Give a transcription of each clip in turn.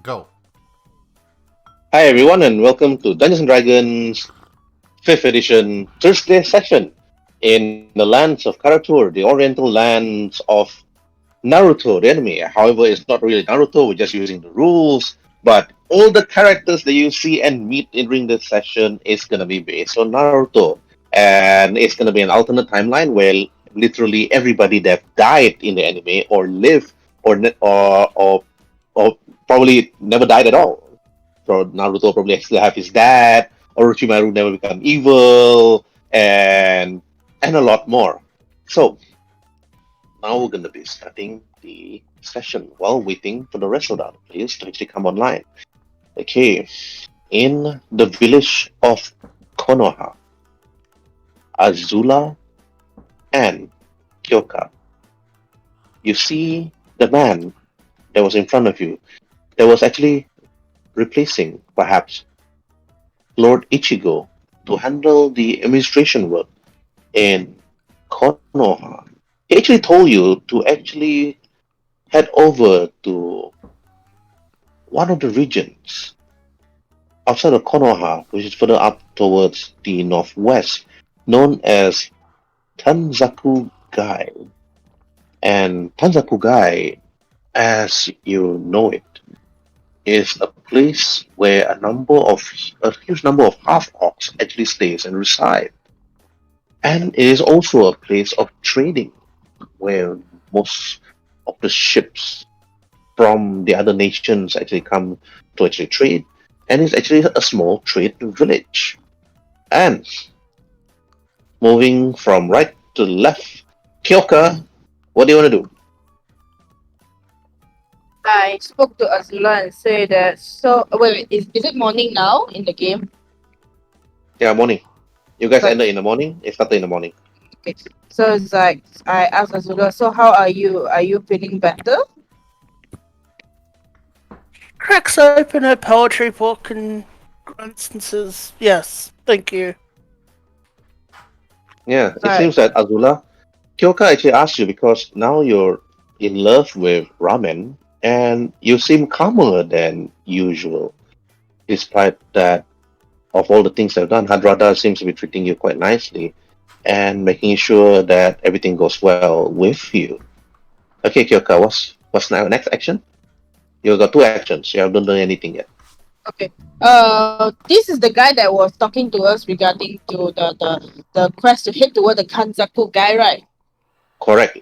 Go. Hi everyone and welcome to Dungeons and Dragons 5th edition Thursday session in the lands of Karatur, the oriental lands of Naruto, the anime. However, it's not really Naruto, we're just using the rules, but all the characters that you see and meet during this session is going to be based on Naruto. And it's going to be an alternate timeline where literally everybody that died in the anime or lived or probably never died at all. So Naruto probably still have his dad, Orochimaru never become evil, and a lot more. So now we're gonna be starting the session while waiting for the rest of the other players to actually come online. Okay, in the village of Konoha, Azula and Kyoka, you see the man that was in front of you that was actually replacing, perhaps, Lord Ichigo to handle the administration work in Konoha. He actually told you to actually head over to one of the regions outside of Konoha, which is further up towards the northwest, known as Tanzaku Gai. And Tanzaku Gai, as you know it, is a place where a huge number of half orcs actually stays and reside. And it is also a place of trading where most of the ships from the other nations actually come to actually trade, and it's actually a small trade village. And moving from right to left, Kyoka, what do you want to do? I spoke to Azula and said that. So wait, is it morning now in the game? Yeah, morning. You guys So, ended in the morning. It started in the morning. okay. So it's like I asked Azula. So how are you? Are you feeling better? Cracks open her poetry book and grunts and says, "Yes, thank you." Yeah, it Right. seems that Azula, Kyoka actually asked you because now you're in love with Ramen, and you seem calmer than usual, despite that of all the things they've done, Hadrada seems to be treating you quite nicely and making sure that everything goes well with you. Okay, Kyoka, what's now next action? You got two actions. You haven't done anything yet. Okay. This is the guy that was talking to us regarding to the quest to head toward the Kanzaku guy, right? Correct.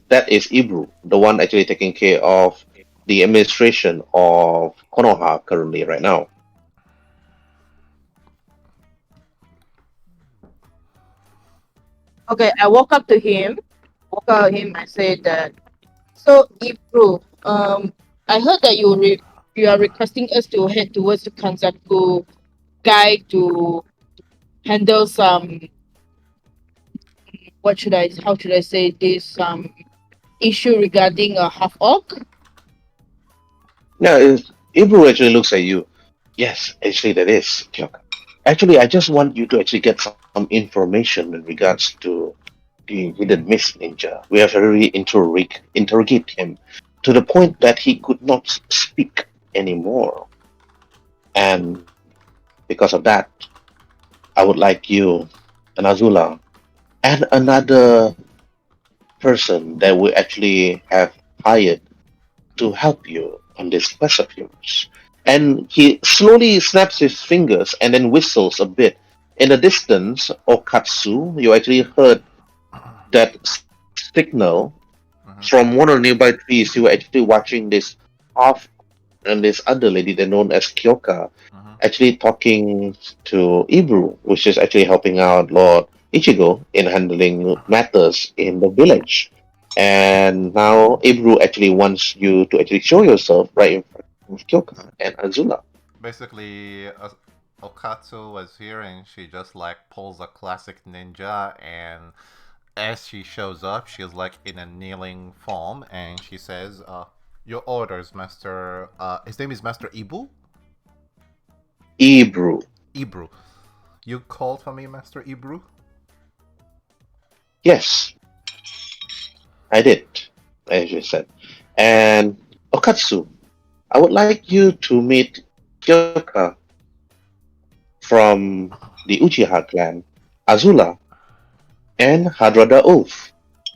That is Ibru, the one actually taking care of the administration of Konoha currently right now. Okay. I walk up to him. Walk up to him. I said that. So, Ibro, I heard that you are requesting us to head towards the Kanzaku guy to handle some, how should I say this, issue regarding a half orc. Yeah, Ibru actually looks at you. Yes, actually that is Kyoka. Actually, I just want you to actually get some information in regards to the hidden mist ninja. We have already interrogate him to the point that he could not speak anymore. And because of that, I would like you and Azula and another person that we actually have hired to help you on this quest of yours. And he slowly snaps his fingers and then whistles a bit. In the distance, Okatsu, you actually heard that signal Mm-hmm. from one of the nearby trees. You were actually watching this half and this other lady, they're known as Kyoka, Mm-hmm. actually talking to Ibru, which is actually helping out Lord Ichigo in handling matters in the village. And now Ibru actually wants you to actually show yourself right in front of Kyoka and Azula. Basically, Okatsu was here and she just like pulls a classic ninja, and as she shows up, she's like in a kneeling form and she says, your orders, Master. His name is Master Ibu? Ibru. Ibru. You called for me, Master Ibru? Yes, I did, as you said. And Okatsu, I would like you to meet Kyoka from the Uchiha clan, Azula, and Hadrada Ulf.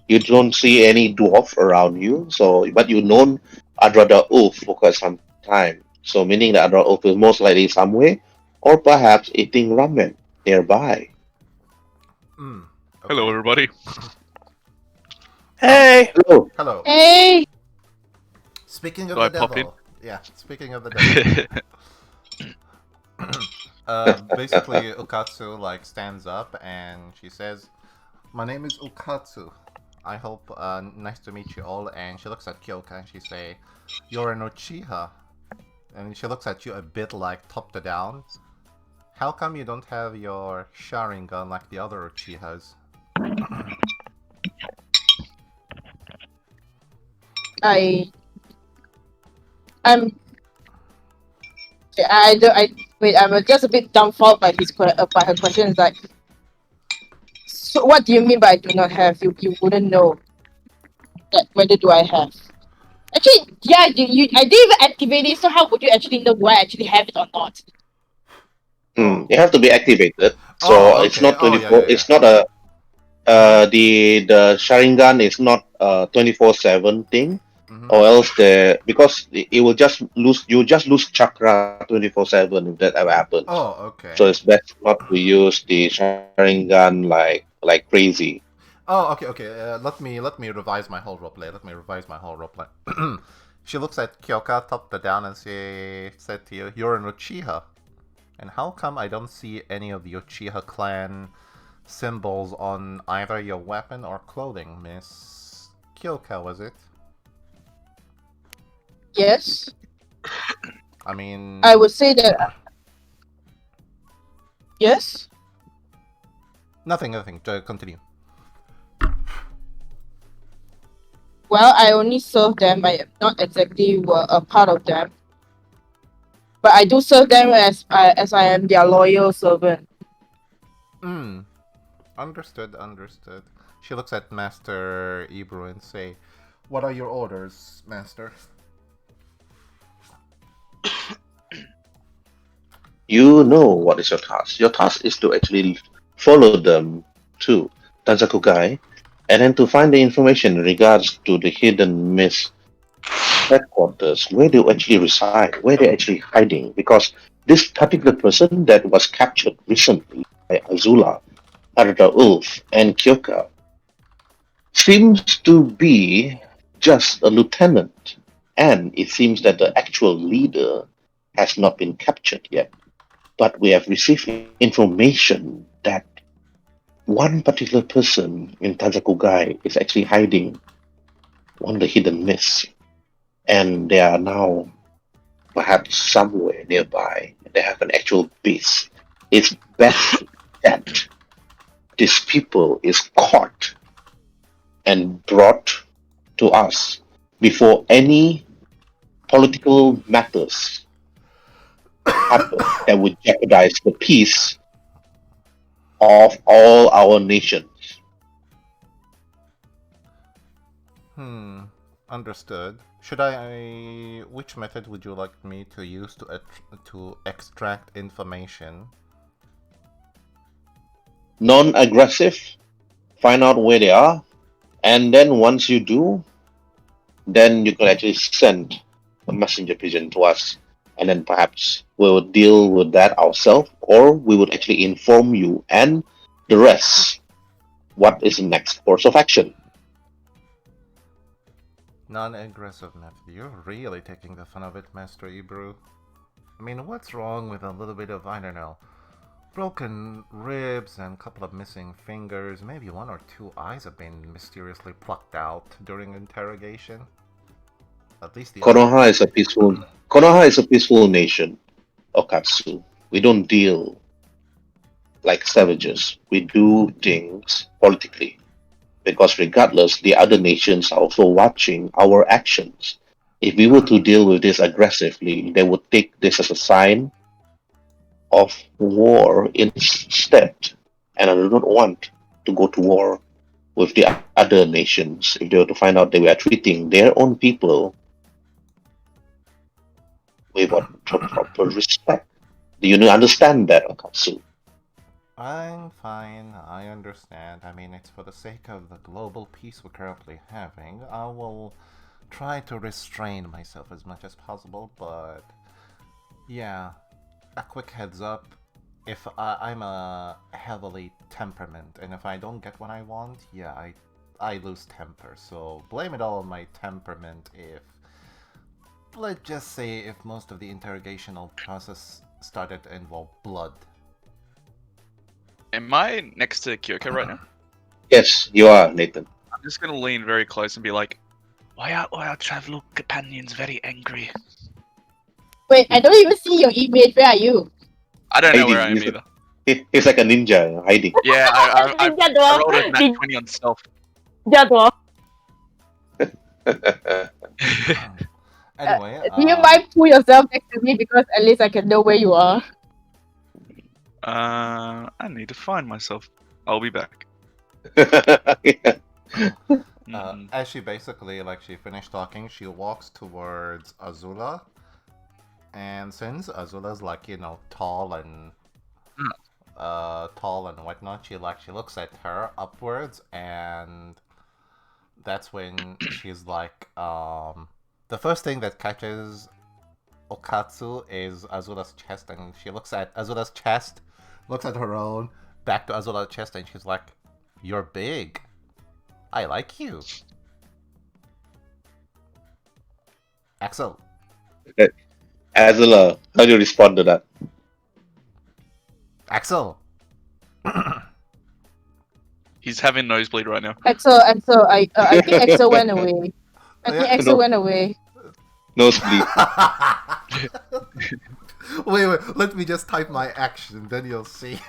You don't see any dwarf around you, so but you known Hadrada Ulf for quite some time. So meaning that Hadrada Ulf is most likely somewhere, or perhaps eating ramen nearby. Mm, Hello, okay. everybody. Oh, Hey, Hello. hello. Hey, Speaking Do of I the pop in? devil. Yeah, speaking of the devil. Basically, Ukatsu like stands up and she says, "My name is Ukatsu. I hope nice to meet you all." And she looks at Kyoka and she say, "You're an Uchiha." And she looks at you a bit like top to down. How come you don't have your Sharingan like the other Uchihas? I, I'm, I don't, I wait. I'm just a bit dumbfounded by by her question. Is like, so what do you mean by I do not have? You wouldn't know that whether do I have? Actually, yeah, I didn't even activate it. So how would you actually know whether I actually have it or not? Oh, You have to be activated. So oh, it's okay. not Oh, yeah, 24. yeah, yeah. It's not a Mhm, the Sharingan is not a 24/7 thing, mhm. or else because it will just lose you just lose chakra 24/7 if that ever happens. Oh, So okay. it's best not to use the Sharingan like crazy. Oh, okay, okay. Let me revise my whole roleplay. Let me revise my whole roleplay. She looks at Kyoka top to down and she said to you, "You're an Uchiha. And how come I don't see any of the Uchiha clan symbols on either your weapon or clothing, Miss Kyoka, was it? Yes, I mean, I would say that yes. nothing, nothing. Continue. Well, I only serve them. I am not exactly a part of them, but I do serve them as I am their loyal servant. Hmm. Understood, understood. She looks at Master Ebru and say, "What are your orders, Master?" You know what is your task. Your task is to actually follow them to Tanzakugai, and then to find the information in regards to the hidden mist headquarters, where they actually reside, where they're actually hiding. Because this particular person that was captured recently by Azula, Haruta Ulf, and Kyoka seems to be just a lieutenant, and it seems that the actual leader has not been captured yet. But we have received information that one particular person in Tanzakugai is actually hiding on the hidden mist, and they are now perhaps somewhere nearby. They have an actual base. It's best that these people is caught and brought to us before any political matters happen that would jeopardize the peace of all our nations. Hmm. Understood. Should I? Which method would you like me to use to extract information? Non-aggressive, find out where they are, and then once you do, then you can actually send a messenger pigeon to us, and then perhaps we will deal with that ourselves, or we would actually inform you and the rest what is the next course of action. Non-aggressive method. You're really taking the fun of it, Master Ebru. I mean, what's wrong with a little bit of, I don't know, broken ribs and a couple of missing fingers? Maybe one or two eyes have been mysteriously plucked out during interrogation. At least the other. Konoha is a peaceful Konoha is a peaceful nation, Okatsu. We don't deal like savages. We do things politically because regardless, the other nations are also watching our actions. If we were to deal with this aggressively, they would take this as a sign of war instead. And I do not want to go to war with the other nations if they were to find out they were treating their own people We want proper respect. Do you understand that, Okatsu? I'm fine, I understand. I mean, it's for the sake of the global peace we're currently having. I will try to restrain myself as much as possible, but yeah, a quick heads up. If I'm a heavily temperament, and if I don't get what I want, yeah, I lose temper. So blame it all on my temperament if, let's just say, if most of the interrogational process started to involve blood. Am I next to Kyoko right now? Yes, you are, Nathan. I'm just gonna lean very close and be like, why are our travel companions very angry? Wait, I don't even see your image. Where are you? I don't know where I Hiding. am either. He's like a ninja hiding. Yeah, I Ninja rolled a dwarf. nat 20 on stealth. Ninja dwarf. Anyway, Do you mind pull yourself next to me because at least I can know where you are? I need to find myself. I'll be back. Yeah. as she basically, like, she finished talking, she walks towards Azula. And since Azula's like, tall and whatnot, she looks at her upwards, and that's when she's like, the first thing that catches Okatsu is Azula's chest, and she looks at Azula's chest, looks at her own, back to Azula's chest, and she's like, "You're big. I like you." Axel. Azula, how do you respond to that? Axel. He's having nosebleed right now. Axel, I think Axel went away. I think Yeah. Axel went away. Nosebleed. Wait, let me just type my action, then you'll see.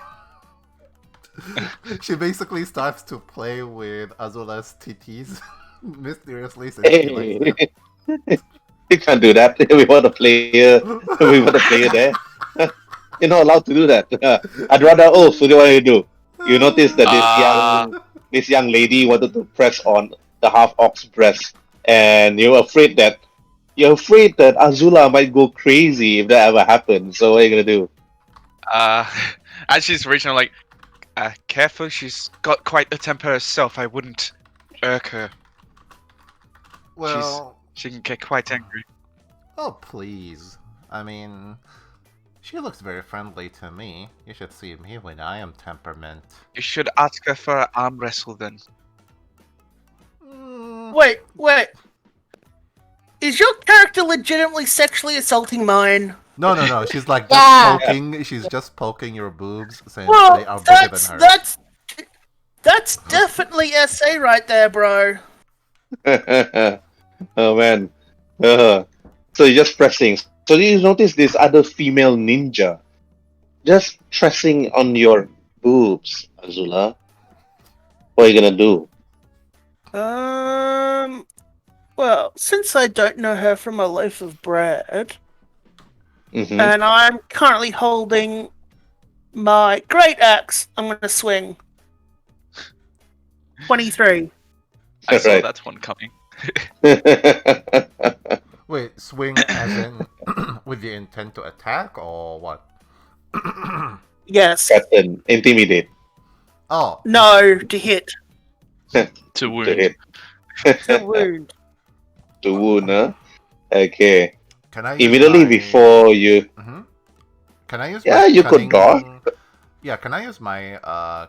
She basically starts to play with Azula's titties mysteriously since she likes Hey, them. you can't do that. We want a player. We want a player there. You're not allowed to do that. I'd rather. Oh, so what do you do? You notice that this young lady wanted to press on the half ox breast, and you're afraid that Azula might go crazy if that ever happens. So what are you gonna do? As she's reaching, I'm like, careful, she's got quite the temper herself. I wouldn't irk her. Well, She can get quite angry. oh please. I mean, she looks very friendly to me. You should see me when I am temperament. You should ask her for an arm wrestle then. Wait. Is your character legitimately sexually assaulting mine? No. She's like just Yeah. poking. She's just poking your boobs since Well, they are bigger than hers. that's definitely SA right there, bro. Oh man. So you're just pressing. So you notice this other female ninja just pressing on your boobs, Azula. What are you gonna do? Well, since I don't know her from a loaf of bread, Mm-hmm. and I'm currently holding my great axe, I'm gonna swing. 23. I saw Right. that one coming. Wait, swing as in with the intent to attack or what? Yes. Captain, intimidate. Oh, No, to hit. To To wound. hit. To wound. To wound, huh? Okay. can I use Immediately my... before you. Mm-hmm. Can I use Yeah, my you could draw. Yeah, can I use my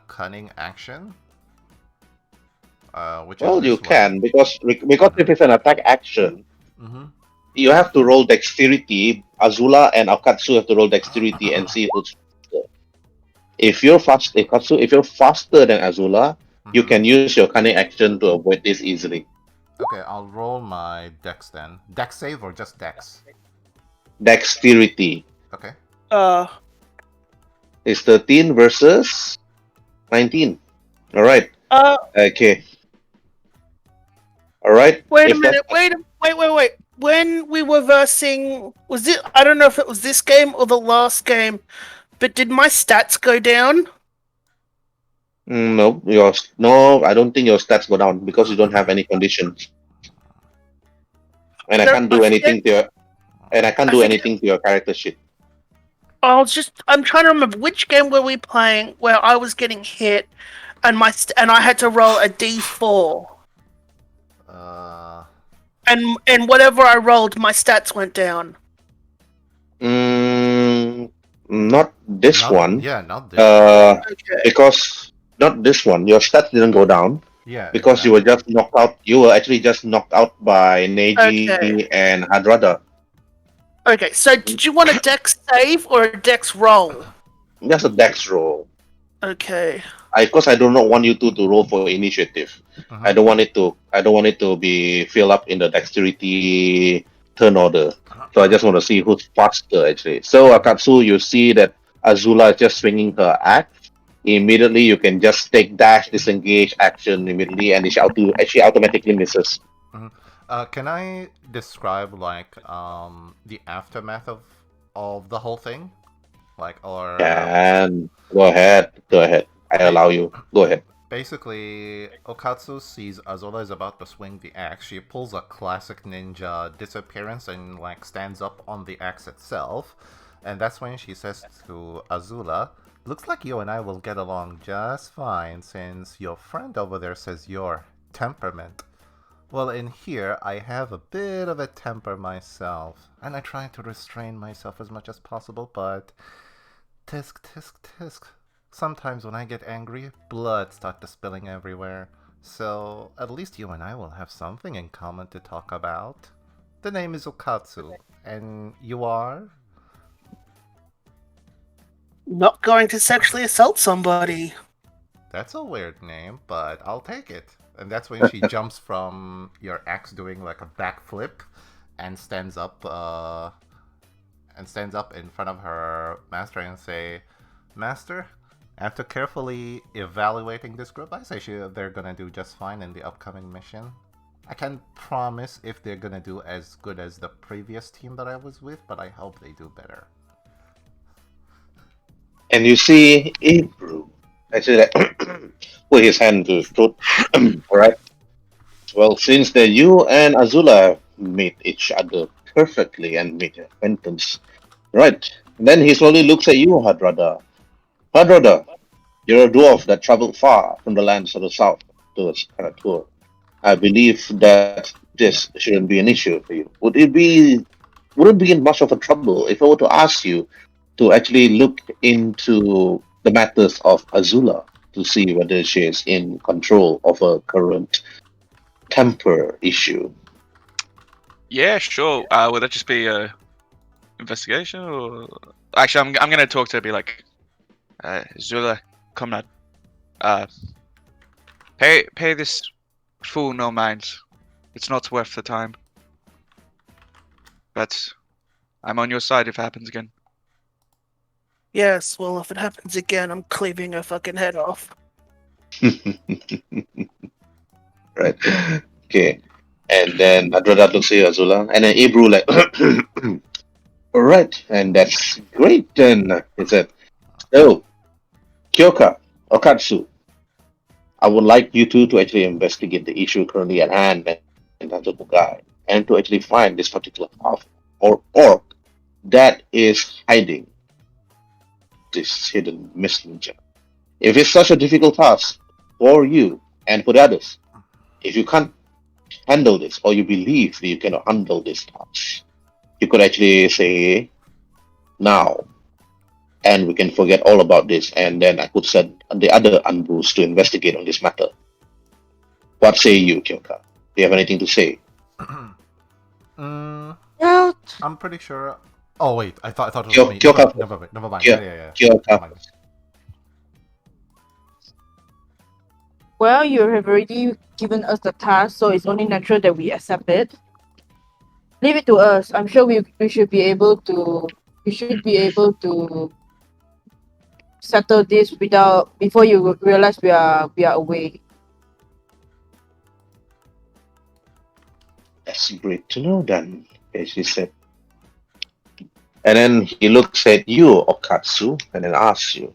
cunning action? Which Well, is you this can because if it's an attack action, one. Mm-hmm. you have to roll dexterity. Azula and Akatsu have to roll dexterity and see who's faster. If you're faster than Azula, you Mm-hmm. can use your cunning action to avoid this easily. Okay, I'll roll my dex then. Dex save or just dex? Dexterity Okay. is 13 versus 19. All right. Okay. All right. Wait a If minute. that's- Wait. When we were versing, was it? I don't know if it was this game or the last game, but did my stats go down? No, I don't think your stats go down because you don't have any conditions, and I No, can't do I anything to your. and I can't I do think anything to your character sheet. I'm trying to remember which game were we playing where I was getting hit and and I had to roll a d4 Uh, and whatever I rolled my stats went down. Mm, not this not one. yeah, not this one. Uh, Okay. because not this one. Your stats didn't go down Yeah, because you were exactly. just knocked out. You were actually just knocked out by Okay. Neji and Hadrada. Okay. So did you want a dex save or a dex roll? Just a dex roll. Okay. Of course, I do not want you to roll for initiative. I Mm-hmm. don't want it to. I don't want it to be fill up in the dexterity turn order. So I just want to see who's faster actually. So Akatsu, you see that Azula is just swinging her axe. Immediately, you can just take dash, disengage action immediately, and she automatically misses. Mhm. Can I describe like the aftermath of the whole thing? Like or And go ahead. I ba- allow you. Go ahead. basically Okatsu sees Azula is about to swing the axe. She pulls a classic ninja disappearance and like stands up on the axe itself. And that's when she says to Azula, "Looks like you and I will get along just fine since your friend over there says your temperament." Well, in here, I have a bit of a temper myself, and I try to restrain myself as much as possible, but tisk, tisk, tisk. Sometimes when I get angry, blood starts spilling everywhere. So, at least you and I will have something in common to talk about. The name is Okatsu, and you are? Not going to sexually assault somebody. That's a weird name, but I'll take it. And that's when she jumps from your axe doing like a backflip and stands up in front of her master and say, "Master, after carefully evaluating this group, I say they're gonna do just fine in the upcoming mission. I can't promise if they're gonna do as good as the previous team that I was with, but I hope they do better." And you see Ibru actually like put his hand to his throat. All right. Well, since that you and Azula meet each other perfectly and made acquaintance, right? Then he slowly looks at you, Hadrada. Hadrada, you're a dwarf that traveled far from the lands of the south towards Karatur. I believe that this shouldn't be an issue for you. Would it be in much of a trouble if I were to ask you to actually look into the matters of Azula to see whether she is in control of her current temper issue? Yeah, sure. Would that just be a investigation, or actually, I'm gonna talk to her, be like, Zula, comrade, uh, pay this fool no mind. It's not worth the time. But I'm on your side if it happens again. Yes, well, if it happens again, I'm cleaving her fucking head off. Right. Okay. And then Hadrada looks at you, Azula, and then Ibru like, all right, and that's great. Then he said, "So, Kyoka, Okatsu, I would like you two to actually investigate the issue currently at hand and that's the guy, and to actually find this particular half or orc that is hiding this hidden messenger. If it's such a difficult task for you and for the others, if you can't handle this or you believe that you cannot handle this task, you could actually say now, and we can forget all about this, and then I could send the other Anbus to investigate on this matter. What say you, Kyoka? Do you have anything to say? mm, Well, I'm pretty sure. Oh wait, I thought it was me. Kyoka, Never mind. Yeah, Kyo- yeah, yeah. Never Kyoka. mind. well, you have already given us the task, so it's only natural that we accept it. Leave it to us. I'm sure we should be able to settle this without before you realize we are away. That's great to know then, as she said. And then he looks at you, Okatsu, and then asks you,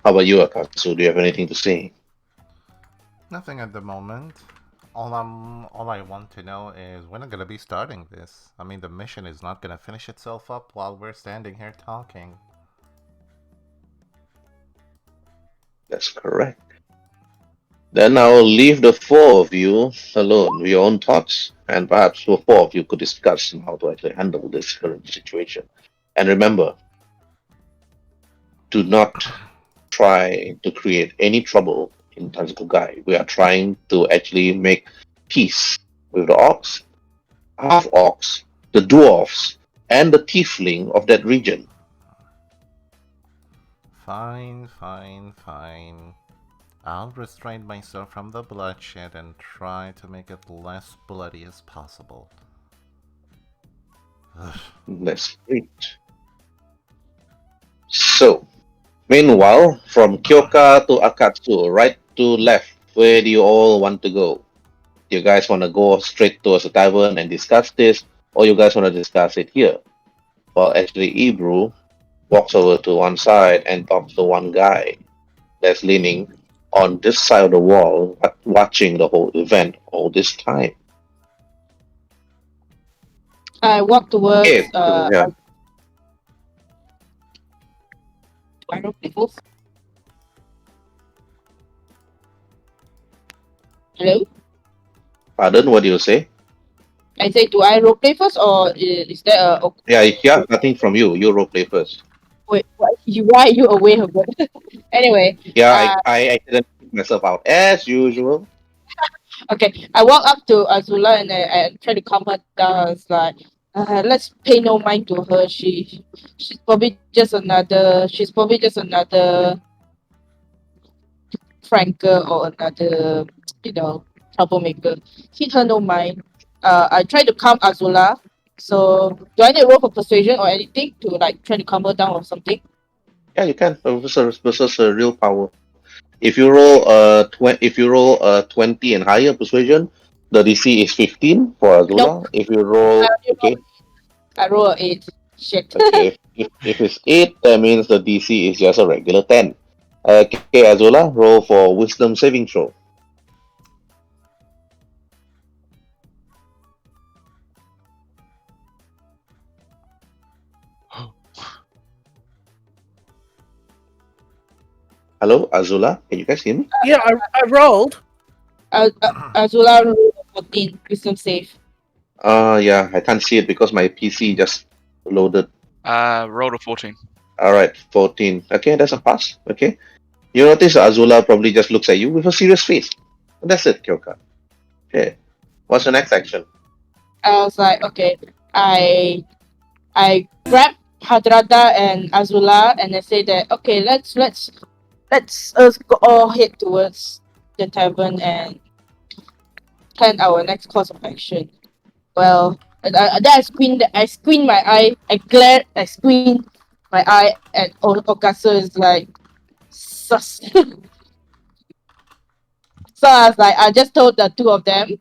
how about you, Okatsu? Do you have anything to say? Nothing at the moment. all I want to know is when I'm gonna be starting this. I mean, the mission is not gonna finish itself up while we're standing here talking. That's correct. Then I'll leave the four of you alone with your own thoughts, and perhaps the four of you could discuss on how to actually handle this current situation. And remember, do not try to create any trouble in Tanzukugai. We are trying to actually make peace with the orcs, half orcs, the dwarfs, and the tiefling of that region. Fine, fine, fine. I'll restrain myself from the bloodshed and try to make it less bloody as possible. That's great. So, meanwhile, from Kyoka to Akatsu, right to left, where do you all want to go? Do you guys want to go straight towards the tavern and discuss this, or you guys want to discuss it here? Well, actually, Ebru walks over to one side and talks to one guy that's leaning on this side of the wall, watching the whole event all this time. I walk Okay, towards yeah. I don't know. Hello? Pardon, what do you say? I say, do I roleplay first or is there a Yeah, nothing from you. You role play first. wait? Why are you away from it? Anyway, Yeah, uh, I accidentally took myself out as usual. okay. I walk up to Azula and I try to calm her down. It's like, let's pay no mind to her. She's probably just another Franker or another, you know, troublemaker. Hit her no mind. I try to calm Azula. So do I need to roll for persuasion or anything to like try to calm her down or something? Yeah, you can versus real power. If you roll if you roll 20 and higher persuasion, the DC is 15 for Nope. Azula. If you roll okay, I roll a 8. Shit. okay, if it's 8, that means the DC is just a regular 10. Okay, Azula, roll for wisdom saving throw. Hello, Azula, can you guys hear me? Yeah, I rolled. Azula roll a 14. Wisdom save. Yeah, I can't see it because my PC just loaded. Rolled a 14. Alright, 14. Okay, that's a pass. Okay. You notice Azula probably just looks at you with a serious face. And that's it, Kyoka. Okay. What's the next action? I was like, okay. I grab Hadrada and Azula and I say that okay, let's us go all head towards the tavern and plan our next course of action. Well, then I squint my eye, I squint my eye at Okasu is like sus. So I was like, I just told the two of them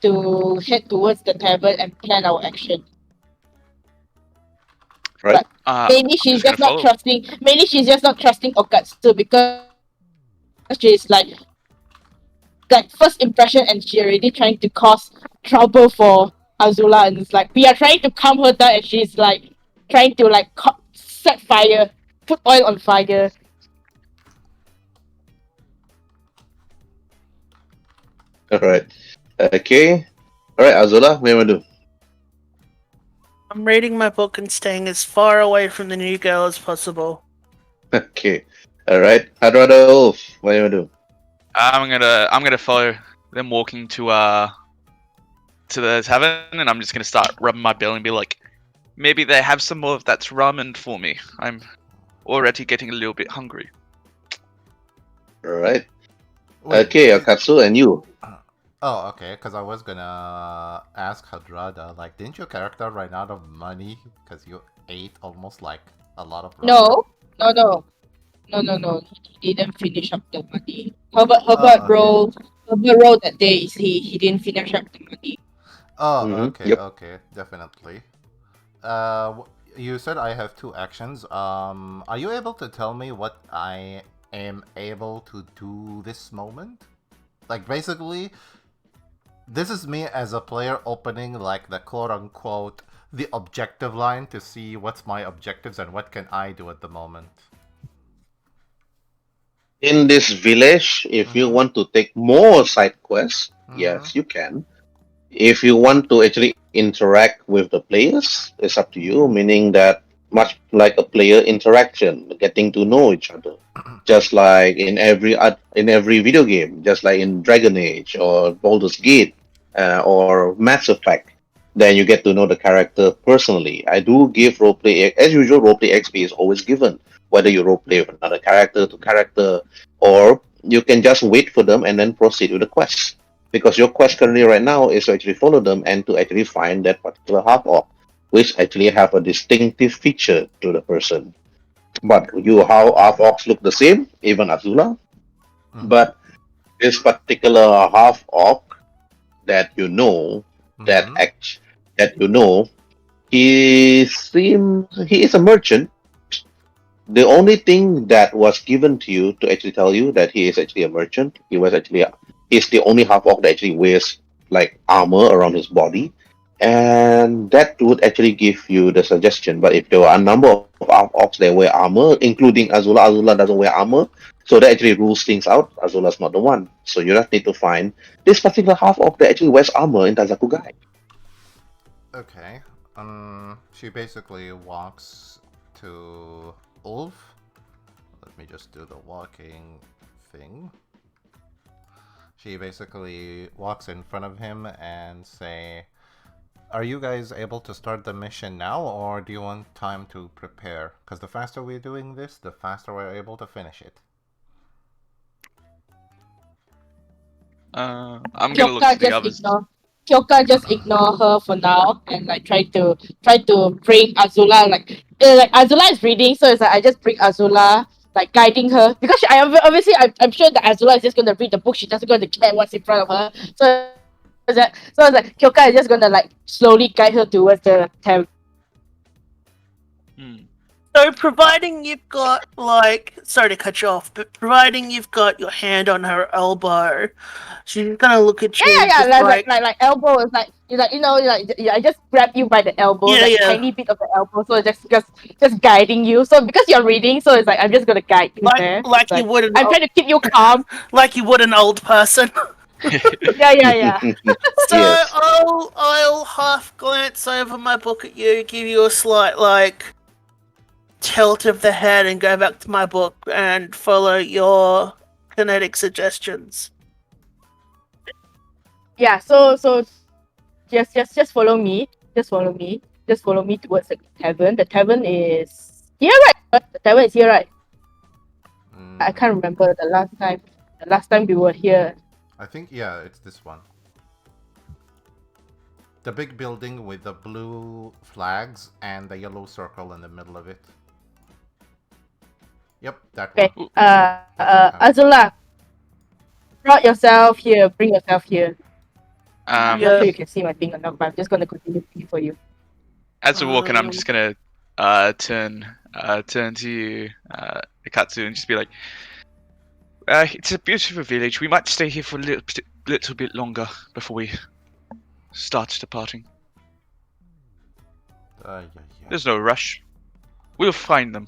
to head towards the tavern and plan our action. Right. But I'm just gonna follow. maybe she's just not trusting Okatsu because she's like first impression and she already trying to cause trouble for Azula and it's like we are trying to calm her down and she's like trying to like set fire, put oil on fire. Alright. Okay. Alright, Azula, what do you want to do? I'm reading my book and staying as far away from the new girl as possible. Okay. Alright. Hadrada Wolf, what do you want to do? I'm gonna follow them walking to the tavern, and I'm just gonna start rubbing my belly and be like, maybe they have some more of that ramen for me. I'm already getting a little bit hungry. Alright. Wait. Okay, Akatsu and you. Oh, okay. Because I was gonna ask Hadrada, like, didn't your character run out of money? Because you ate almost like a lot of ramen. No. He didn't finish up the money. Herbert okay. rolled that day. He didn't finish up the money. Oh, Mm-hmm. okay, Yep. okay, definitely. You said I have two actions. Are you able to tell me what I am able to do this moment? Like, basically, This is me as a player opening like the quote unquote the objective line to see what's my objectives and what can I do at the moment. In this village, if you Mm-hmm. want to take more side quests, Mm-hmm. yes, you can. If you want to actually interact with the players, it's up to you, meaning that much like a player interaction, getting to know each other. Just like in every video game, just like in Dragon Age or Baldur's Gate or Mass Effect, then you get to know the character personally. I do give roleplay as usual. Roleplay XP is always given, whether you roleplay with another character to character, or you can just wait for them and then proceed with the quest. Because your quest currently right now is to actually follow them and to actually find that particular half orc, which actually have a distinctive feature to the person. But you how half orcs look the same, even Azula. Mm-hmm. But this particular half orc that you know, that Mm-hmm. act that you know, he is a merchant. The only thing that was given to you to actually tell you that he is actually a merchant, he's the only half orc that actually wears like armor around his body, and that would actually give you the suggestion. But if there are a number of half orcs that wear armor, including Azula, Azula doesn't wear armor, so that actually rules things out. Azula's not the one, so you just need to find this particular half orc that actually wears armor in Tazakugai. Okay. She basically walks to Ulf. Let me just do the walking thing. She basically walks in front of him and say, "Are you guys able to start the mission now, or do you want time to prepare? Because the faster we're doing this, the faster we're able to finish it." I'm gonna look to the others. Kyoka just ignore her for now and like try to bring Azula like Azula is reading, so it's like I just bring Azula like guiding her because obviously I'm sure that Azula is just gonna read the book. She doesn't gonna care what's in front of her. So it's like Kyoka is just gonna like slowly guide her towards the town. Hmm. So, providing you've got, like, sorry to cut you off, but providing you've got your hand on her elbow, she's gonna look at you Yeah, just like elbow is like you like I just grab you by the elbow, yeah, like yeah, tiny bit of the elbow, so it's just guiding you. So because you're reading, so it's like I'm just gonna guide you there. It's like you like would an I'm trying to keep you calm. like you would an old person. Yeah. So Yes. I'll half glance over my book at you, give you a slight like tilt of the head, and go back to my book and follow your kinetic suggestions. Yeah. So just follow me. Just follow me. Just follow me towards the tavern. The tavern is here, right? The tavern is here, right? I Mm, can't remember the last time. The last time we were here. I think, yeah, it's this one. The big building with the blue flags and the yellow circle in the middle of it. Yep, that one. Okay. That's the tavern. Azula, brought yourself here. Bring yourself here. I'm not um, sure you can see my thing or not, but I'm just gonna continue pee for you. as we're walking, I'm Um, just gonna turn to you, Akatsu, and just be like, it's a beautiful village. We might stay here for a little bit longer before we start departing. Yeah. There's no rush. We'll find them.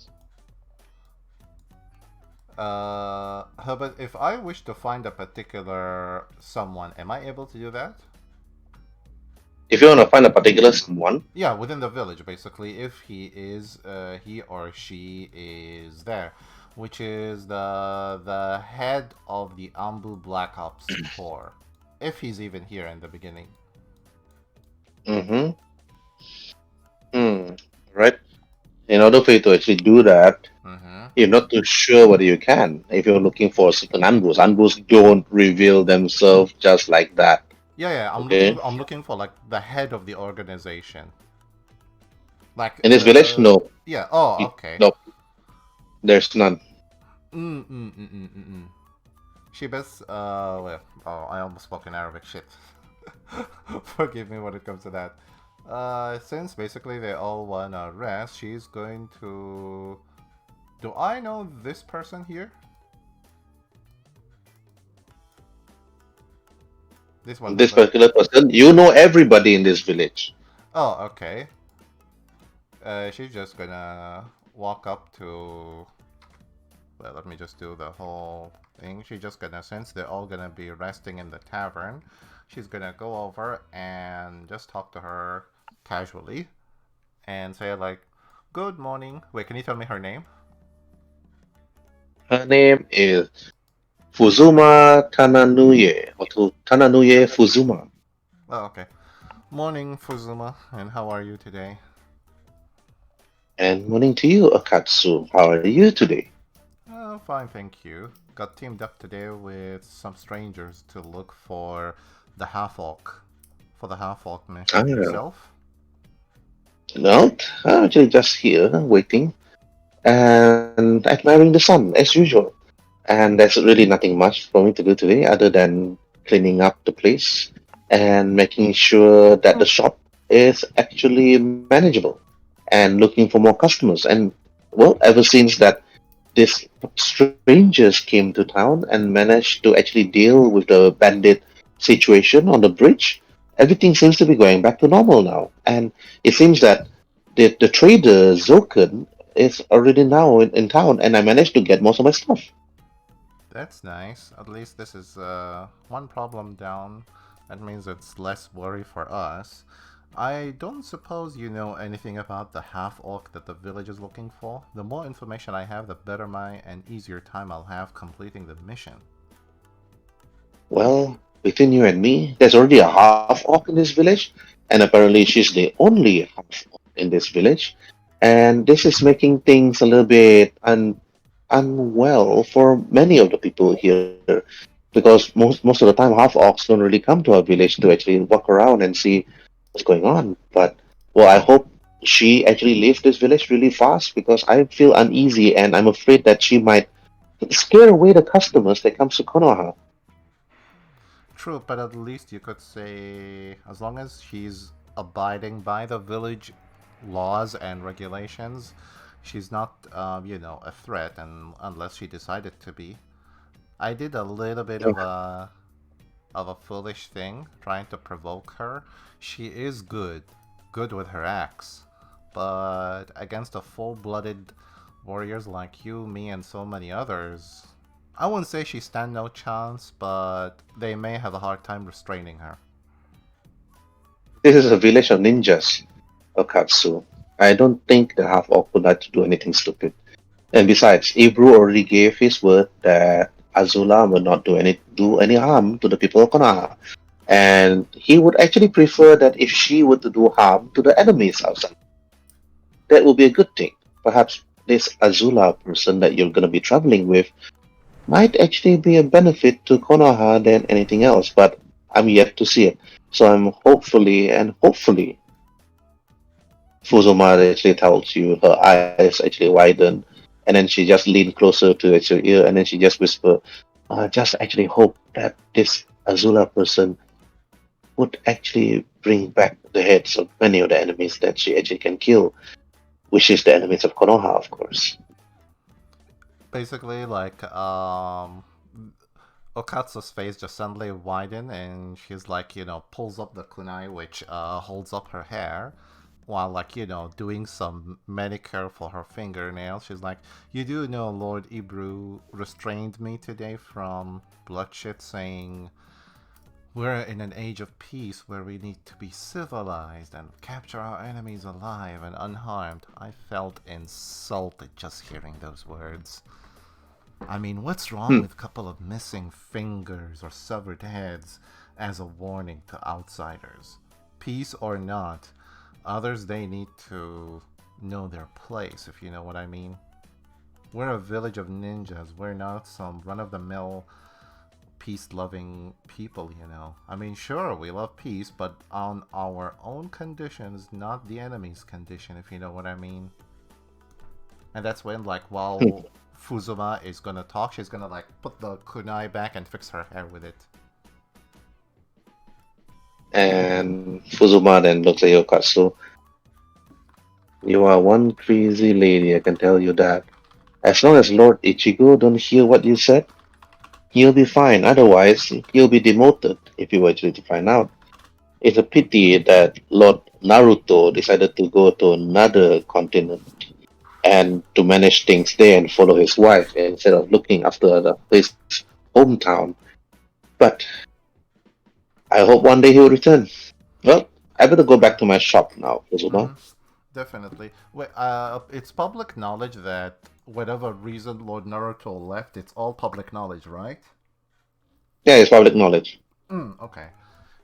Herbert, if I wish to find a particular someone, am I able to do that? If you want to find a particular someone, Yeah, within the village, basically, if he or she is there, which is the head of the Ambu Black Ops Corps, if he's even here in the beginning. mm-hmm. Right? In order for you to actually do that, Mm-hmm. you're not too sure whether you can. If you're looking for certain Anbus, Anbus don't reveal themselves just like that. Yeah, Okay? I'm looking for like the head of the organization. Like In this village, no. yeah. Oh, okay. No, there's none. Mm. She best well, oh, I almost spoke in Arabic. Shit. Forgive me when it comes to that. Since basically they all wanna rest, she's going to. Do I know this person here? This one This doesn't. particular person, you know everybody in this village. Oh, okay. She's just gonna walk up to. Well, let me just do the whole thing. She's just gonna, since they're all gonna be resting in the tavern, she's gonna go over and just talk to her casually and say like, "Good morning." Wait, can you tell me her name? Her name is Fuzuma Tananuye, or Tananuye Fuzuma. Oh, okay. Morning, Fuzuma, and how are you today? And morning to you, Akatsu. How are you today? Fine, thank you. Got teamed up today with some strangers to look for the half orc. For the half orc mission. Ah, Yourself? no, I'm actually just here waiting and admiring the sun as usual. And there's really nothing much for me to do today other than cleaning up the place and making sure that the shop is actually manageable and looking for more customers. And well, ever since that these strangers came to town and managed to actually deal with the bandit situation on the bridge, everything seems to be going back to normal now. And it seems that the trader Zoken is already now in town, and I managed to get most of my stuff. That's nice. At least this is one problem down. That means it's less worry for us. I don't suppose you know anything about the half orc that the village is looking for. The more information I have, the better my and easier time I'll have completing the mission. Well, between you and me, there's already a half orc in this village, and apparently she's the only half orc in this village. And this is making things a little bit unwell for many of the people here, because most of the time half orcs don't really come to our village to actually walk around and see what's going on. But well, I hope she actually leaves this village really fast because I feel uneasy and I'm afraid that she might scare away the customers that comes to Konoha. True, but at least you could say, as long as she's abiding by the village laws and regulations, she's not, a threat, and unless she decided to be. I did a little bit of a foolish thing, trying to provoke her. She is good with her axe, but against a full-blooded warriors like you, me, and so many others, I wouldn't say she stand no chance, but they may have a hard time restraining her. This is a village of ninjas, Okatsu. I don't think the half orc would like to do anything stupid. And besides, Ibru already gave his word that Azula will not do any harm to the people of Konoha. And he would actually prefer that if she were to do harm to the enemies outside, that would be a good thing. Perhaps this Azula person that you're going to be traveling with might actually be a benefit to Konoha than anything else, but I'm yet to see it. So I'm hopefully Fuzuma actually tells you, her eyes actually widen, and then she just lean closer to your ear, and then she just whisper, just actually hope that this Azula person would actually bring back the heads of many of the enemies that she actually can kill, which is the enemies of Konoha, of course. Basically, like, Okatsu's face just suddenly widen, and she's like, pulls up the kunai, which holds up her hair, while, like, doing some manicure for her fingernails. She's like, "You do know Lord Ibru restrained me today from bloodshed, saying we're in an age of peace where we need to be civilized and capture our enemies alive and unharmed." I felt insulted just hearing those words. I mean, what's wrong Hmm. with a couple of missing fingers or severed heads as a warning to outsiders? Peace or not, others they need to know their place, if you know what I mean. We're a village of ninjas. We're not some run of the mill peace loving people. I mean, sure, we love peace, but on our own conditions, not the enemy's condition, if you know what I mean. And that's when, like, while Fuzuma is gonna talk, she's gonna, like, put the kunai back and fix her hair with it. And Fuzuma then looks at Yokatsu. You are one crazy lady, I can tell you that. As long as Lord Ichigo don't hear what you said, You'll be fine. Otherwise, you'll be demoted if you were actually to find out. It's a pity that Lord Naruto decided to go to another continent and to manage things there and follow his wife instead of looking after his hometown. But I hope one day he will return. Well, I better go back to my shop now, Mm-hmm. Uzuma. Definitely. Wait, it's public knowledge that whatever reason Lord Naruto left, it's all public knowledge, right? Yeah, it's public knowledge. Okay.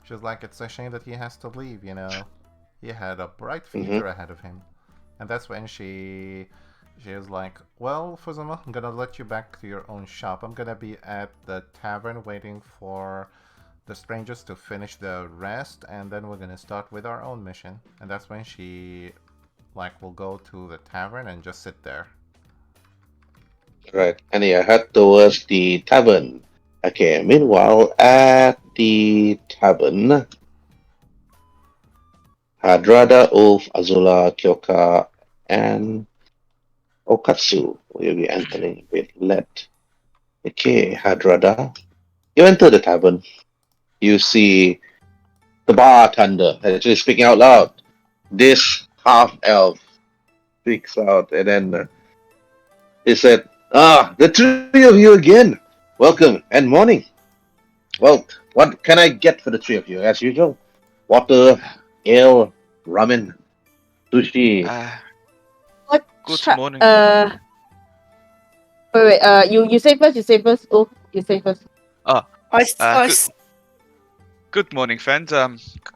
She's like, it's a shame that he has to leave, you know. He had a bright Hmm. future ahead of him. And that's when she was like, well, Fuzuma, I'm gonna let you back to your own shop. I'm gonna be at the tavern waiting for the strangers to finish the rest, and then we're gonna start with our own mission. And that's when she will go to the tavern and just sit there. Right. And yeah, head towards the tavern. Okay, meanwhile, at the tavern, Hadrada, Ulf, Azula, Kyoka, and Okatsu will be entering with Let. Okay, Hadrada. You enter the tavern. You see the bartender actually speaking out loud. This half elf speaks out, and then he said, "Ah, the three of you again. Welcome and morning. Well, what can I get for the three of you? As usual, water, ale, ramen, sushi." Uh, What? good Cha- morning. uh, wait. You say first. You say first. Oh, you say first. Oh, I, s- I good s- good morning, friend.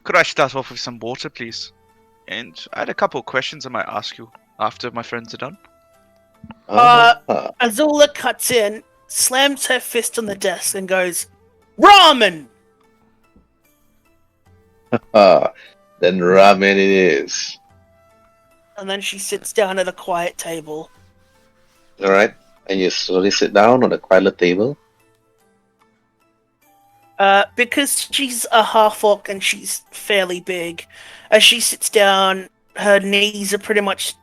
Could I start off with some water, please? And I had a couple of questions I might ask you after my friends are done. Ah, Azula cuts in, slams her fist on the desk, and goes, "Ramen!" ah, then ramen it is. And then she sits down at a quiet table. All right, and you slowly sit down on the quiet table. Because she's a half orc and she's fairly big, as she sits down, her knees are pretty much.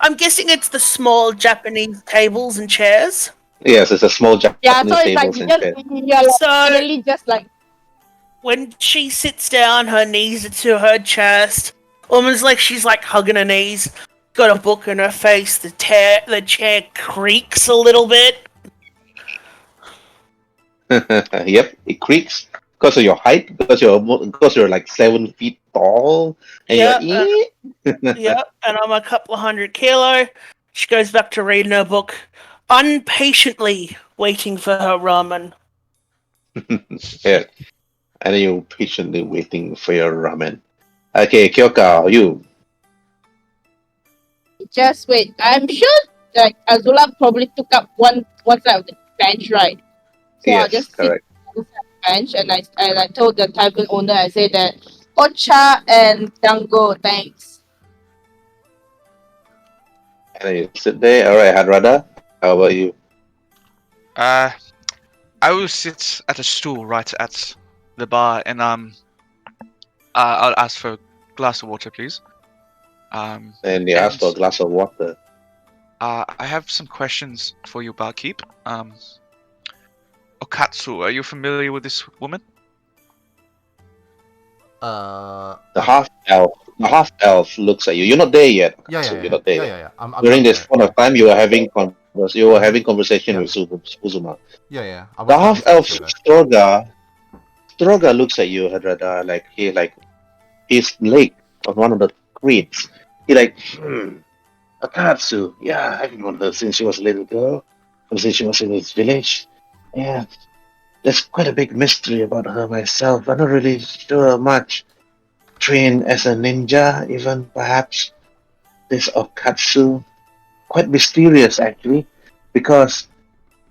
I'm guessing it's the small Japanese tables and chairs. Yes, it's a small Yeah. So Japanese it's like tables you and just chairs. you're like So literally just like when she sits down, her knees are to her chest, almost like she's like hugging her knees. Got a book in her face. The chair creaks a little bit. Yep, it creaks because of your height, because you're like 7 feet tall, and you're Yeah, yeah, and I'm a couple of 100 kilo. She goes back to reading her book, unpatiently waiting for her ramen. yeah, and then you're patiently waiting for your ramen. Okay, Kyoka, you. just wait. I'm sure like Azula probably took up one side of the bench, right? So I'll Yes, just sit correct. on the side of the bench and I told the tavern owner I said that Ocha and Dango, thanks. And then you sit there. All right, Hadrada, how about you? Uh, I will sit at a stool right at the bar, and I'll ask for a glass of water, please. And you ask And for a glass of water. I have some questions for you, barkeep. Okatsu, are you familiar with this woman? The I'm half elf looks at you. You're not there yet, yeah, yeah, so you're yeah, not there yeah, yet. yeah, yeah. I'm During this there. point Yeah. of time, you were having conversation Yeah, with Uzuma. yeah, yeah. I The was half having elf speech with her. Stroga looks at you, Hadrada, like his leg on one of the crates. He like, Akatsu. Yeah, I've known her since she was a little girl. Ever since she was in this village. Yeah, there's quite a big mystery about her myself. I'm not really sure much. Trained as a ninja, even perhaps. This Okatsu, quite mysterious actually, because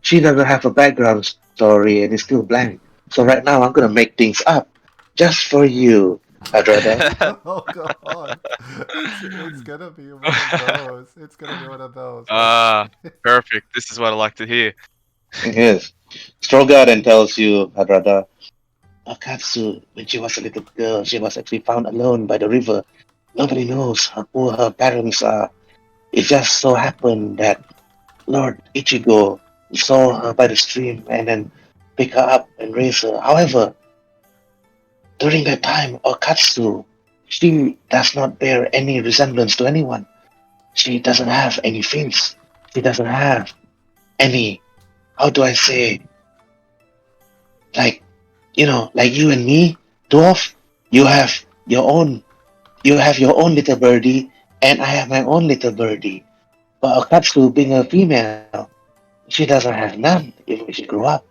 she doesn't have a background story and is still blank. So right now I'm gonna make things up just for you, Hadrada. Oh god, it's gonna be one of those. It's gonna be one of those. Ah, Okay. perfect. This is what I like to hear. Yes. Stroga then tells you, Hadrada, Akatsu, when she was a little girl, she was actually found alone by the river. Nobody knows who her parents are. It just so happened that Lord Ichigo saw her by the stream and then pick her up and raise her. However, during that time, Okatsu, she does not bear any resemblance to anyone. She doesn't have any face. She doesn't have any, how do I say, like, like you and me, dwarf, you have your own, you have your own little birdie, and I have my own little birdie. But Okatsu, being a female, she doesn't have none if she grew up.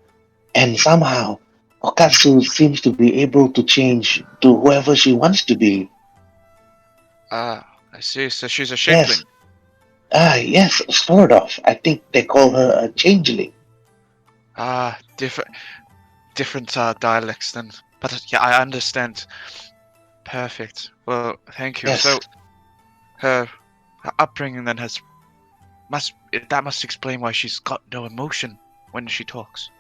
And somehow, Okatsu seems to be able to change to whoever she wants to be. Ah, I see. So she's a Yes, shapeling. yes, sort of. I think they call her a changeling. Ah, different dialects then. But yeah, I understand. Perfect. Well, thank you. Yes, So her upbringing then has that must explain why she's got no emotion when she talks.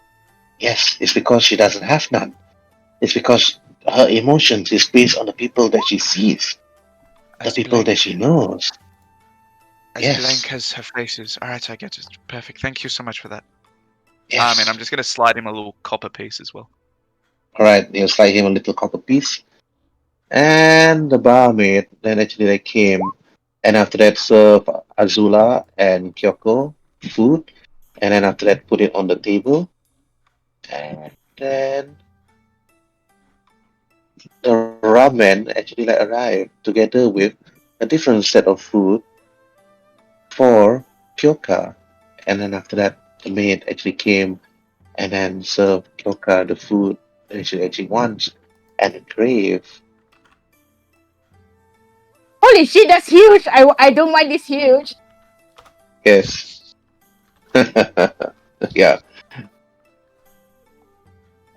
yes, it's because she doesn't have none. It's because her emotions is based on the people that she sees, the As people that blank she knows. as Yes, blank as her face is. All right, I get it. Perfect. Thank you so much for that. And yes. I'm just gonna slide him a little copper piece as well. All right, you slide him a little copper piece, and the barmaid then actually like came, and after that serve Azula and Kyoko food, and then after that put it on the table, and then the ramen actually like arrived together with a different set of food for Kyoka, and then after that the maid actually came and then served Kyoka the food that she actually wants and crave. Holy shit, that's huge. I don't mind this huge. Yes. Yeah.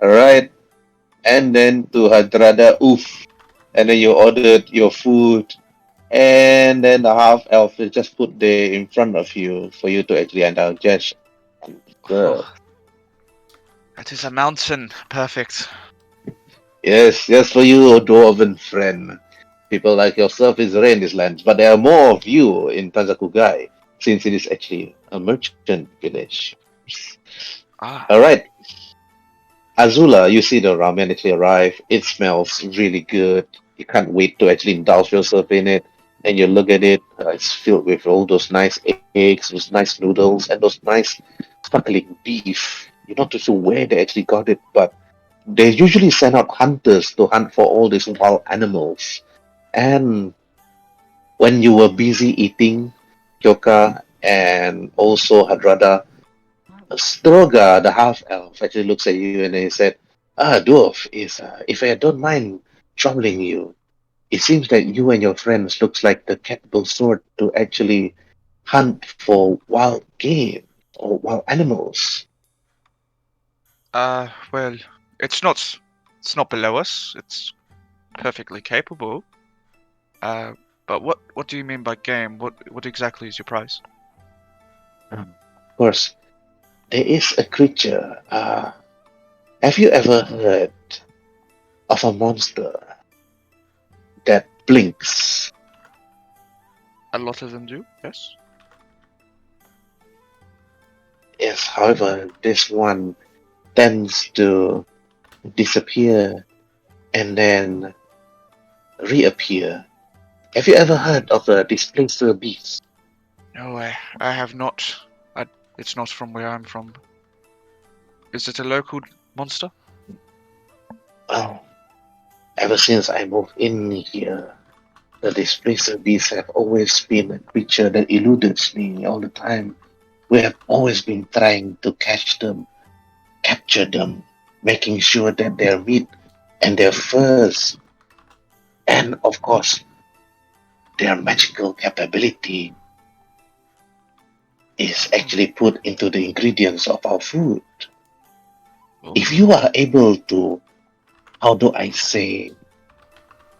All right. And then to Hadrada, oof. And then you ordered your food, and then the half elf is just put there in front of you for you to actually digest and serve. Oh, that is a mountain. Perfect. Yes, just for you, dwarven friend. People like yourself is rare in these lands, but there are more of you in Tanzakugai, since it is actually a merchant village. Ah, All right, Azula, you see the ramen actually arrive. It smells really good. You can't wait to actually indulge yourself in it. And you look at it, it's filled with all those nice eggs, those nice noodles, and those nice sparkling beef. You're not too sure where they actually got it, but they usually send out hunters to hunt for all these wild animals. And when you were busy eating, Kyoka and also Hadrada, Stroga, the half elf, actually looks at you and he said, "Ah, dwarf, if I don't mind troubling you, it seems that you and your friends looks like the capable sort to actually hunt for wild game or wild animals." well, it's not it's not below us. It's perfectly capable. Uh, but what do you mean by game? What exactly is your prize? Of course, there is a creature. Have you ever heard of a monster that blinks? A lot of them do. Yes. Yes, however, this one tends to disappear and then reappear. Have you ever heard of a displacer beast? No, I have not. It's not from where I'm from. Is it a local monster? Well, ever since I moved in here, the displacer beasts have always been a creature that eludes me all the time. We have always been trying to catch them, capture them, making sure that their meat and their furs, and of course, their magical capability is actually put into the ingredients of our food. If Oh, you are able to, how do I say,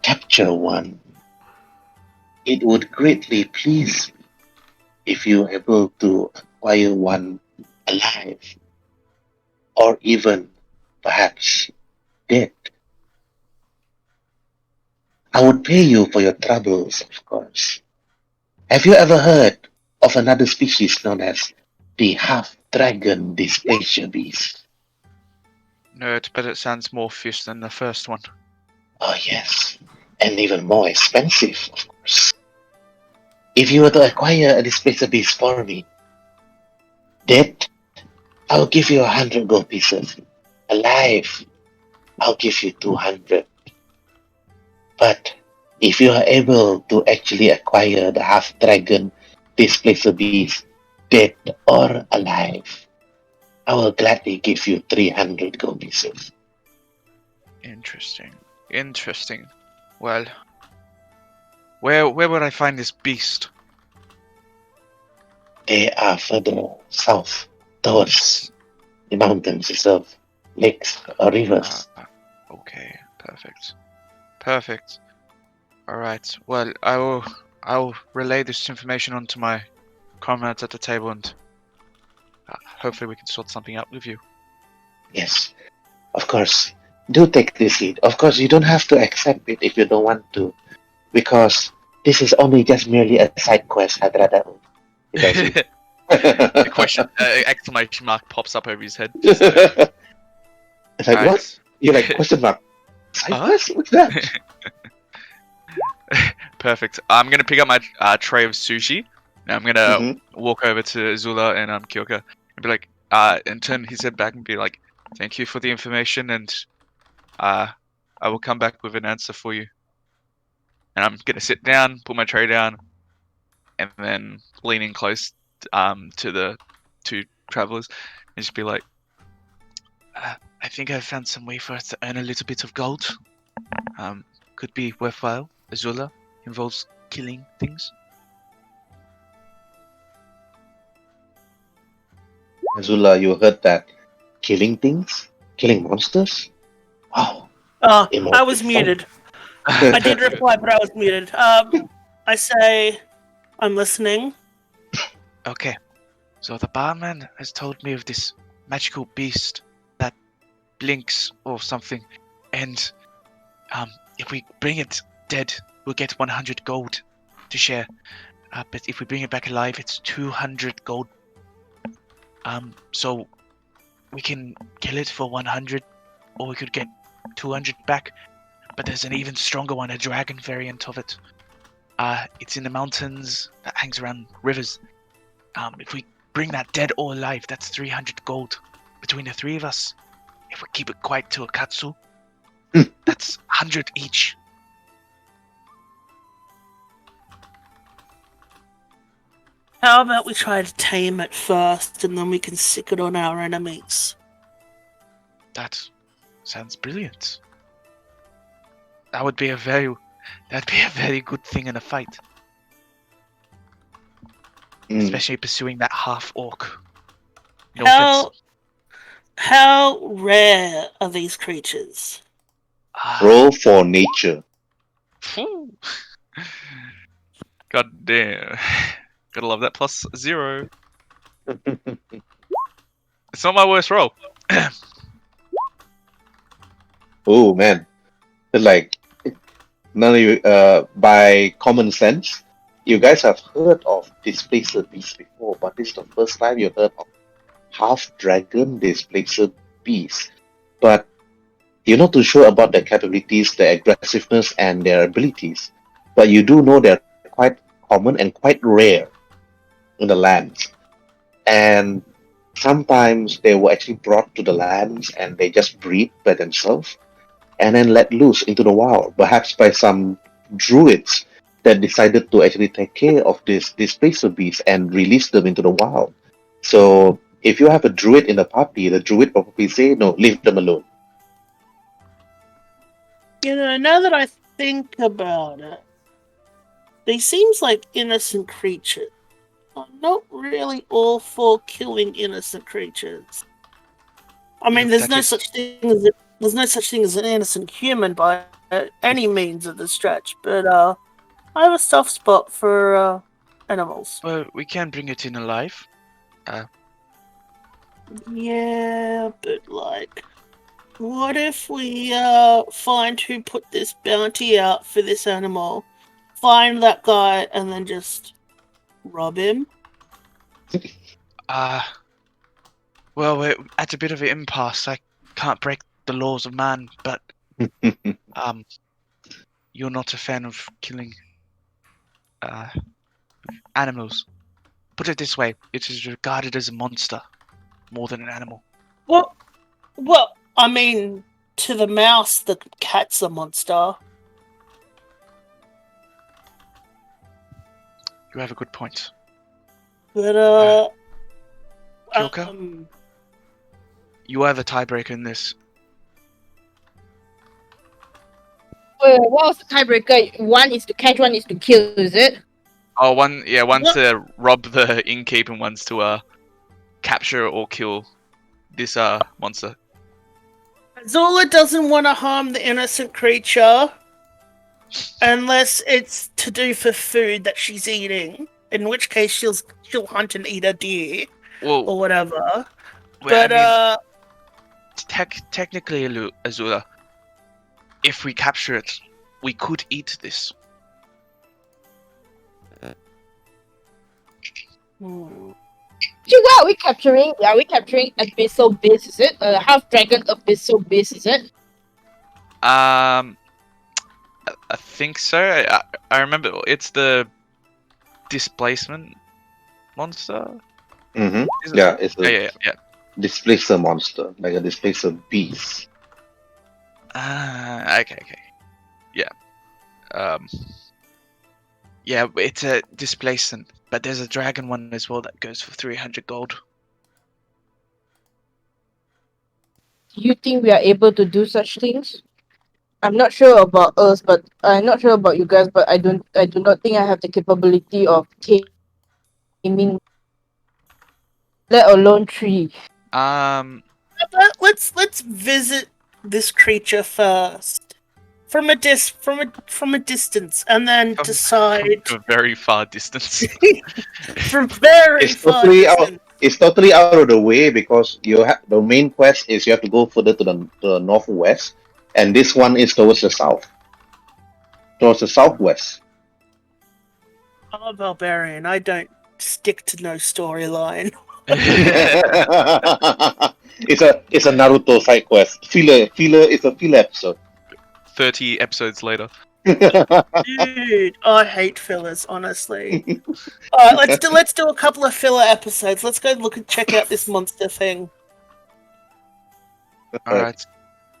capture one, it would greatly please me if you're able to acquire one alive or even perhaps dead. I would pay you for your troubles, of course. Have you ever heard of another species known as the half dragon displacer beast? No, but it sounds more fish than the first one. Oh, yes. And even more expensive, of course. If you were to acquire a displacer beast for me, dead, I'll give you 100 gold pieces. Alive, I'll give you 200. But if you are able to actually acquire the half dragon displacer beast, dead or alive, I will gladly give you 300 gold pieces. Interesting. Interesting. Well, where would I find this beast? They are further south towards the mountains itself, lakes or rivers. Okay, perfect. Perfect. All right. Well, I'll relay this information onto my comrades at the table, and hopefully we can sort something out with you. Yes, of course. Do take this lead. Of course, you don't have to accept it if you don't want to, because this is only just merely a side quest, Hadrada. He tells you. The question exclamation mark pops up over his head. Just so. It's like, what? You're like, question mark. Side quest? What's that? Perfect. I'm gonna pick up my tray of sushi. And I'm gonna Mm-hmm. walk over to Zula and Kyoka and be like, and turn his head back and be like, "Thank you for the information, and I will come back with an answer for you." And I'm gonna sit down, put my tray down, and then lean in close to the two travelers and just be like, "I think I found some way for us to earn a little bit of gold. Could be worthwhile. Azula involves killing things." Azula, you heard that? Killing things? Killing monsters? Wow. Oh, I Immortal was fun. muted. I did reply, but I was muted. I say, I'm listening. Okay, so the barman has told me of this magical beast that blinks or something, and if we bring it dead, we'll get 100 gold to share. But if we bring it back alive, it's 200 gold. So we can kill it for 100, or we could get 200 back. But there's an even stronger one, a dragon variant of it. It's in the mountains that hangs around rivers. If we bring that dead or alive, that's 300 gold between the three of us. If we keep it quiet to Akatsu, that's 100 each. How about we try to tame it first, and then we can sick it on our enemies? That sounds brilliant. That'd be a very good thing in a fight. Especially pursuing that half orc. No How rare are these creatures? Roll for nature. God damn. Gotta love that plus 0. It's not my worst roll. Oh man. But like none of you by common sense, you guys have heard of displacer beast before, but this is the first time you heard of half dragon displacer beast. But you're not too sure about their capabilities, their aggressiveness, and their abilities. But you do know they're quite common and quite rare in the lands. And sometimes they were actually brought to the lands and they just breed by themselves and then let loose into the wild, perhaps by some druids that decided to actually take care of this displacer beast and release them into the wild. So if you have a druid in the party, the druid probably say, no, leave them alone. Now that I think about it, they seems like innocent creatures. I'm not really all for killing innocent creatures. I mean, there's no such thing as an innocent human by any means of the stretch, but I have a soft spot for animals. Well, we can bring it in alive. Yeah, but like, what if we find who put this bounty out for this animal, find that guy, and then just rob him? Well, we're at a bit of an impasse. can't break the laws of man, but you're not a fan of killing uh, animals. Put it this way: it is regarded as a monster more than an animal. Well, I mean, to the mouse, the cat's a monster. You have a good point. But, Kyoka, you are the tiebreaker in this. Wait, what was the tiebreaker? One is to catch, one is to kill, is it? Oh, one's What? to rob the innkeep, and one's to capture or kill this monster. Zola doesn't want to harm the innocent creature unless it's to do for food that she's eating. In which case, she'll hunt and eat a deer Well, or whatever. well, But I mean, technically, Azula, if we capture it, we could eat this. Actually, what are we capturing? Are we capturing abyssal beast? Is it half dragon abyssal beast? Is it? I think so. I remember it's the displacement monster. Mm-hmm. Isn't Yeah, it? it's Yeah. a displacer monster, like a displacer beast. Okay. Yeah. Um. Yeah, it's a displacement, but there's a dragon one as well that goes for 300 gold. Do you think we are able to do such things? I'm not sure about us, but I'm not sure about you guys. But I do not think I have the capability of taming, let alone tree. Um, let's visit this creature first from a distance, and then decide from a very far distance. from very It's far totally out. distance. It's totally out of the way because you have the main quest is you have to go further to the northwest, and this one is towards the south, towards the southwest. I'm a barbarian. I don't stick to no storyline. It's a Naruto side quest. Filler. It's a filler episode. 30 episodes later. Dude, I hate fillers, honestly. Alright, let's do a couple of filler episodes. Let's go look and check out this monster thing. Alright.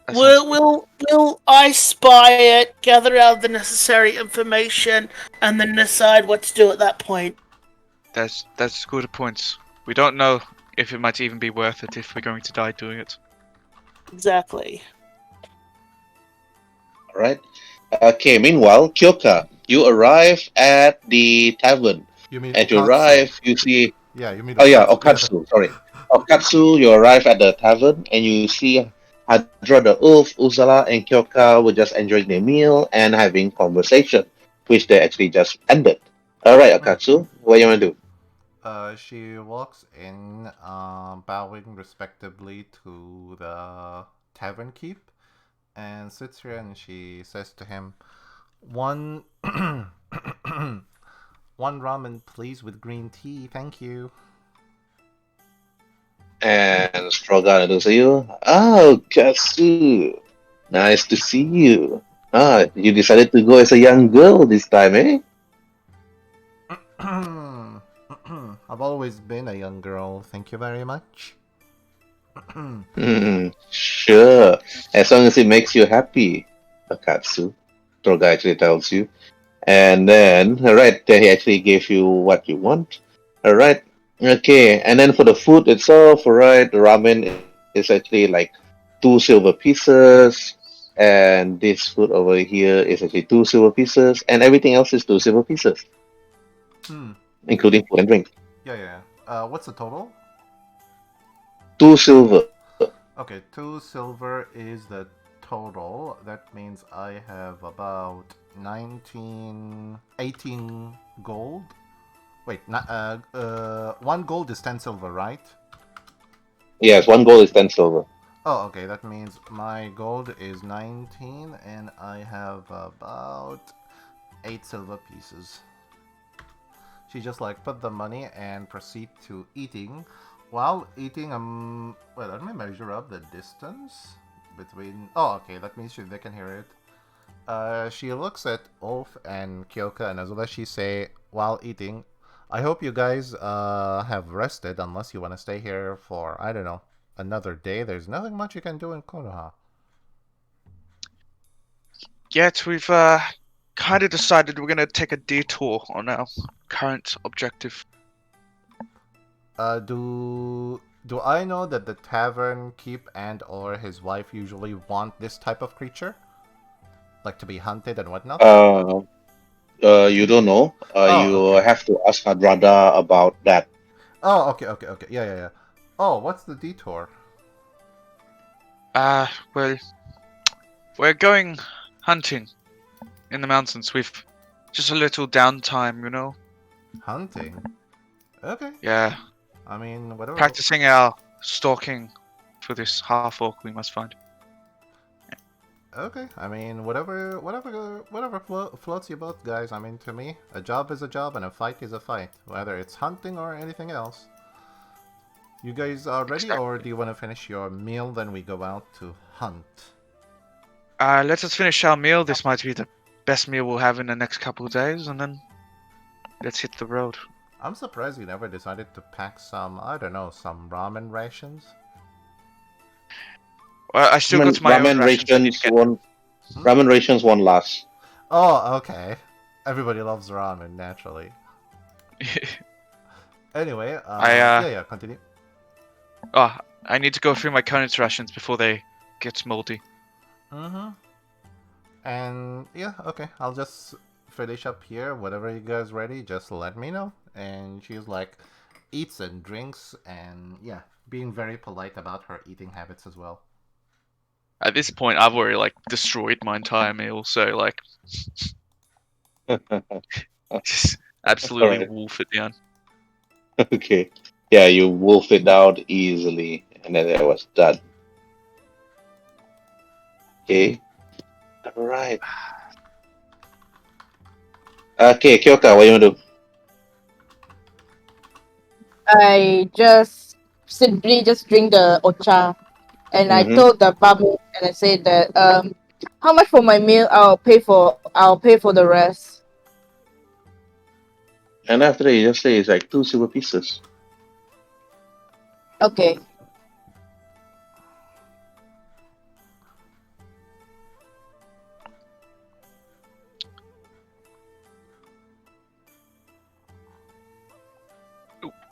That sounds We'll I spy it, gather out the necessary information, and then decide what to do at that point. That's good points. We don't know if it might even be worth it if we're going to die doing it. Exactly. Right. Okay. Meanwhile, Kyoka, you arrive at the tavern. You mean As you Okatsu? arrive, you see. Yeah, you mean Oh yeah, Okatsu. Okatsu. Sorry, Okatsu. You arrive at the tavern and you see Hadra the Wolf, Uzala, and Kyoka were just enjoying their meal and having conversation, which they actually just ended. All right, Okatsu, what you wanna do? She walks in, bowing respectably to the tavern keep, and sits here and she says to him, "One, one ramen, please, with green tea, thank you." And Strogan looks at you. Oh, Katsu, nice to see you. Ah, you decided to go as a young girl this time, eh? I've always been a young girl, thank you very much. Sure, as long as it makes you happy, Akatsu. Stroga actually tells you. And then, alright, then he actually gave you what you want. Alright, okay. And then for the food itself, alright, the ramen is actually like 2 silver pieces. And this food over here is actually 2 silver pieces. And everything else is 2 silver pieces, Hmm. including food and drink. Yeah. What's the total? 2 silver. Okay, 2 silver is the total. That means I have about 18 gold. Wait, 1 gold is 10 silver, right? Yes, 1 gold is 10 silver. Oh, okay, that means my gold is 19 and I have about 8 silver pieces. She just like put the money and proceed to eating while eating, well, let me measure up the distance between. Oh, okay. Let me see if they can hear it. She looks at Ulf and Kyoka and Azula. She say, while eating, I hope you guys have rested unless you want to stay here for, I don't know, another day. There's nothing much you can do in Konoha. Yet we've kind of decided we're gonna take a detour on our current objective. Do I know that the tavern keep and or his wife usually want this type of creature? Like to be hunted and whatnot? Uh, you don't know. Oh, You okay. have to ask Hadrada about that. Oh, okay. Yeah. Oh, what's the detour? Well, we're going hunting in the mountains. We've just a little downtime, you know. Hunting? Okay. Yeah, I mean, whatever. practicing our stalking for this half orc we must find. Okay. I mean, whatever floats your boat, guys. I mean, to me, a job is a job and a fight is a fight, whether it's hunting or anything else. You guys are ready, or Exactly. do you want to finish your meal, then we go out to hunt? Let us finish our meal. This might be the best meal we'll have in the next couple of days, and then let's hit the road. I'm surprised you never decided to pack some, I don't know, some ramen rations. Well, I still got my own Ramen rations I need to rations get. won't. Hmm? Ramen rations won't last. Oh, okay. Everybody loves ramen, naturally. Anyway, I yeah, continue. oh, I need to go through my current rations before they get moldy. Mm-hmm. And yeah, okay, I'll just finish up here. Whatever you guys ready, just let me know. And she's like, eats and drinks, and yeah, being very polite about her eating habits as well. At this point, I've already like destroyed my entire meal, so like just All absolutely right. wolf it down. Okay. Yeah, you wolf it out easily, and then it was done. Okay. All right. Okay, Kyoka, what you wanna do? I just simply just drink the ocha, and I Mm-hmm. told the babu and I said that how much for my meal? I'll pay for the rest. And after that, you just say it's like 2 silver pieces. Okay.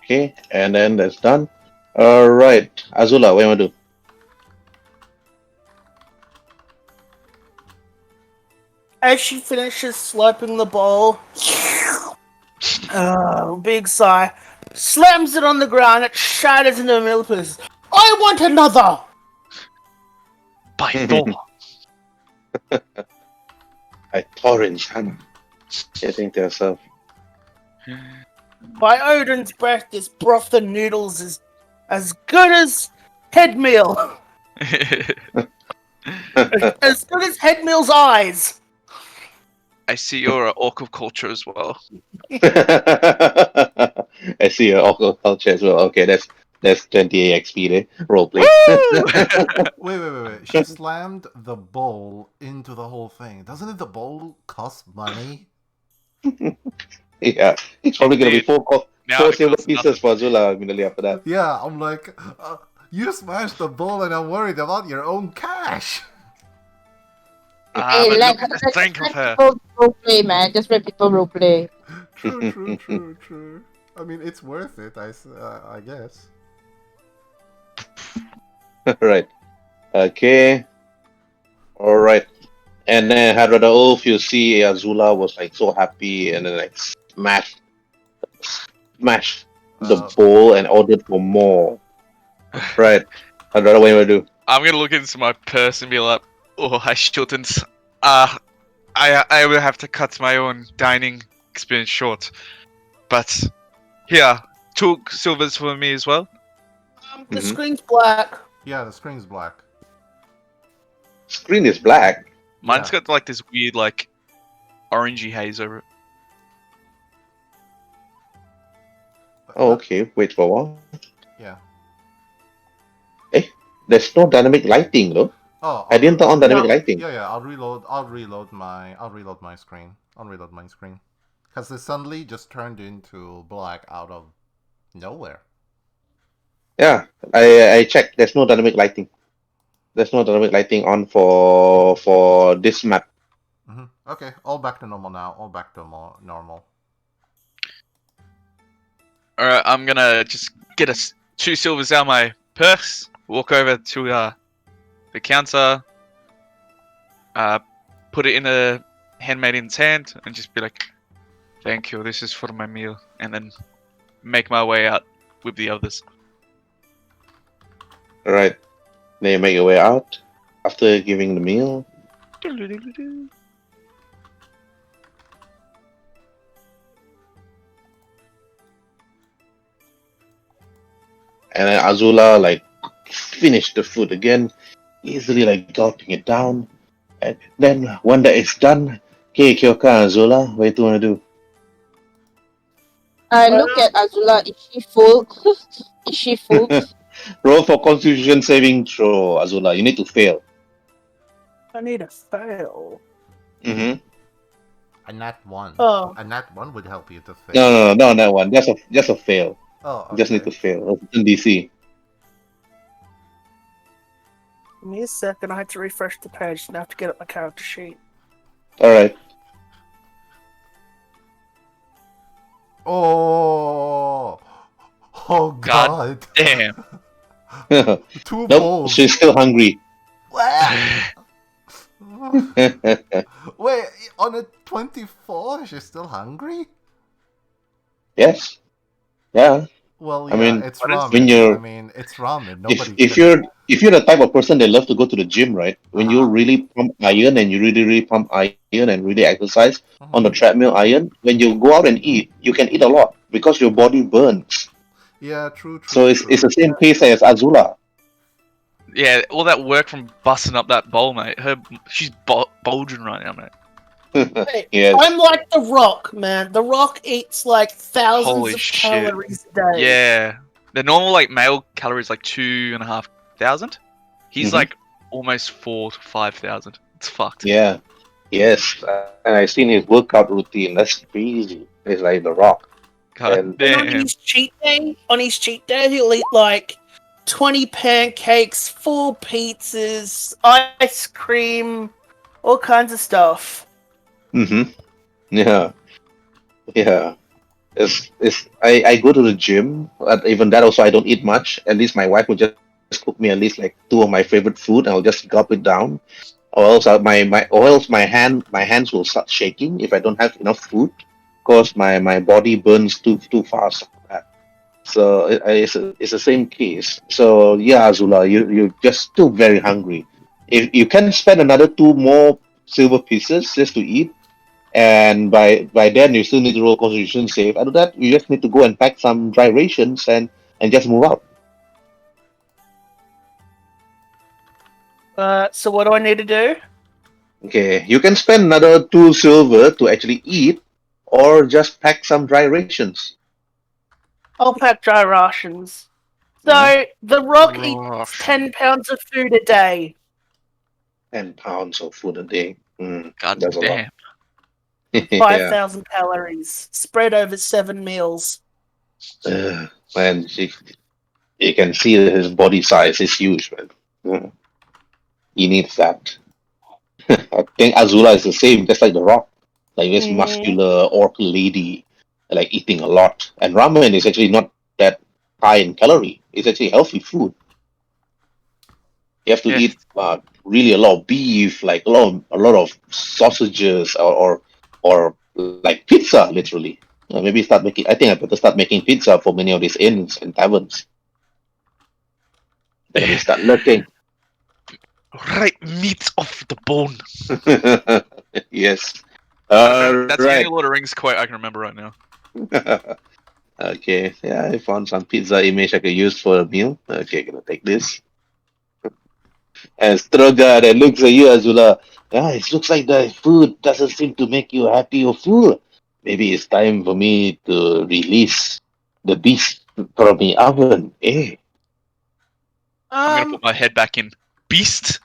Okay, and then that's done. All right, Azula, what you wanna do? As she finishes slurping the bowl, big sigh, slams it on the ground, it shatters into a million pieces. I want another! By Thor. I orange, Hannah. You think to yourself. By Odin's breath, this broth and noodles is as good as head meal. As good as head meal's eyes. I see you're an orc of culture as well. I see your alcohol culture as well. Okay, that's 20 XP there. Roleplay. Woo! Wait. She slammed the bowl into the whole thing. Doesn't it the bowl cost money? Yeah, it's probably gonna be Indeed. Now four it silver costs pieces nothing. for Azula immediately after that. Yeah, I'm like, you smashed the bowl and I'm worried about your own cash. Hey, But let, look at let, the let, strength of let her. people role play, man. Just let people role play. True. I mean, it's worth it, I guess. Right. Okay. All right. And then Hadrada Ulf, you see Azula was like so happy, and then like smashed the Uh, bowl and ordered for more. Right. Hadrada, what you wanna do? I'm gonna look into my purse and be like, oh, I shouldn't. Uh, I will have to cut my own dining experience short. But here, 2 silvers for me as well. The Mm-hmm. screen's black. yeah, the screen's black. Screen is black. Mine's Yeah. got like this weird like orangey haze over it. Oh, But okay. Wait for a while. Yeah. There's no dynamic lighting though. Oh, I didn't turn on dynamic No. lighting. yeah, yeah. I'll reload my screen. Because it suddenly just turned into black out of nowhere. Yeah, I checked. There's no dynamic lighting. There's no dynamic lighting on for this map. Okay, all back to normal now. All back to normal. Alright, I'm gonna just get us 2 silvers out of my purse, walk over to the counter, uh, put it in a handmaiden's hand, and just be like, "Thank you, this is for my meal," and then make my way out with the others. All right. Then you make your way out after giving the meal. And then Azula like finished the food again, easily like gulping it down. And then when that is done, okay, Kyoka and Azula, what do you want to do? I look at Azula. Is she full? Is she full? Roll for Constitution saving throw, Azula. You need to fail. I need a fail. Mm-hmm. A nat one. Oh. A nat one would help you to fail. No, that one. Just a fail. Oh, You just need okay. to fail. DC. Give me a second. I had to refresh the page and I have to get up my character sheet. All right. Oh. Oh God. Damn. Two Nope, bowls. she's still hungry. Wait, on a 24, she's still hungry? Yes. Yeah. Well, I yeah, mean, it's What is- when ramen. you're I mean, it's ramen. if Nobody if can. you're the type of person that love to go to the gym, right? When you Uh-huh. really pump iron and you really pump iron and really exercise on the Mhm. treadmill iron, when you go out and eat, you can eat a lot because your body burns. Yeah, true, So true, it's true. the same case as Azula. Yeah, all that work from busting up that bowl, mate. She's bulging right now, mate. Hey, Yes. I'm like The Rock, man. The Rock eats like thousands Holy of shit. calories a day. Yeah, the normal like male calories like 2,500. He's Mhm. like almost 4 to 5,000. It's fucked. Yeah. Yes. And I've seen his workout routine. That's crazy. It's like The Rock. God And And on damn. his cheat day, he'll eat like 20 pancakes, 4 pizzas, ice cream, all kinds of stuff. mm-hmm. Yeah. Yeah. I go to the gym, but even that also I don't eat much. At least my wife would just cook me at least like two of my favorite food, and I'll just gulp it down. Or else my hands will start shaking if I don't have enough food, because my body burns too fast. So it's the same case. So yeah, Azula, you're just still very hungry. If you can spend another two more silver pieces just to eat, and by then you still need to roll constitution save. After that, you just need to go and pack some dry rations and just move out. So what do I need to do? Okay, you can spend another two silver to actually eat, or just pack some dry rations. I'll pack dry rations. So Mhm. The Rock eats Gosh. 10 pounds of food a day. 10 pounds of food a day. God That's a lot. damn. Yeah, 5,000 calories spread over 7 meals. man, you can see that his body size is huge, man. Yeah. He needs that. I think Azula is the same, just like the Rock, like this Mhm. muscular orc lady, like eating a lot. And ramen is actually not that high in calorie. It's actually healthy food. You have to Yeah. eat really a lot of beef, like a lot of sausages, or like pizza, literally. Maybe start making. I think I better start making pizza for many of these inns and taverns. Then we start looking. Right meat off the bone. Yes. That's the only Right. Lord of the Rings quote I can remember right now. Okay. Yeah, I found some pizza image I could use for a meal. Okay, gonna take this. And Strogan and looks at you, Azula. Yeah, it looks like the food doesn't seem to make you happy or full. Maybe it's time for me to release the beast From the oven, eh? I'm gonna Um, put my head back in. Beast.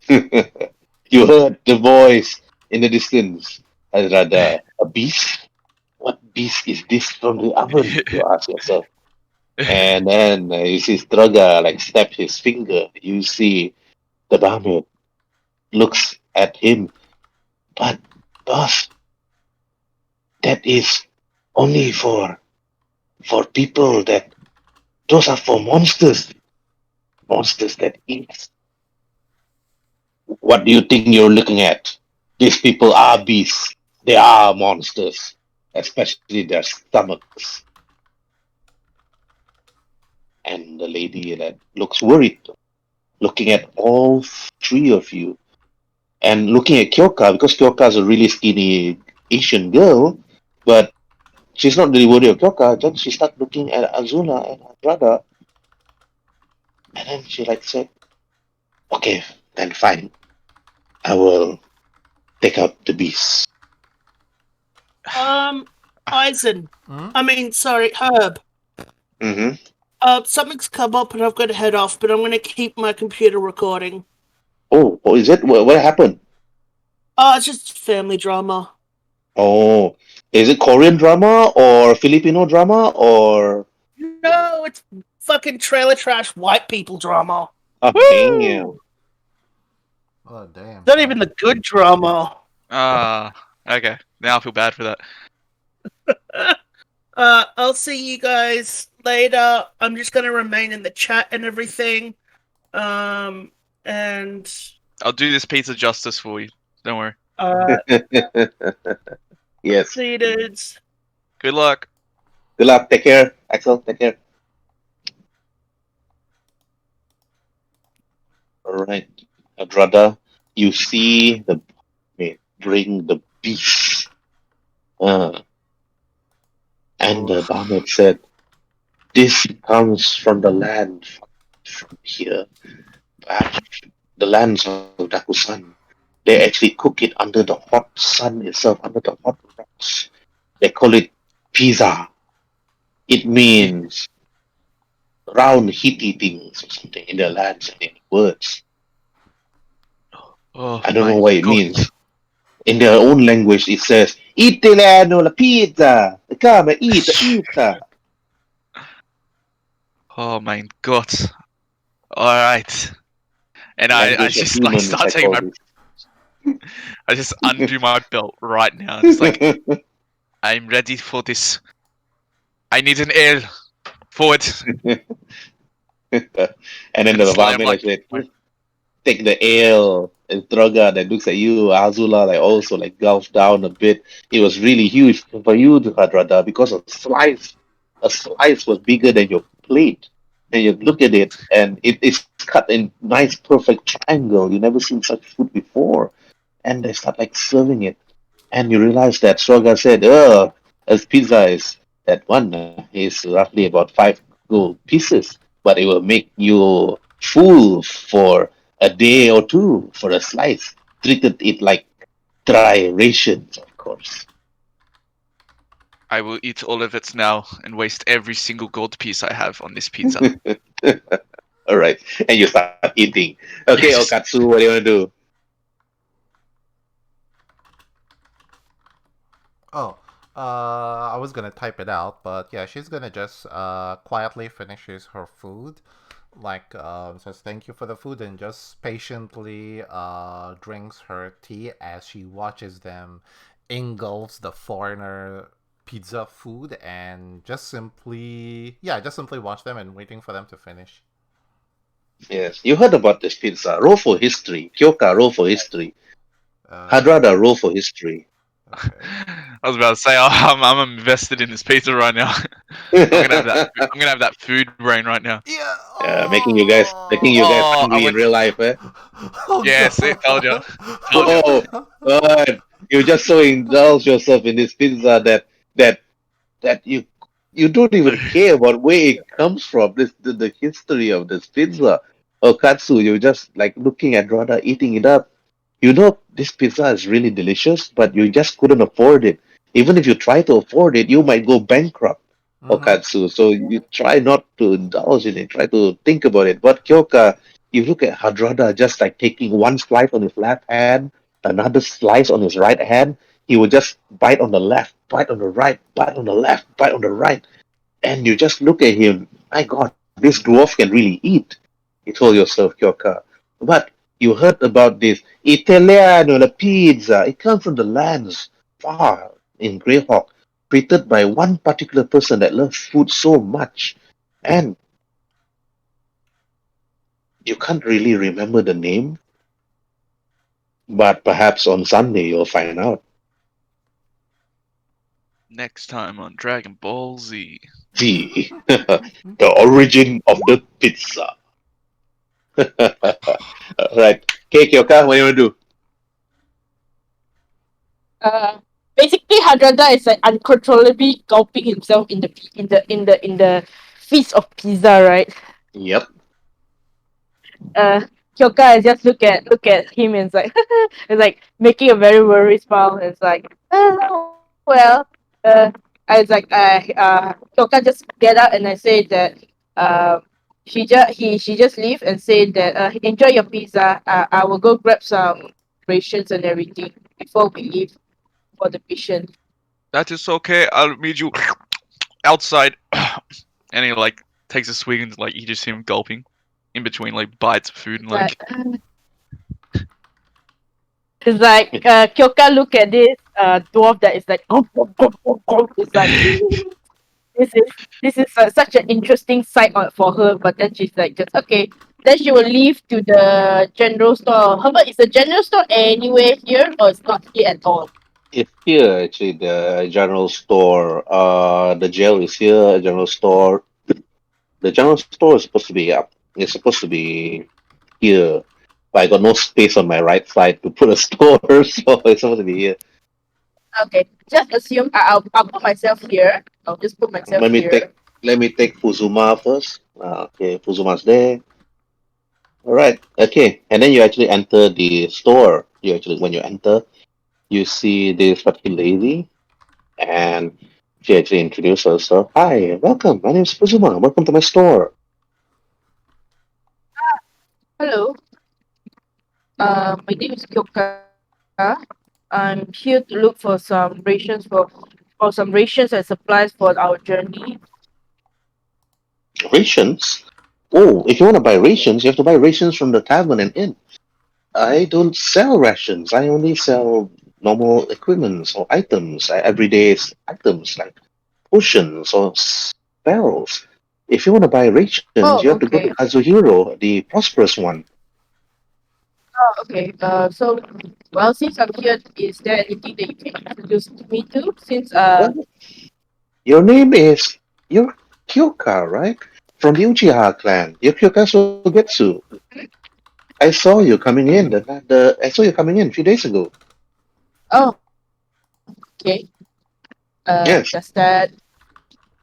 You heard the voice in the distance. I'd rather a beast? What beast is this from the oven? You ask yourself. And then you see Straga like snap his finger. You see the barmaid looks at him. But boss, that is only for people that those are for monsters. Monsters that eat. What do you think you're looking at? These people are beasts. They are monsters, especially their stomachs. And the lady that looks worried, looking at all three of you, and looking at Kyoka because Kyoka is a really skinny Asian girl, but she's not really worried of Kyoka. Then she started looking at Azula and her brother, and then she like said, "Okay, then fine. I will take out the beast." um, Eisen. Hmm? I mean, sorry, Herb. Mm-hmm. Something's come up and I've got to head off, but I'm gonna keep my computer recording. Oh, is it? What happened? Oh, it's just family drama. Oh, is it Korean drama or Filipino drama or? No, it's fucking trailer trash white people drama. Oh, damn. Woo! Oh, damn. Not Son. even the good drama. Okay. Now I feel bad for that. I'll see you guys later. I'm just gonna remain in the chat and everything. And I'll do this pizza justice for you. Don't worry. Yes. see you dudes. Good luck. Good luck. Take care, Axel. Take care. All right, Adrada. You see the bring the beast. And the Barmaid said, "This comes from the land from here, perhaps the lands of Dakusan. They actually cook it under the hot sun itself, under the hot rocks. They call it pizza. It means round, heaty things or something in their lands and in words. Oh I don't know my what it god. means. In their own language, it says, Italiano la pizza. Come and eat the pizza." Oh my god. Alright. And I Language of just like human start taking my psychology. I just undo my belt right now. Just like I'm ready for this. I need an ale. Forward. And then And the slam barmaid like said, "Take the ale." And Droga that looks at you, Azula, like also like gulped down a bit. It was really huge for you, Hadrada, because a slice was bigger than your plate. And you look at it, and it's cut in nice, perfect triangle. You never seen such food before. And they start like serving it, and you realize that Stroga said, as pizza is that one is roughly about 5 gold pieces, but it will make you full for a day or two for a slice. Treated it like dry rations, of course." I will eat all of it now and waste every single gold piece I have on this pizza. All right, and you start eating. Okay, Yes. Okatsu, what do you want to do? Oh, I was gonna type it out, but yeah, she's gonna just quietly finishes her food, like says thank you for the food and just patiently drinks her tea as she watches them engulfs the foreigner pizza food and just simply watch them and waiting for them to finish. Yes, you heard about this pizza. Roll for history. Kyoka, roll for history. Uh, Hadrada, roll for history. okay. I was about to say I'm invested in this pizza right now. I'm gonna have that. I'm gonna have that food brain right now. Yeah. Making you guys Oh, I hungry in went. real life, eh? Oh Yeah, see, told you, told you. Oh, god. God. You just so indulge yourself in this pizza that that you don't even care about where it comes from. The history of this pizza. Or katsu, you're just like looking at Rada eating it up. You know this pizza is really delicious, but you just couldn't afford it. Even if you try to afford it, you might go bankrupt. Mm-hmm. okatsu. So you try not to indulge in it, try to think about it. But Kyoka, you look at Hadrada just like taking one slice on his left hand, another slice on his right hand. He would just bite on the left, bite on the right, bite on the left, bite on the right. And you just look at him. My God, this dwarf can really eat. You told yourself, Kyoka. But you heard about this Italiano, la pizza. It comes from the lands far in Greyhawk, created by one particular person that loves food so much. And you can't really remember the name, but perhaps on Sunday you'll find out. Next time on Dragon Ball Z. The, the origin of the pizza. Right. Okay, Kyoka, what do you want to do? Basically, Hadrada is like uncontrollably gulping himself in the feast of pizza, right? Yep. uh Kyoka is just look at him and it's like it's like making a very worried smile. It's like, well, I was like, Kyoka just get out and I say that she just leave and say that enjoy your pizza. I will go grab some rations and everything before we leave for the mission. That is okay. I'll meet you outside. And he like takes a swig and like you just see him gulping in between like bites of food and But like it's like Kyoka look at this dwarf that is like it's like this is such an interesting sight for her. But then she's like, just okay. Then she will leave to the general store. How about is the general store anywhere here or it's not here at all? It's here, actually, the general store. The jail is here, general store. The general store is supposed to be up. It's supposed to be here. But I got no space on my right side to put a store, so it's supposed to be here. Okay, just assume I'll put myself here. I'll just put myself Let me take here. let me take Fuzuma first. Okay, Fuzuma's there. All right. Okay, and then you actually enter the store. You actually when you enter, you see this particular lady, and she actually introduced herself. Hi, welcome. My name is Fuzuma. Welcome to my store. Hello. My name is Kyoka. I'm here to look for some rations and supplies for our journey. Rations? Oh, if you want to buy rations, you have to buy rations from the tavern and inn. I don't sell rations. I only sell normal equipments or items, everyday items like potions or spells. If you want to buy rations, you have to Oh, go to okay. Kazuhiro, the prosperous one. Oh, okay. So, well, since I'm here, is there anything that you can introduce me to? Since Well, your name is you're Kyoka, right? From the Uchiha clan. You're Kyoka Sogetsu. I saw you coming in. I saw you coming in a few days ago. oh, okay. Yes. Does that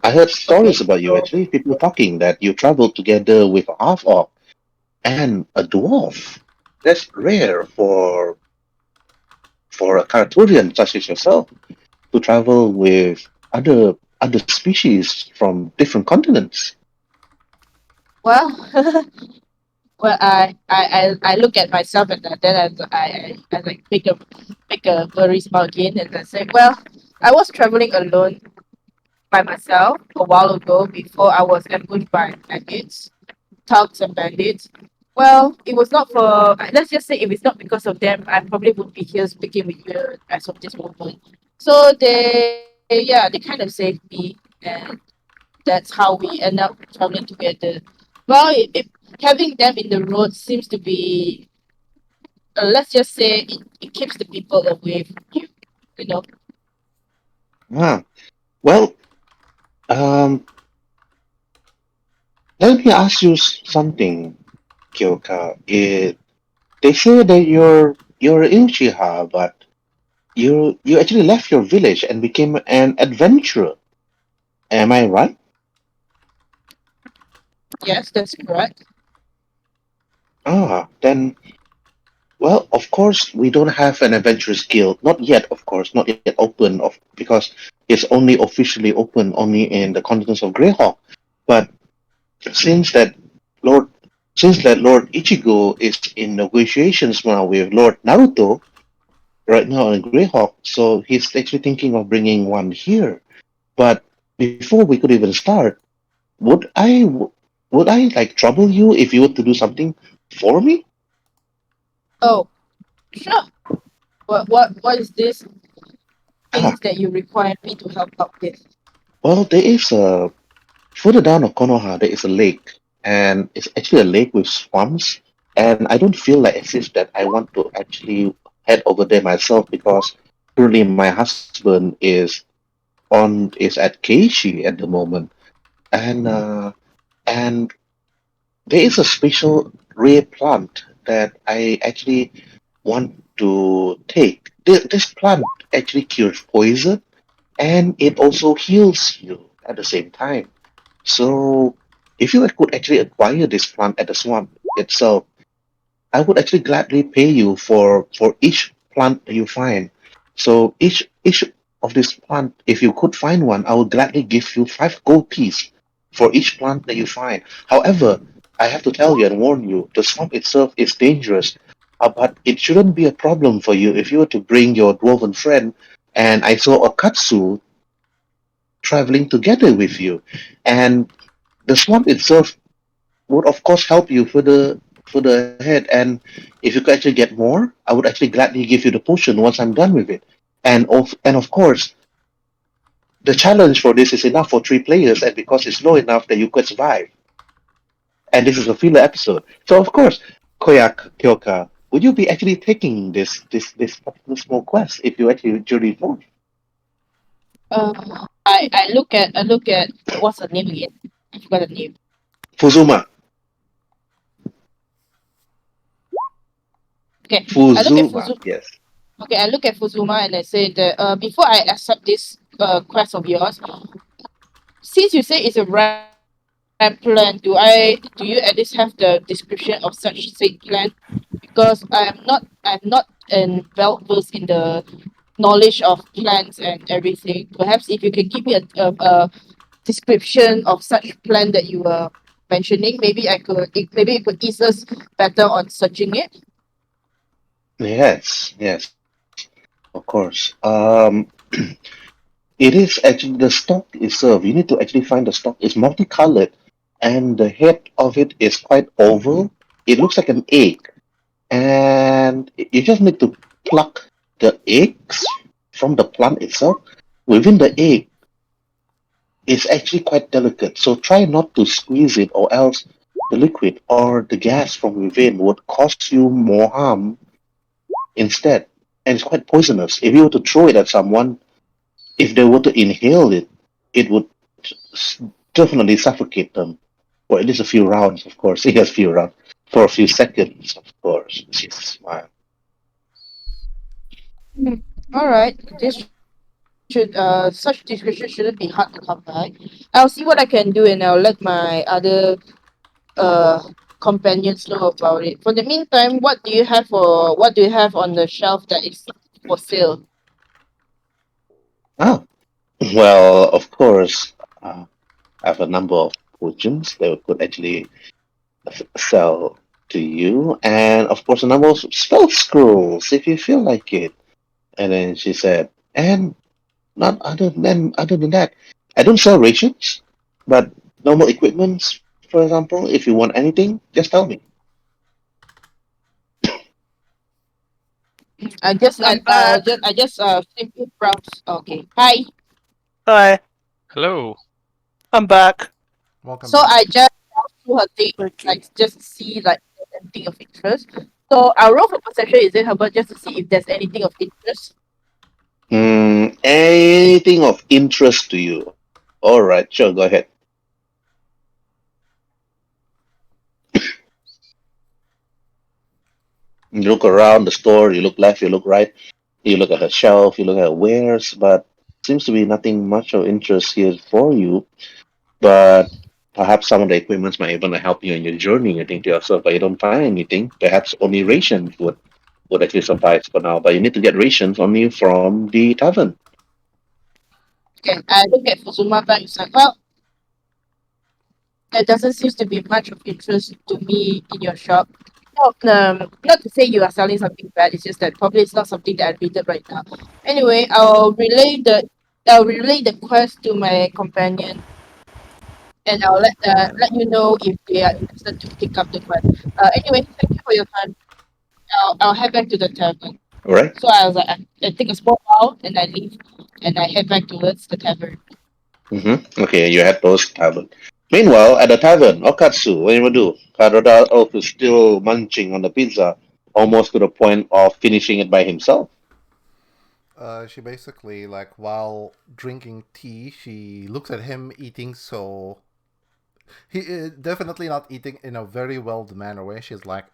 I heard stories okay? about you So, actually. People talking that you traveled together with a half orc and a dwarf. That's rare for a Karaturian such as yourself to travel with other species from different continents. well, I look at myself and then I like make a very small again and I say, well, I was traveling alone by myself a while ago before I was ambushed by bandits, thugs and bandits. Well, it was not for let's just say if it's not because of them, I probably would be here speaking with you as of this moment. So they kind of saved me and that's how we end up traveling together. Well, having them in the road seems to be let's just say it keeps the people away from you. You know. Ah, well, um, let me ask you something, Kyoka. They say that you're Uchiha, but you actually left your village and became an adventurer. Am I right? Yes, that's correct. Ah, then Well, of course, we don't have an adventurers guild. Not yet, of course, not yet open of because it's only officially open only in the continents of Greyhawk. But since that Lord since that Lord Ichigo is in negotiations now with Lord Naruto right now in Greyhawk, so he's actually thinking of bringing one here. But before we could even start, would I would I like trouble you if you were to do something for me? Oh, sure. What is this Ah, things that you require me to help out with? well, there is a further down of Konoha, there is a lake, and it's actually a lake with swamps. And I don't feel like as if that I want to actually head over there myself because currently my husband is at Keishi at the moment, and and there is a special rare plant that I actually want to take. This plant actually cures poison, and it also heals you at the same time. So, if you could actually acquire this plant at the swamp itself, I would actually gladly pay you for each plant that you find. So each of this plant, if you could find one, I would gladly give you 5 gold piece for each plant that you find. However, I have to tell you and warn you, the swamp itself is dangerous, but it shouldn't be a problem for you if you were to bring your dwarven friend. And I saw a katsu traveling together with you, and the swamp itself would of course help you further ahead. And if you could actually get more, I would actually gladly give you the potion once I'm done with it. And of course, the challenge for this is enough for 3 players, and because it's low enough that you could survive. And this is a filler episode, so of course, Koyak Kyoka, would you be actually taking this particular small quest if you actually journey forth? I look at what's her name again? I forgot the name. Fuzuma, Okay, I look at Fuzuma, Fuzuma. yes. Okay, I look at Fuzuma and I say that before I accept this quest of yours, since you say it's a ramp plan, do you at least have the description of such said plan? Because I'm not well versed in the knowledge of plans and everything. Perhaps if you can give me a description of such plan that you were mentioning, maybe it could ease us better on searching it. Yes, of course. It is actually the stock itself. You need to actually find the stock. It's multicolored, and the head of it is quite oval. It looks like an egg, and you just need to pluck the eggs from the plant itself. Within the egg, it's actually quite delicate, so try not to squeeze it, or else the liquid or the gas from within would cause you more harm instead. And it's quite poisonous. If you were to throw it at someone, if they were to inhale it, it would s- definitely suffocate them for at least a few rounds, of course. Yes, few rounds. For a few seconds, of course. Yes, wow. Hmm. All right, this should such description shouldn't be hard to come by. I'll see what I can do, and I'll let my other uh companions know about it. For the meantime, what do you have on the shelf that is for sale? Ah, well, of course, I have a number of potions that we could actually sell to you, and of course, a number of spell scrolls if you feel like it. And then she said, and not other than that, I don't sell rations, but normal equipments, for example, if you want anything, just tell me. I'm back. I just simply browse. Okay, hi. Hi, Hello. I'm back. Welcome So back. I just browse through her thing, Thank you. like just to see like if there's anything of interest. So I'll roll for perception. Is it Herbert just to see if there's anything of interest? Anything of interest to you? All right, sure, go ahead. You look around the store, you look left, you look right, you look at her shelf, you look at her wares, but seems to be nothing much of interest here for you. But perhaps some of the equipments might even help you in your journey. You think to yourself, but you don't find anything. Perhaps only ration would. would actually suffice for now. But you need to get rations only from the tavern. Okay, I look at Fuzuma back. It's like, well, there doesn't seem to be much of interest to me in your shop. Not to say you are selling something bad. It's just that probably it's not something that I needed right now. Anyway, I'll relay the quest to my companion, and I'll let you know if they are interested to pick up the quest. Anyway, thank you for your time. I'll head back to the tavern. All right. So I was like, I take a small bow and I leave, and I head back towards the tavern. Okay, you head towards the tavern. Meanwhile, at the tavern, Okatsu, what do you do? Karoda Elf is still munching on the pizza, almost to the point of finishing it by himself. She basically, like, while drinking tea, she looks at him eating, so he definitely not eating in a very well manner way. She's like,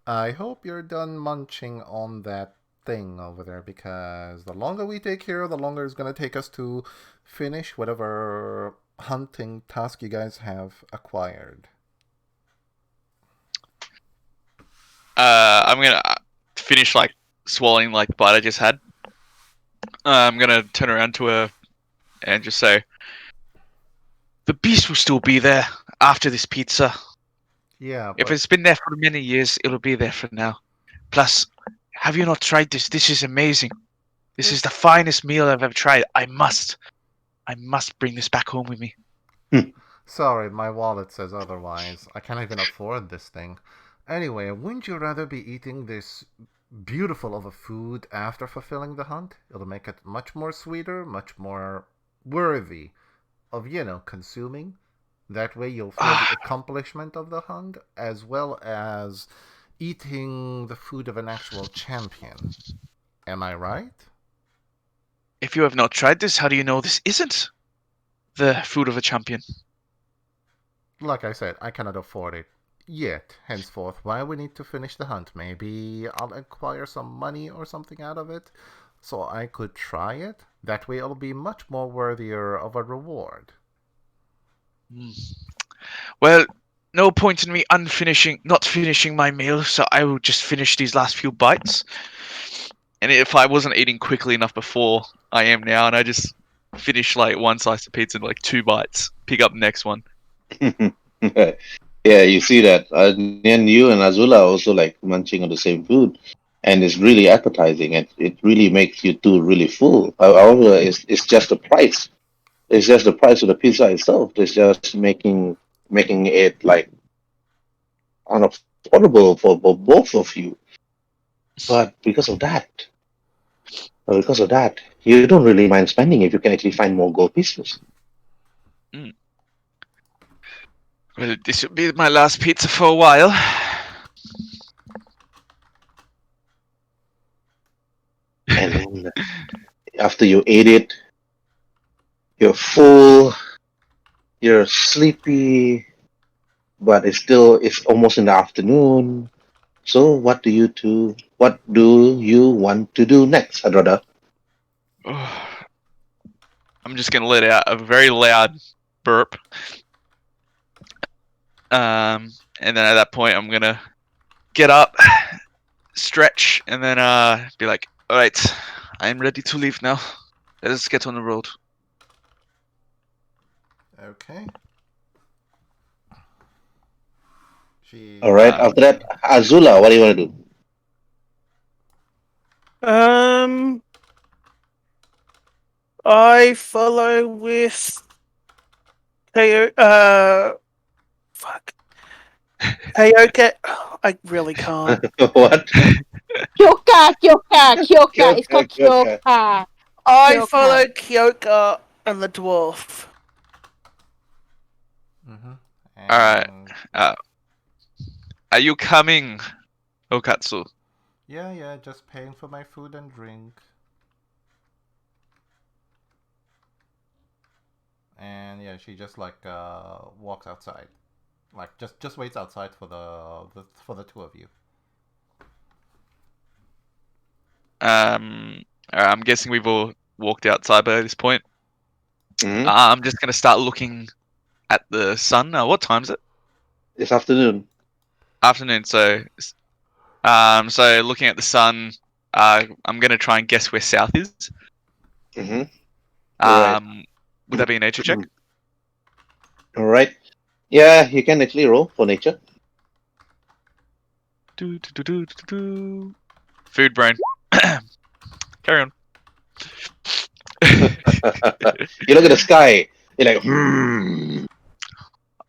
I hope you're done munching on that thing over there, because the longer we take here, the longer it's gonna take us to finish whatever hunting task you guys have acquired. I'm gonna finish like swallowing like the bite I just had. I'm gonna turn around to her and just say, "The beast will still be there after this pizza. Yeah, If but it's been there for many years, it'll be there for now. Plus, have you not tried this? This is amazing. This is the finest meal I've ever tried. I must bring this back home with me." sorry, my wallet says otherwise. I can't even afford this thing. Anyway, wouldn't you rather be eating this beautiful of a food after fulfilling the hunt? It'll make it much more sweeter, much more worthy of, consuming. That way you'll feel the accomplishment of the hunt as well as eating the food of an actual champion. Am I right? If you have not tried this, how do you know this isn't the food of a champion? Like I said, I cannot afford it yet. Henceforth, why we need to finish the hunt. Maybe I'll acquire some money or something out of it so I could try it. That way it'll be much more worthier of a reward. Hmm. Well, no point in me not finishing my meal, so I will just finish these last few bites. And if I wasn't eating quickly enough before, I am now, and I just finish like one slice of pizza in like 2 bites, pick up the next one. Yeah, you see that. And you and Azula are also like munching on the same food, and it's really appetizing. And it really makes you two really full. However, it's just the price. It's just the price of the pizza itself. It's just making it like unaffordable for both of you. But because of that, you don't really mind spending if you can actually find more gold pieces. Well, this will be my last pizza for a while. And then after you ate it, you're full, you're sleepy, but it's almost in the afternoon. So what do you do? What do you want to do next, Hadroda? I'm just gonna let out a very loud burp. And then at that point, I'm gonna get up, stretch, and then be like, "All right, I'm ready to leave now. Let us get on the road." Okay. She. All right. After that, Azula, what do you want to do? I follow with Teo. Fuck. Teoka. I really can't. What? Kyoka, Kyoka, Kyoka. It's called Kyoka. Kyoka. I Kyoka. follow Kyoka and the dwarf. Mm-hmm. Alright. Are you coming, Okatsu? Yeah, just paying for my food and drink. And yeah, she just like walks outside, like just waits outside for the two of you. I'm guessing we've all walked outside by this point. Mhm. I'm just gonna start looking at the sun. What time is it? This afternoon. Afternoon. So So looking at the sun, I'm gonna try and guess where south is. Mm-hmm. Right. Would that be a nature check? All right. Yeah, you can actually roll for nature. Food brain. Carry on. You look at the sky. You're like, hmm.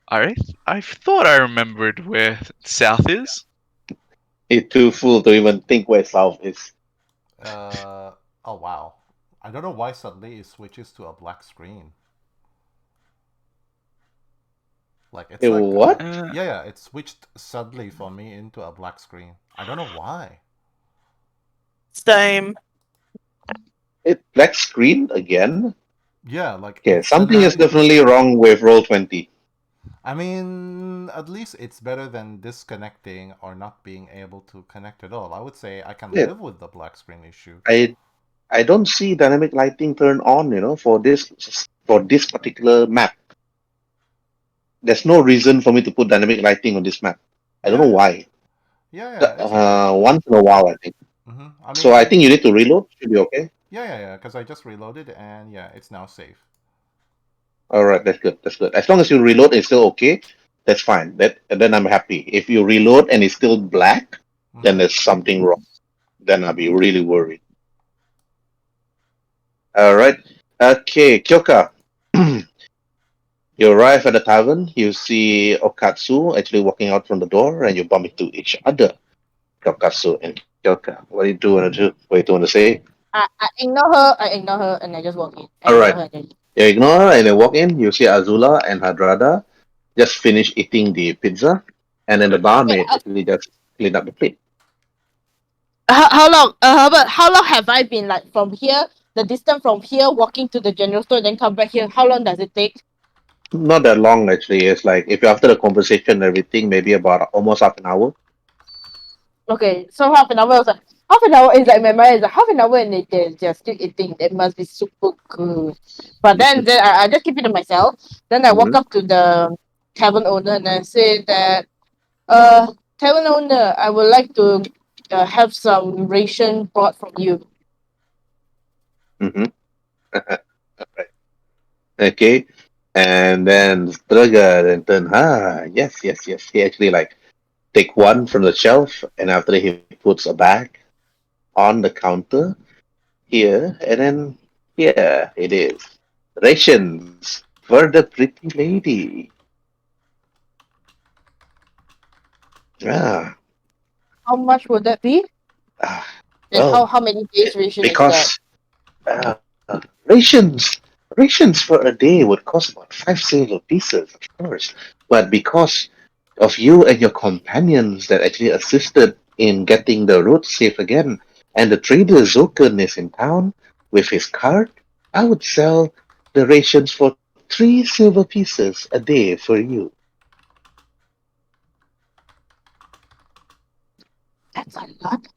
I thought I remembered where south is. You're too full to even think where south is. Oh wow. I don't know why suddenly it switches to a black screen. Like it's like What? yeah, it switched suddenly for me into a black screen. I don't know why. Same. It black screen again? Yeah, like Okay, it's something is suddenly. definitely wrong with Roll20. I mean, at least it's better than disconnecting or not being able to connect at all. I would say I can Yeah, live with the black screen issue. I don't see dynamic lighting turn on, for this particular map. There's no reason for me to put dynamic lighting on this map. I don't Yeah, know yeah, why. yeah. It's okay. Once in a while, I think. I So I think mean, you need to reload. Should be okay. yeah. Because I just reloaded and yeah, it's now safe. All right, that's good. That's good. As long as you reload and it's still okay, that's fine. Then I'm happy. If you reload and it's still black, then Mm-hmm. there's something wrong. Then I'll be really worried. All right. Okay, Kyoka. You arrive at the tavern. You see Okatsu actually walking out from the door, and you bump into each other. Okatsu and Kyoka. What do you do want to do? What do you want to say? I ignore her. I ignore her, and I just walk in. I All ignore right. her. And then... You ignore her and you walk in. You see Azula and Hadrada just finish eating the pizza, and then the Wait, barmaid actually just clean up the plate. how long? How long have I been like from here? The distance from here, walking to the general store, then come back here. How long does it take? Not that long actually. It's like if you're after the conversation and everything, maybe about almost half an hour. Okay, so half an hour. I was like, half an hour is like my mind is like half an hour, and they're still eating. It must be super good. But then I just keep it to myself. Then I walk Mhm. up to the tavern owner and I say that, tavern owner, I would like to have some ration brought from you. Mm-hmm. Right. Okay. And then Strega then turn, yes. He actually like take one from the shelf and after that he puts a bag on the counter here and then here it is. Rations for the pretty lady. Ah, How much would that be? ah And well, how many days ration is that? because rations for a day would cost about 5 silver pieces, of course. But because of you and your companions that actually assisted in getting the road safe again, and the trader Zokan is in town with his cart, I would sell the rations for 3 silver pieces a day for you. That's a lot.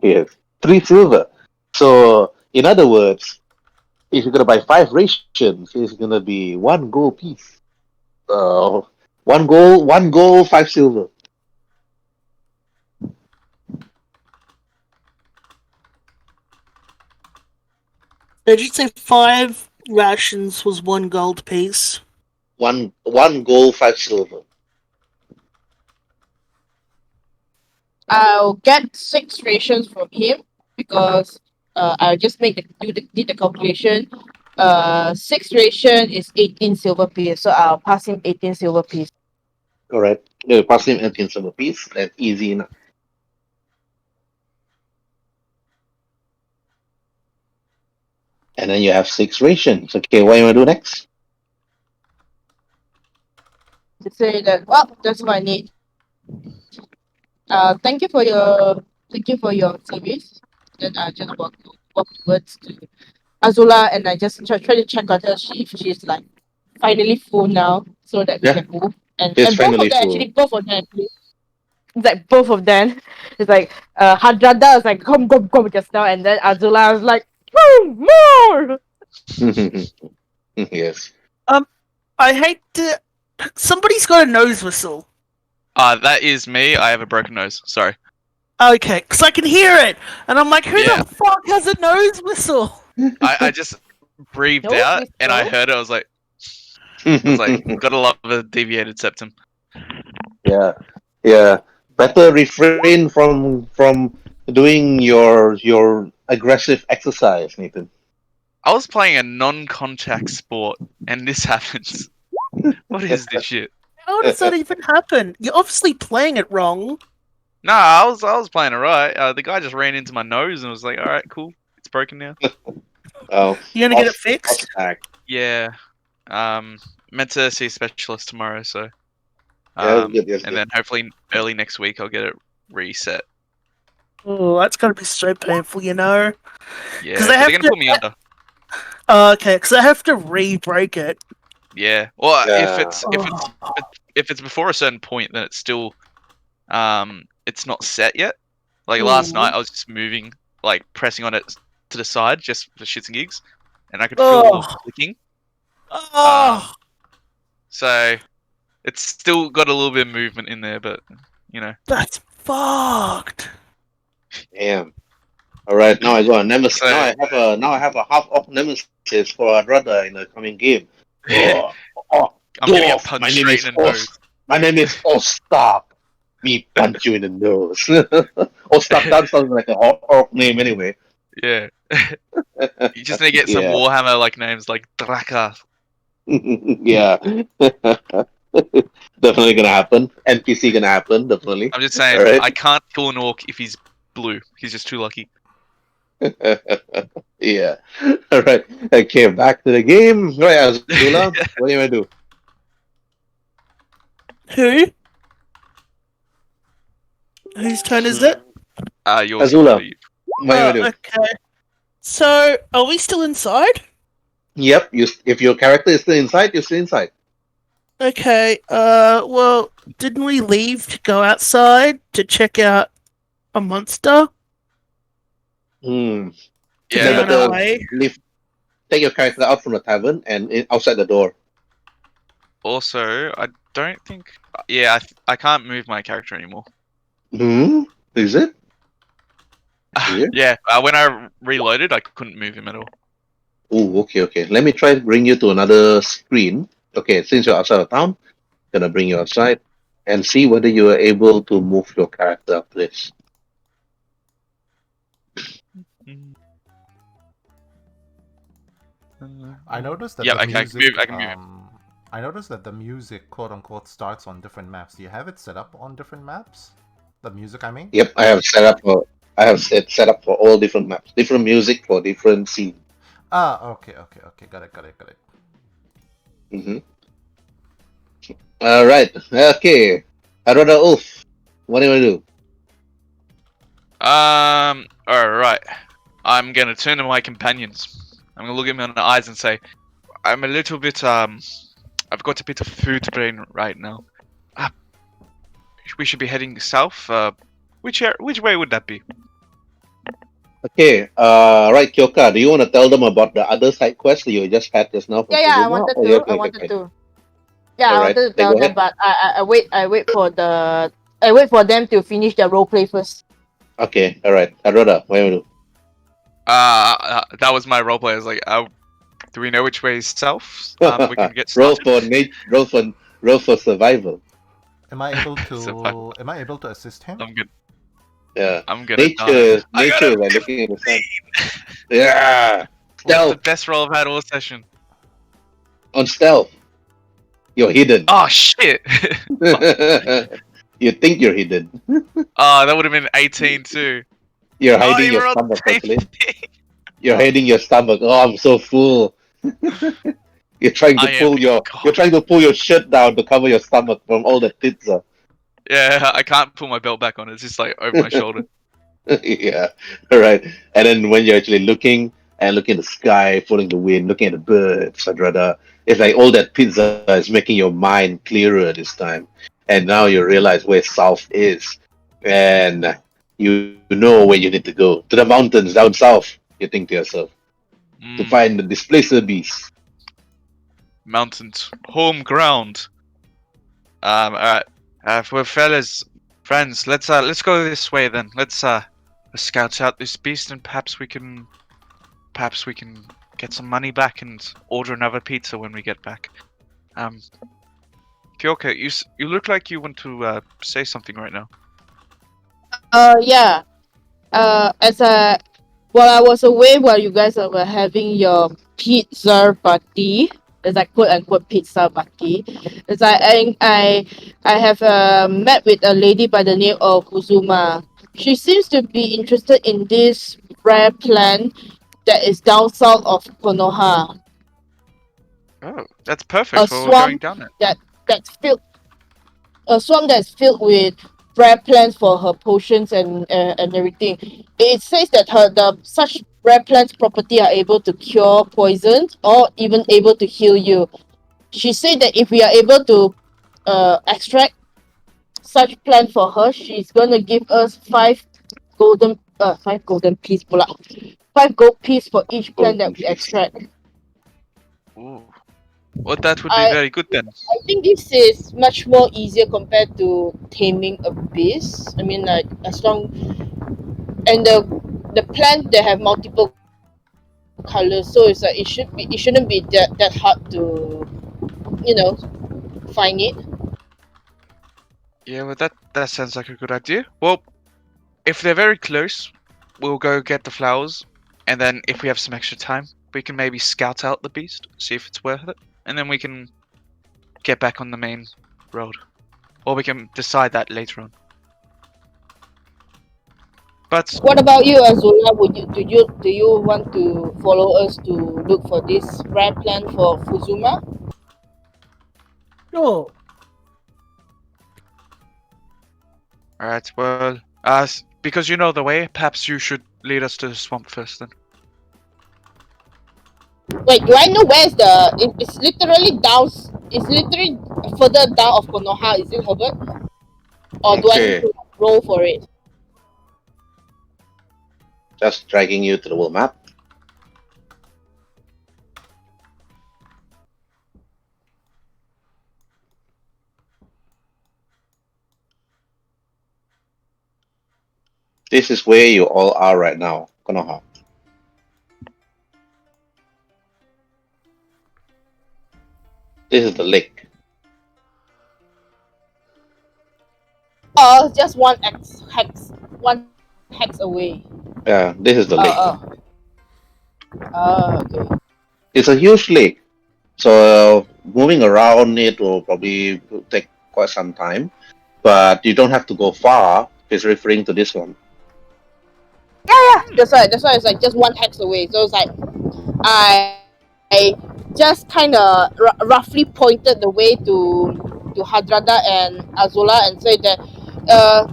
Yes, 3 silver. So, in other words, if you're gonna buy 5 rations, it's gonna be 1 gold piece. Uh, 1 gold, 5 silver. Did you say 5 rations was 1 gold piece? One gold, 5 silver. I'll get 6 rations from him because I'll just did the calculation. 6 ration is 18 silver piece, so I'll pass him 18 silver piece. All right. You pass him 18 silver piece. That's easy enough. And then you have 6 rations. Okay, what you want to do next? To say that, well, that's what I need. Thank you for your service. Then I just walk towards to Azula and I just try to check on her if she's like finally full now so that we Yeah, can move. And it's both of finally them full. actually both of them actually it's like both of them. It's like Hadrada was like come just now and then Azula was like more. Yes. I hate to. Somebody's got a nose whistle. That is me. I have a broken nose. Sorry. Okay, because I can hear it, and I'm like, who Yeah. the fuck has a nose whistle? I just breathed No, out Miss and I Pro. heard it. I was like, gotta love a deviated septum. Yeah, yeah. Better refrain from doing your aggressive exercise, Nathan. I was playing a non-contact sport, and this happens. What is this shit? How does that even happen? You're obviously playing it wrong. No, I was playing it right. The guy just ran into my nose and was like, "All right, cool, it's broken now." Oh, You gonna get it fixed? attack. Yeah. Meant to see a specialist tomorrow, so Yeah, that's good. That's and good. then hopefully early next week I'll get it reset. Oh, that's gotta be so painful, you know. Yeah, they but have they're gonna to. put me under. Okay, because I have to re-break it. Yeah. Well, if Yeah. it's Oh. if it's before a certain point, then it's still it's not set yet. Like last Mm. night, I was just moving, like pressing on it to the side just for shits and gigs, and I could feel Oh. clicking. Oh. So it's still got a little bit of movement in there, but you know. That's fucked. Damn. All right. Now I got a nemesis. So Now I have a half orc nemesis for a brother in the coming game. Oh, oh, I'm gonna get dwarf. punched My name straight is in the nose. My name is Ostap. Me punch you in the nose. Ostap that sounds like an orc name anyway. Yeah. You just need to get some Yeah. Warhammer like names like Draka. Yeah. Definitely gonna happen. NPC gonna happen. Definitely. I'm just All saying, right. I can't kill an orc if he's blue. He's just too lucky. Yeah. All right. Okay. Back to the game. All right, Azula. What do you want to do? Who? Whose turn is it? Yours. Azula. What do you want to do? Okay. So, are we still inside? Yep. If your character is still inside, you're still inside. Okay. Well, didn't we leave to go outside to check out a monster? Hmm. To Then be on Yeah. our better way. take your character out from the tavern and outside the door. Also, I don't think. Yeah, I can't move my character anymore. Hmm. Is it? Yeah. Yeah. When I reloaded, I couldn't move him at all. Oh, okay, okay. Let me try to bring you to another screen. Okay, since you're outside of town, gonna bring you outside and see whether you are able to move your character up this. I noticed that Yeah, the I can music. move. I can move him. I noticed that the music, quote unquote, starts on different maps. Do you have it set up on different maps? The music, I mean. Yep, I have set up for all different maps, different music for different scene. Ah, okay, okay, okay. Got it, got it, got it. Mm-hmm. All right. Okay. Arada Ulf, what do you want to do? All right. I'm gonna turn to my companions. I'm gonna look at them in the eyes and say, "I'm a little bit I've got a bit of food brain right now. We should be heading south. Which way would that be?" Okay. Right, Kyoka. Do you want to tell them about the other side quest that you just had just now for Yeah, I Kazuma? wanted Oh, to. yeah, I okay, wanted okay. to. Yeah, All I right. wanted to Then tell go them, ahead. but I wait for the. I wait for them to finish their role play first. Okay. All right. Arada, what do you want to do? That was my roleplay. I was like, do we know which way is south? We can get roll started. for roll for survival. Am I able So to? Am I able to assist him? I'm good. Yeah. I'm gonna die. I got Nature is a like looking at the sun. Yeah. What's the Stealth. best roll I've had all session? On stealth. You're hidden. Oh shit! You think you're hidden. Oh, that would have been 18 too. You're Oh, hiding you your were on stomach the same actually. thing. You're hiding your stomach. Oh, I'm so full. You're trying to I am pull your God. you're trying to pull your shirt down to cover your stomach from all the pizza. Yeah, I can't pull my belt back on. It's just like over my shoulder. Yeah. All right. And then when you're actually looking at the sky, following the wind, looking at the birds, etc. It's like all that pizza is making your mind clearer this time. And now you realize where south is. And you know where you need to go. To the mountains down south, you think to yourself. To Mm, find the displacer beast. mountains, home ground. All right. If we're fellas, friends, let's go this way then. Let's scout out this beast, and perhaps we can get some money back and order another pizza when we get back. Um, Kyoka, you look like you want to say something right now. Yeah. As I while I was away, while you guys were having your pizza party, as I quote unquote pizza party, as I have met with a lady by the name of Uzuma. She seems to be interested in this rare plant that is down south of Konoha. Oh, that's perfect A for going swamp down there. that that's filled a swamp that's filled with rare plants for her potions and everything. It says that her the such rare plants property are able to cure poisons or even able to heal you. She said that if we are able to extract such plant for her, she's gonna give us five golden piece pula. 5 gold piece for each plant Golden that we piece. extract. Ooh, well, that would be I very good then. I think this is much more easier compared to taming a beast. I mean, like as long and the plant they have multiple colors, so it's like it shouldn't be that hard to you know find it. Yeah, well, that sounds like a good idea. Well, if they're very close, we'll go get the flowers, and then if we have some extra time, we can maybe scout out the beast, see if it's worth it, and then we can get back on the main road, or we can decide that later on. But What about you, Azula? Do you want to follow us to look for this rare plant for Fuzuma? Sure. alright, well, because you know the way, perhaps you should lead us to the swamp first then. Wait, do I know where's it's literally down. It's literally further down of Konoha. Is it, Herbert? Or do I need Okay, to roll for it? just dragging you to the world map. This is where you all are right now, Konoha. This is the lake. Oh, just one hex away. Yeah, this is the lake. Okay. It's a huge lake, so moving around it will probably take quite some time. But you don't have to go far. It's referring to this one. Yeah, that's why it's like just one hex away. So it's like I just kind of roughly pointed the way to Hadrada and Azula and said that uh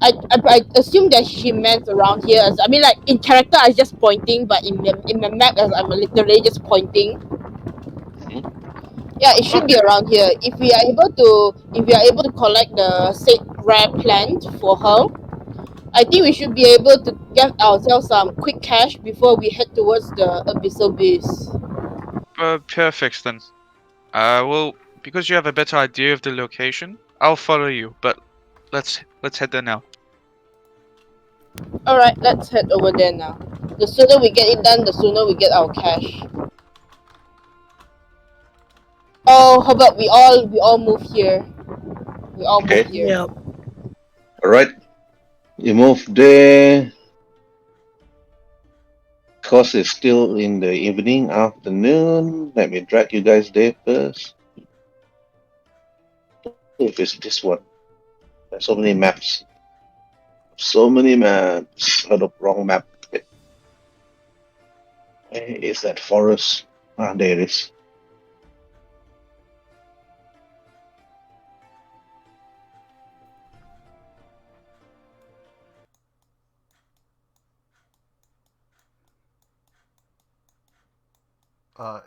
I assume that she meant around here. As I mean, like in character, I just pointing, but in the map, as I'm literally just pointing. Mhm. Yeah, it should be Okay. around here. If we are able to collect the said rare plant for her, I think we should be able to get ourselves some quick cash before we head towards the abyssal base. Perfect then. Well, because you have a better idea of the location, I'll follow you, but let's head there now. All right, let's head over there now. The sooner we get it done, the sooner we get our cash. Oh, how about we all move here? We all move Okay. here. Yep. All right. You move there. Because it's still in the evening, afternoon. Let me drag you guys there first. If it's this one. There's so many maps. So many maps. Oh, the wrong map. Where is that forest? Ah, there it is.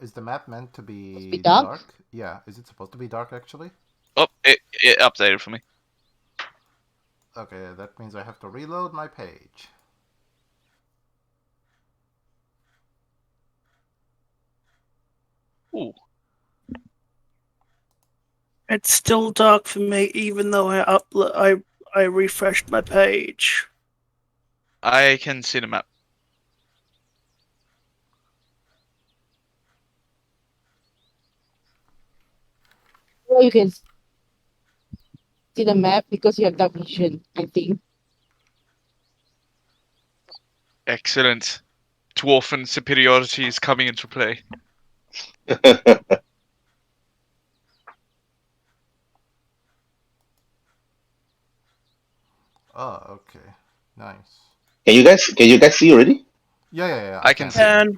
Is the map meant to Must be be dark. dark? Yeah, is it supposed to be dark actually? Oh, it updated for me. Okay, that means I have to reload my page. Ooh. It's still dark for me, even though I refreshed my page. I can see the map. Well, you can see the map because you have dark vision, I think. Excellent. Dwarfen superiority is coming into play. Oh, okay. Nice. Can you guys see already? Yeah. I I can can see. see. And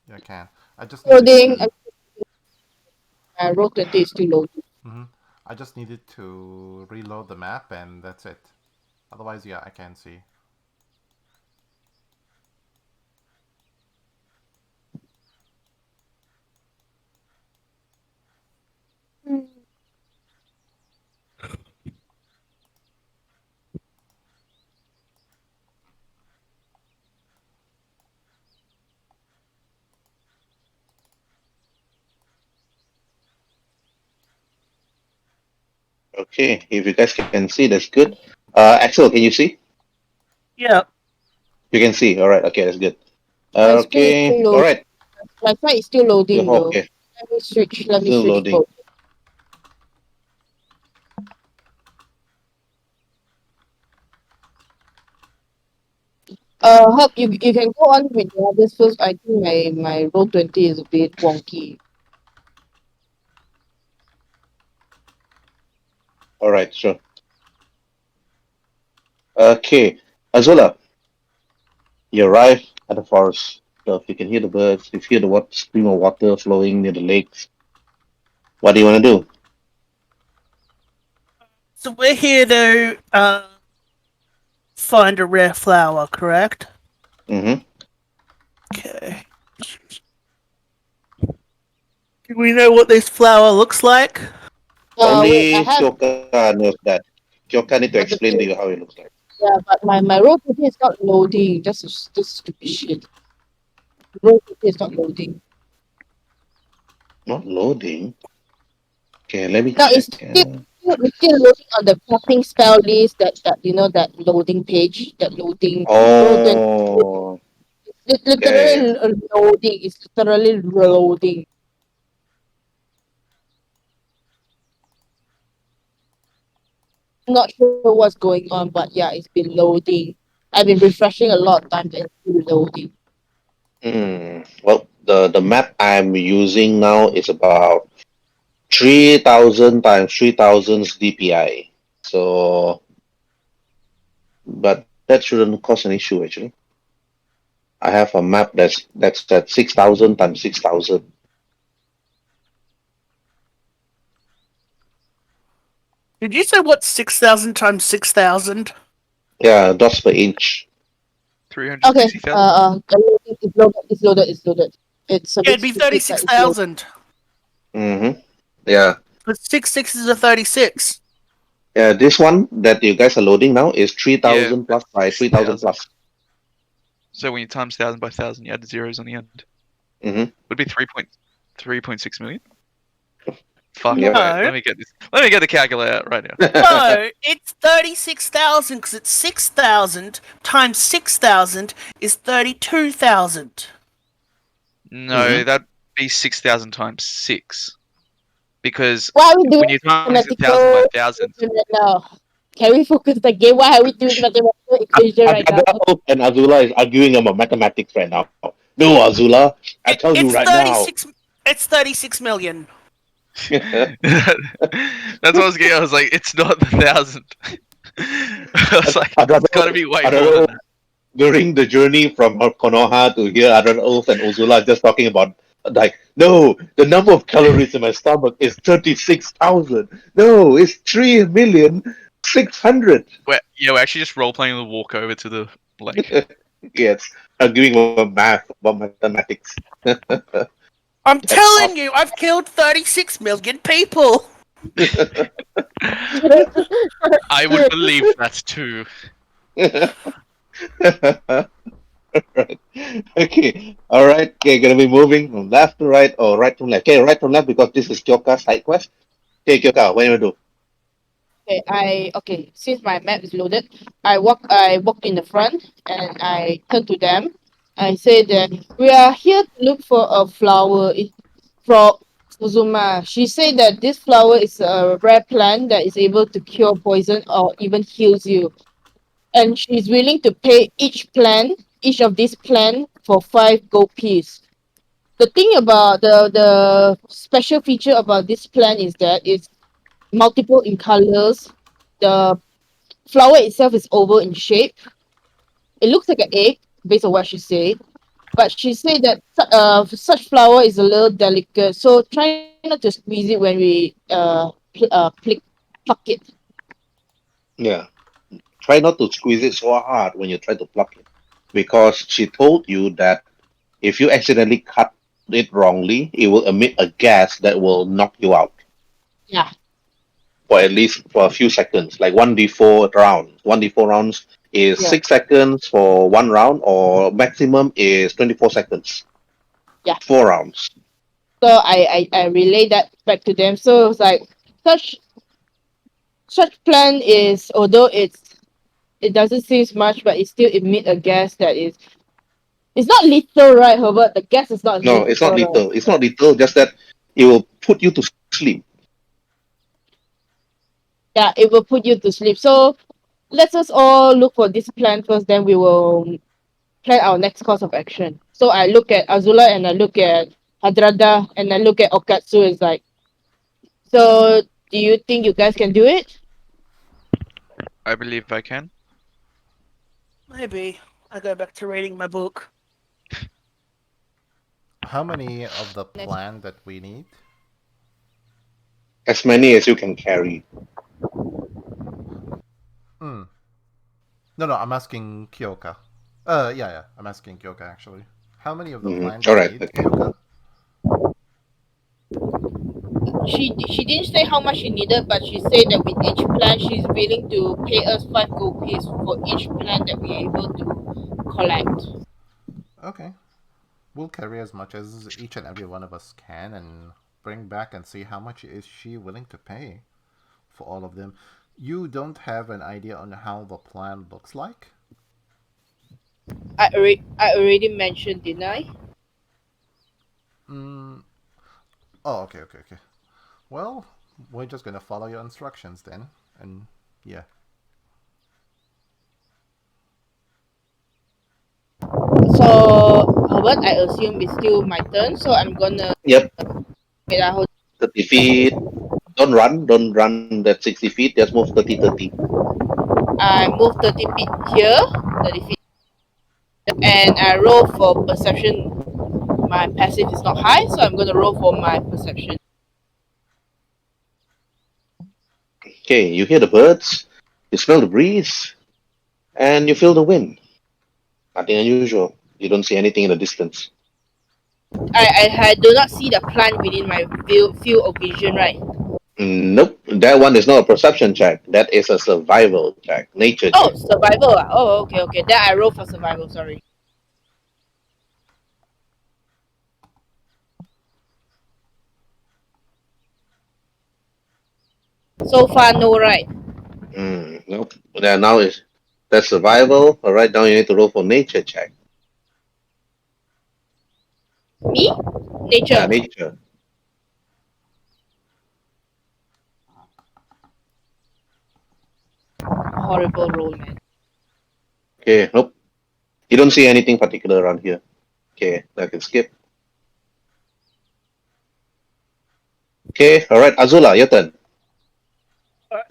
Yeah, I can. I just needed Loading. to. Roll20 is still loading. Hmm. I just needed to reload the map, and that's it. Otherwise, yeah, I can see. Okay, if you guys can see, that's good. Axel, can you see? yeah, You can see. All right. Okay, that's good. My screen is still Okay. All loading. right. My side is still You're loading though. okay. Let me Still switch loading. mode. Help you can go on with the others first. I think my Roll20 is a bit wonky. All right. Sure. Okay. Azula, you arrive at the forest. So if you can hear the birds, if you hear the stream of water flowing near the lakes, what do you want to do? so we're here to find a rare flower, correct? Mm-hmm. Okay. Do we know what this flower looks like? Wait, I Only have Kyoka knows that. Kyoka need to but the explain to thing, you how it looks like. yeah, but my Roll20 is not loading. Just stupid shit. Roll20 is not loading. Not loading. Okay, let me No, check. it's still loading on the casting spell list. That loading page. That loading Roll20. Oh, It's yeah, yeah, literally loading. It's literally loading. Not sure what's going on, but yeah, it's been loading. I've been refreshing a lot of times and it's still loading. Well, the map I'm using now is about 3,000 times 3,000 DPI. So, but that shouldn't cause an issue actually. I have a map that's at 6,000 times 6,000. Did you say what 6,000 times 6,000? Yeah, dots per inch. Okay, 360,000? it's loaded. It's loaded. It's loaded. It's a Yeah, bit it'd be stupid, but it's loaded. 36,000. Mm-hmm. Yeah. But 6 sixes are 36. Yeah, this one that you guys are loading now is Yeah, 3,000 plus by 3,000 6,000. plus. So when you times 1,000 by 1,000, you add the zeros on the end. Mm-hmm. Would be 3.6 million? Fuck, Yep. wait, No, let me get this. Let me get the calculator out right now. no, it's 36,000 because it's 6,000 times 6,000 is 32,000. No, Mhm. that'd be 6,000 times 6. Because Why are we doing when you times 1,000 by mathematical 1,000, equation right now? Can we focus the game? Why are we doing mathematical equation right now? Adara and Azula is arguing about mathematics right now. No, Azula, I tell you It's right now. 36. It's 36 million. that's what I was getting. I was like, it's not the 1,000. I was like, it's got to be way more than that. During the journey from Konoha to here, Adara and Azula just talking about like, no, the number of calories in my stomach is 36,000. No, it's 3,600,000. We're actually just role playing the walk over to the lake. Yes, arguing about math, about mathematics. I'm That's telling you, I've killed 36 million people. I would believe that's too. Right. Okay. All right. Okay. Gonna be moving from left to right or right to left. Okay, right to left because this is Kyoka's side quest. Okay, Kyoka, what do you do? Okay. Since my map is loaded, I walk in the front and I turn to them. I say that we are here to look for a flower. From Uzuma. She said that this flower is a rare plant that is able to cure poison or even heals you. And she's willing to pay each of these plant for 5 gold piece. The thing about the special feature about this plant is that it's multiple in colors. The flower itself is oval in shape. It looks like an egg, based on what she said. But she said that such flower is a little delicate, so try not to squeeze it when we pluck it. Yeah. Try not to squeeze it so hard when you try to pluck it. Because she told you that if you accidentally cut it wrongly, it will emit a gas that will knock you out Yeah, for at least for a few seconds, like 1d4 rounds. 1d4 rounds is yeah, 6 seconds for one round, or maximum is 24 seconds. yeah. 4 rounds. So I relay that back to them. So it's like such such plan is, although it doesn't seem much, but it still emit a gas that is, it's not lethal, right, Herbert? The gas is not No, it's not lethal, right? lethal. It's not lethal, just that it will put you to sleep. Yeah, it will put you to sleep. So let us all look for this plan first, then we will plan our next course of action. So I look at Azula and I look at Hadrada and I look at Okatsu. It's like, so do you think you guys can do it? I believe I can. Maybe I go back to reading my book. How many of the plan that we need? As many as you can carry. Hmm. No, no, I'm asking Kyoka. Yeah, I'm asking Kyoka actually. How many of the plan do All we right. need, Okay. Kyoka? She didn't say how much she needed, but she said that with each plan she's willing to pay us 5 gold piece for each plan that we're able to collect. Okay. We'll carry as much as each and every one of us can and bring back and see how much is she willing to pay for all of them. You don't have an idea on how the plan looks like? I already mentioned, didn't I? Mm. Oh, okay. Well, we're just gonna follow your instructions then. And yeah. So Herbert, I assume it's still my turn, so I'm gonna Yep. wait. 30 feet. Don't run. Don't run that 60 feet. Just move 30, 30. I move 30 feet here, 30 feet, and I roll for perception. My passive is not high, so I'm gonna roll for my perception. Okay, you hear the birds, you smell the breeze, and you feel the wind. Nothing unusual. You don't see anything in the distance. I do not see the plant within my field of vision, right? Nope, that one is not a perception check. That is a survival check, nature Oh, check. survival. Oh, okay. Then I roll for survival. Sorry. So far, no, right? Nope. Yeah, now is that's survival. All right, now you need to roll for nature check. Me? Yeah, Nature. nature. Horrible roll, man. Okay, nope. You don't see anything particular around here. Okay, I can skip. Okay, all right, Azula, your turn.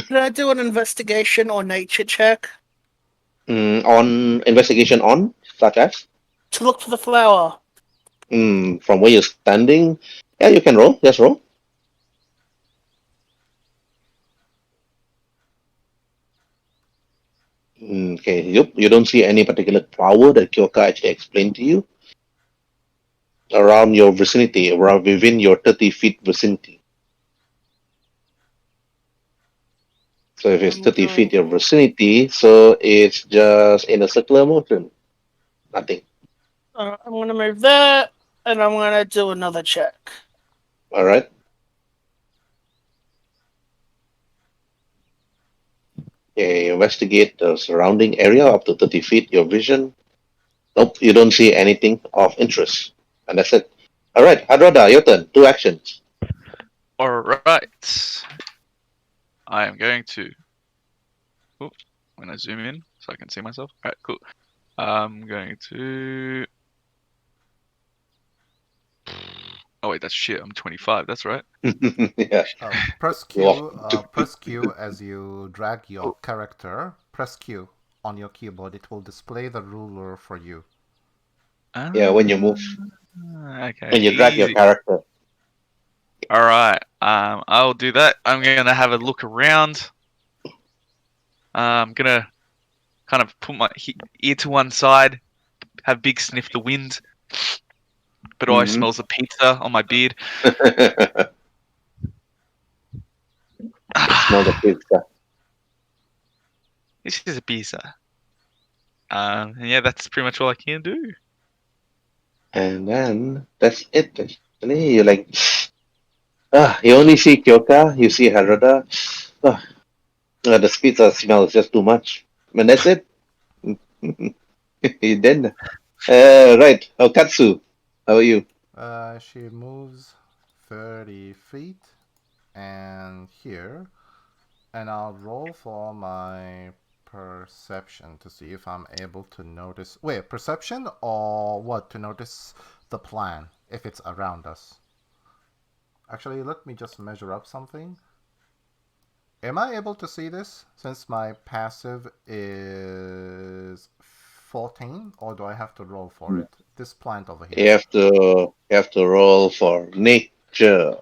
Can I do an investigation or nature check On investigation on, such as to look for the flower? from where you're standing. Yeah, you can roll. Just roll. Okay, yep. You don't see any particular flower that Kyoka actually explained to you around your vicinity, around within your 30 feet vicinity. So if it's I'm 30 feet going. your vicinity, so it's just in a circular motion. Nothing. I'm gonna move that, and I'm gonna do another check. All right. Okay, investigate the surrounding area up to 30 feet. Your vision. Nope, you don't see anything of interest. And that's it. All right, Hadrada, your turn. Two actions. All right. I am going to. Oh, I'm gonna zoom in so I can see myself. All right, cool. I'm going to. Oh wait, that's shit. I'm 25. That's right. Yeah. Press Go off. Q. Press Q as you drag your character. Press Q on your keyboard. It will display the ruler for you. Yeah, when you move, Okay, when you drag your easy. character. All right. I'll do that. I'm gonna have a look around. I'm gonna kind of put my ear to one side, have a big sniff the wind, but always Hmm smells of pizza on my beard. Smell the pizza. This is a pizza. And yeah, that's pretty much all I can do. And then that's it. Actually, you're like, you only see Kyoka, you see Harada. Ah, the pizza smell is just too much. And that's it. You did. Right. Okatsu, how are you? She moves 30 feet and here, and I'll roll for my perception to see if I'm able to notice. Wait, perception or what? To notice the plan if it's around us. Actually, let me just measure up something. Am I able to see this since my passive is 14, or do I have to roll for it? This plant over You here. have to you have to roll for nature.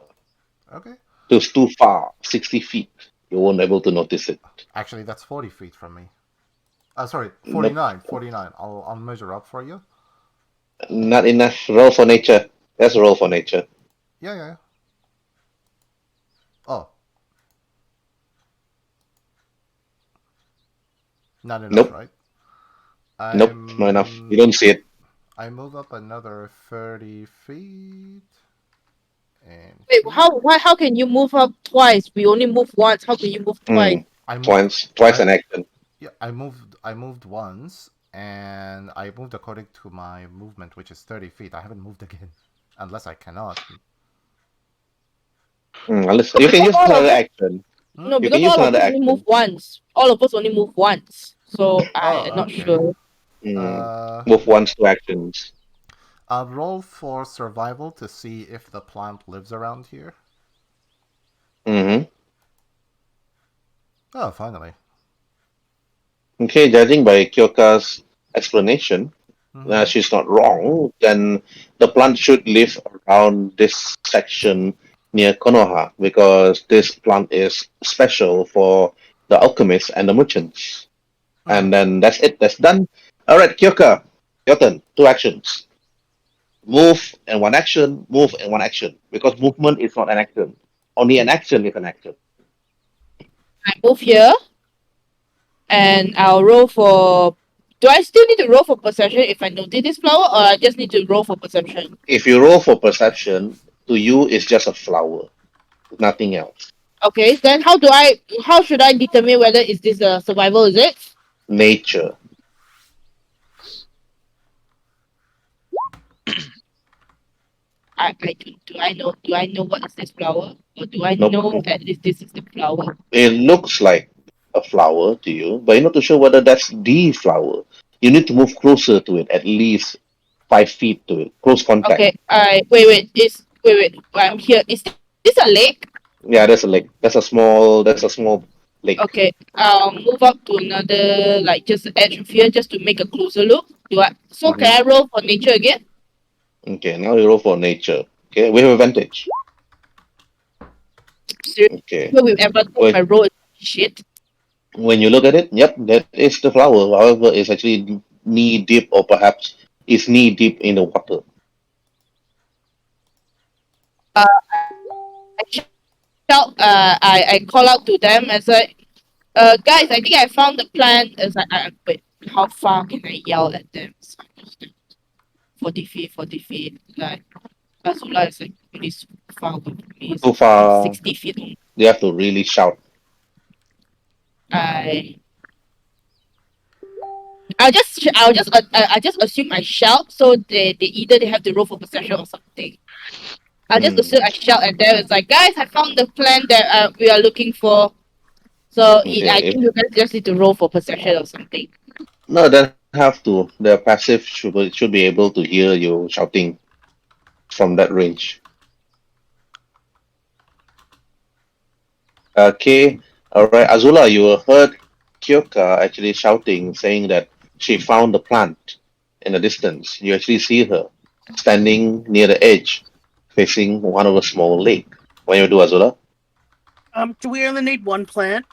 Okay. It's too far, 60 feet. You won't be able to notice it. Actually, that's 40 feet from me. Sorry, Nope. 49. 49. I'll measure up for you. Not enough. Roll for nature. That's a roll for nature. Yeah, yeah. Oh, not enough, Nope. right? Nope. Not enough. You I'm. don't see it. I move up another 30 feet, and Wait, here how can you move up twice? We only move once. How can you move twice? Mm. I moved. Twice I an action. Yeah, I moved. I moved once, and I moved according to my movement, which is 30 feet. I haven't moved again, unless I cannot. Unless No, you can because use all of another us action. Hmm? no, You can because use all of another us only move action. once. All of us only move once. So I am Oh, not okay. sure. Mm. Uh, Move once, two actions. I'll roll for survival to see if the plant lives around here. hmm Oh, finally. Okay, judging by Kyoka's explanation, Mm-hmm. she's not wrong. Then the plant should live around this section near Konoha because this plant is special for the alchemists and the merchants. Mm-hmm. And then that's it. That's done. All right, Kyoka, your turn. Two actions. Move and one action. Move and one action. Because movement is not an action. Only an action is an action. I move here and I'll roll for. Do I still need to roll for perception if I notice this flower, or I just need to roll for perception? If you roll for perception, to you it's just a flower, nothing else. Okay, then how should I determine whether is this a survival? Is it? Nature. Do I know what is this flower, or do I Nope. know at least this is the flower? It looks like a flower to you, but you're not too sure whether that's the flower. You need to move closer to it, at least 5 feet to it. Close contact. Okay, I wait. I'm here. Is this a lake? Yeah, there's a lake. That's a small lake. Okay, I'll move up to another like just the edge of here just to make a closer look. Do I? So hmm can I roll for nature again? Okay, now you roll for nature. Okay, we have advantage. Seriously, Okay. with advantage, When my roll is shit. when you look at it, yep, that is the flower. However, it's actually knee deep or perhaps it's knee deep in the water. I shout. I call out to them and say, guys, I think I found the plan. It's like, wait, how far can I yell at them? 40 feet, 40 feet. Like, Azula is like really super far away from me. It's Too like far, 60 feet only. you have to really shout. I I just assume I shout, so they either they have to roll for possession or something. I just assume I shout at them. It's like, guys, I found the plan that we are looking for. So I Okay. think you guys just need to roll for possession or something. No, it doesn't have to. The passive should be able to hear you shouting from that range. Okay. Alright, Azula, you heard Kyoka actually shouting, saying that she found the plant in the distance. You actually see her standing near the edge, facing one of the small lake. What do you do, Azula? Do we only need one plant?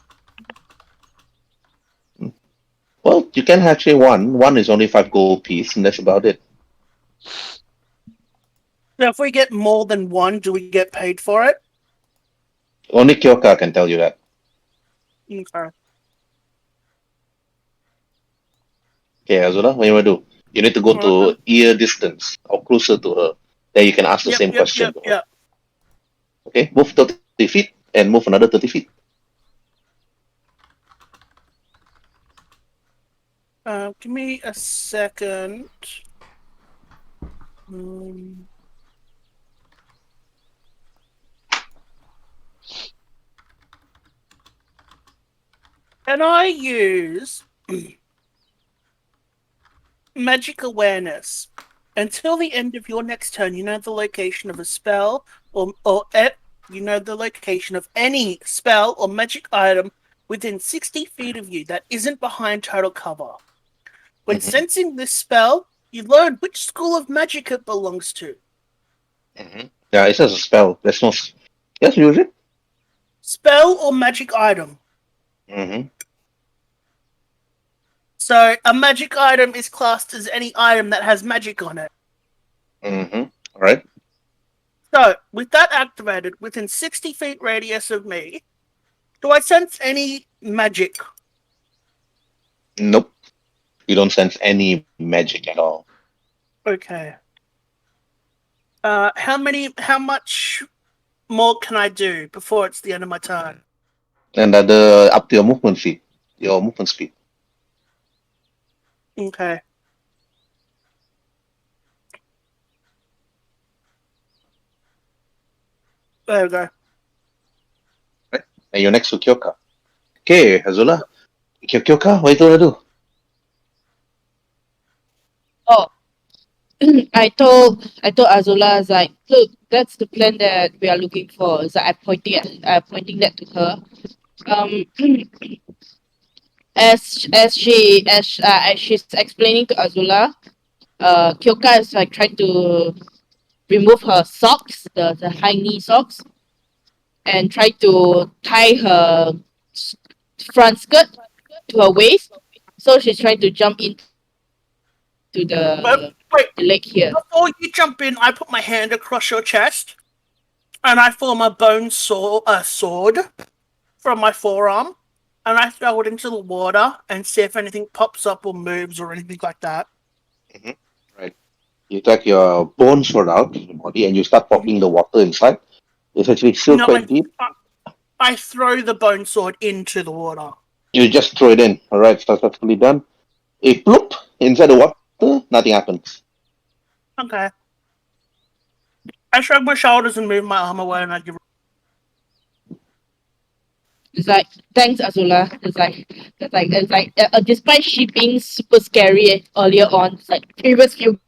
Well, you can actually one. One is only 5 gold piece, and that's about it. So if we get more than one, do we get paid for it? Only Kyoka can tell you that. Okay. Okay, Azula, what do you want to do? You need to go Uh, to ear distance or closer to her. Then you can ask the yep, same yep, question yep, to her. yep. Okay, move 30 feet and move another 30 feet. Give me a second. Um, can I use magic awareness? Until the end of your next turn, you know the location of a spell you know the location of any spell or magic item within 60 feet of you that isn't behind total cover. When Mm-hmm. sensing this spell, you learn which school of magic it belongs to. Mm-hmm. Yeah, it's just a spell. There's no. Just use it. Spell or magic item. Mm-hmm. So a magic item is classed as any item that has magic on it. Mm-hmm. All right. So with that activated within 60 feet radius of me, do I sense any magic? Nope. You don't sense any magic at all. Okay. How much more can I do before it's the end of my turn? And the up to your movement speed. Your movement speed. Okay. There we go. Right. And you're next to Kyoka. Okay, Azula. Kyoka, what are you gonna do? Oh, I told Azula, I was like, look, that's the plan that we are looking for. It's like I'm pointing that to her. Um, as she's explaining to Azula, Kyoka is like trying to remove her socks, the high knee socks, and try to tie her front skirt to her waist. So she's trying to jump into But the wait, lake here. before you jump in, I put my hand across your chest and I form a sword from my forearm, and I throw it into the water and see if anything pops up or moves or anything like that. Mm-hmm. Right. You take your bone sword out of the body and you start popping the water inside. It's actually still No, quite deep. I throw the bone sword into the water. You just throw it in. Alright, successfully done. A ploop inside the water, nothing happens. Okay. I shrug my shoulders and move my arm away, and I give. It's like, thanks, Azula. Despite she being super scary earlier on, it's like previous few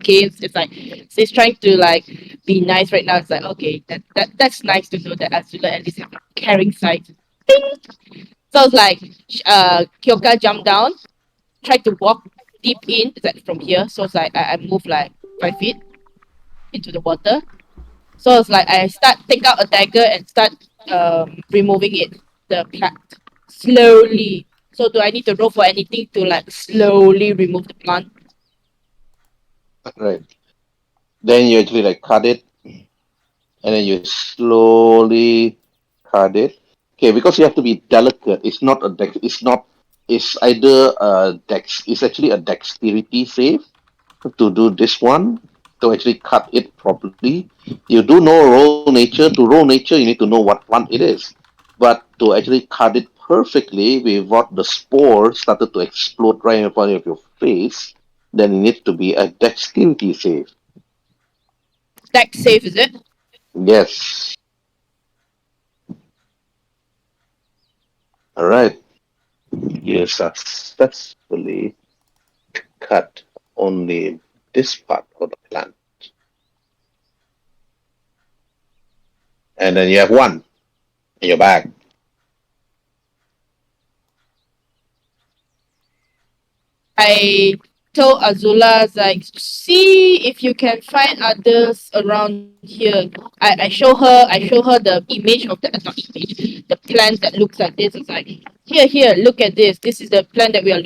games, it's like she's trying to like be nice right now. It's like, okay, that's nice to know that Azula at least have a caring side. Ding! So it's like, Kyoka jumped down, tried to walk deep in. It's like from here. So it's like I move like 5 feet into the water. So it's like I take out a dagger and start removing it, the plant, slowly. So do I need to roll for anything to like slowly remove the plant? Right. Then you actually like cut it and then you slowly cut it. Okay, because you have to be delicate. It's not a dex. It's not. It's either a dex. It's actually a dexterity save to do this one to actually cut it properly. You do know roll nature. To roll nature, you need to know what plant it is. But to actually cut it perfectly with what the spore started to explode right in front of your face, then it needs to be a dexterity save. Stack safe, is it? Yes. All right. You successfully cut only this part of the plant. And then you have one in your bag. I told Azula, like, see if you can find others around here. I show her the image of the not image, the plant that looks like this. It's like, here, look at this. This is the plant that we are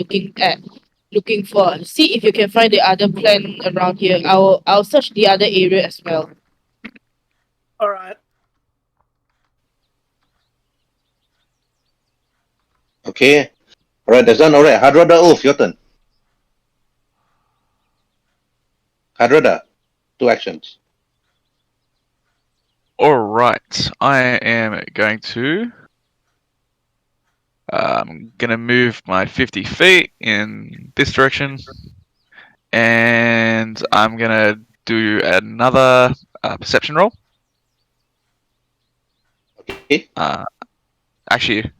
looking for. See if you can find the other plant around here. I'll search the other area as well. All right. Okay. All right, that's done. All right. Hadrada Ulf, your turn. Hadrada, two actions. Alright, I am going to. Gonna move my 50 feet in this direction, and I'm gonna do another perception roll. Okay. Actually,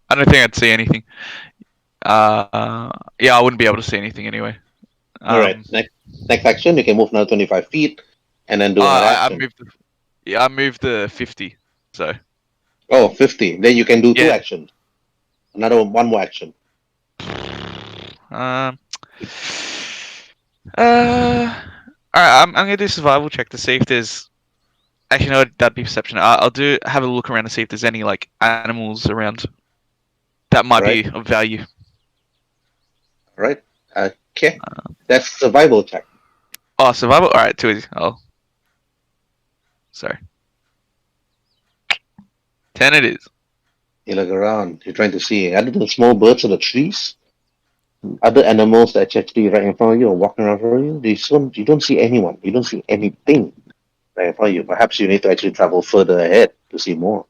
I don't think I'd see anything. Yeah, I wouldn't be able to see anything anyway. All right. Next action, you can move another 25 feet and then do another I action. moved. Yeah, I moved the 50. So Oh, 50. Then you can do two yeah. actions. One more action. Um. Alright, I'm gonna do a survival check to see if there's. Actually, no, that'd be perception. I'll do have a look around to see if there's any like animals around that All might right. be of value. All right. Okay. That's survival check. Oh, survival. All right, too easy. Oh, sorry. 10 it is. You look around. You're trying to see other than small birds in the trees, other animals that's actually right in front of you or walking around for you. You don't see anyone. You don't see anything right in front of you. Perhaps you need to actually travel further ahead to see more.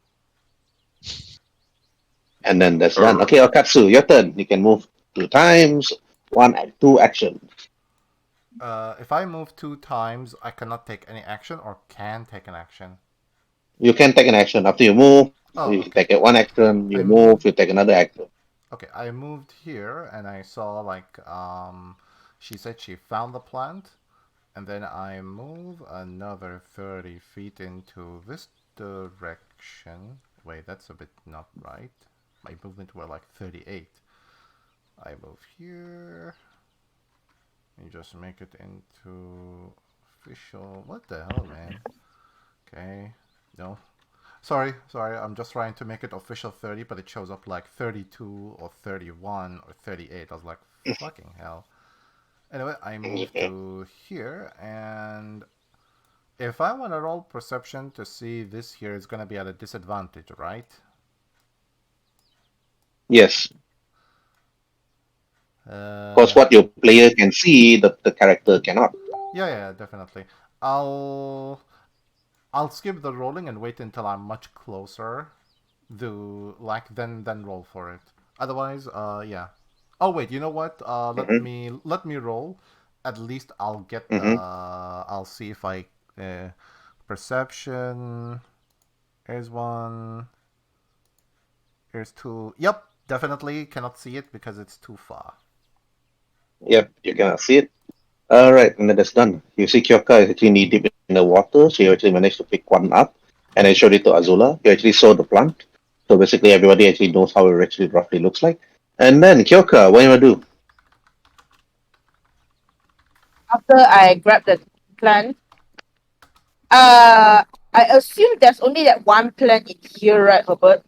And then that's done. Okay, Okatsu, your turn. You can move two times, two action. If I move 2 times, I cannot take any action or can take an action. You can take an action after you move. Oh, You okay. take it one action. You I move. moved. You take another action. Okay, I moved here and I saw like she said she found the plant, and then I move another 30 feet into this direction. Wait, that's a bit not right. My movement were like 38. I move here. You just make it into official. What the hell, man? Okay. No. Sorry. I'm just trying to make it official 30, but it shows up like 32 or 31 or 38. I was like, fucking hell. Anyway, I move to here, and if I want to roll perception to see this here, it's going to be at a disadvantage, right? Yes. Because Uh, what your player can see, the character cannot. yeah, definitely. I'll I'll skip the rolling and wait until I'm much closer. Then roll for it. Otherwise, yeah. Oh wait, you know what? Mm-hmm. Let me roll. At least I'll get. Mm-hmm. I'll see if I. Perception. Here's one. Here's two. Yep, definitely cannot see it because it's too far. Yep, you cannot see it. All right, and then that's done. You see Kyoka is actually knee deep in the water, so you actually managed to pick one up and then showed it to Azula. You actually saw the plant. So basically, everybody actually knows how it actually roughly looks like. And then Kyoka, what do you want to do? After I grab the plant, I assume there's only that one plant in here, right, Herbert?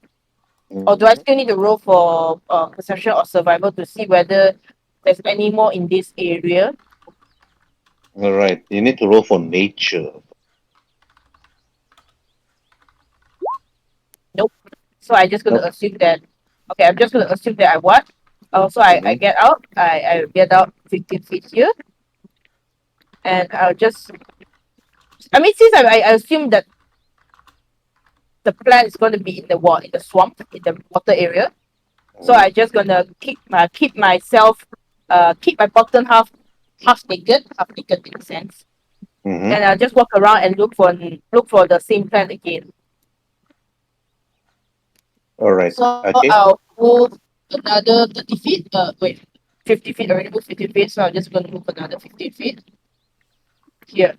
Or do I still need to roll for perception or survival to see whether there's any more in this area? All right, you need to roll for nature. Nope. So I just gonna Nope. assume that. Okay, I'm just gonna assume that I what? So I Mm-hmm. get out. I get out 15 feet here, and I'll just. I mean, since I assume that the plant is going to be in the water, in the swamp, in the water area. So I just gonna keep myself, keep my bottom half naked in a sense, Mm-hmm. and I just walk around and look for the same plant again. All right. So Okay. I'll move another 30 feet. Wait, 50 feet already moved 50 feet, so I'm just gonna move another 15 feet here,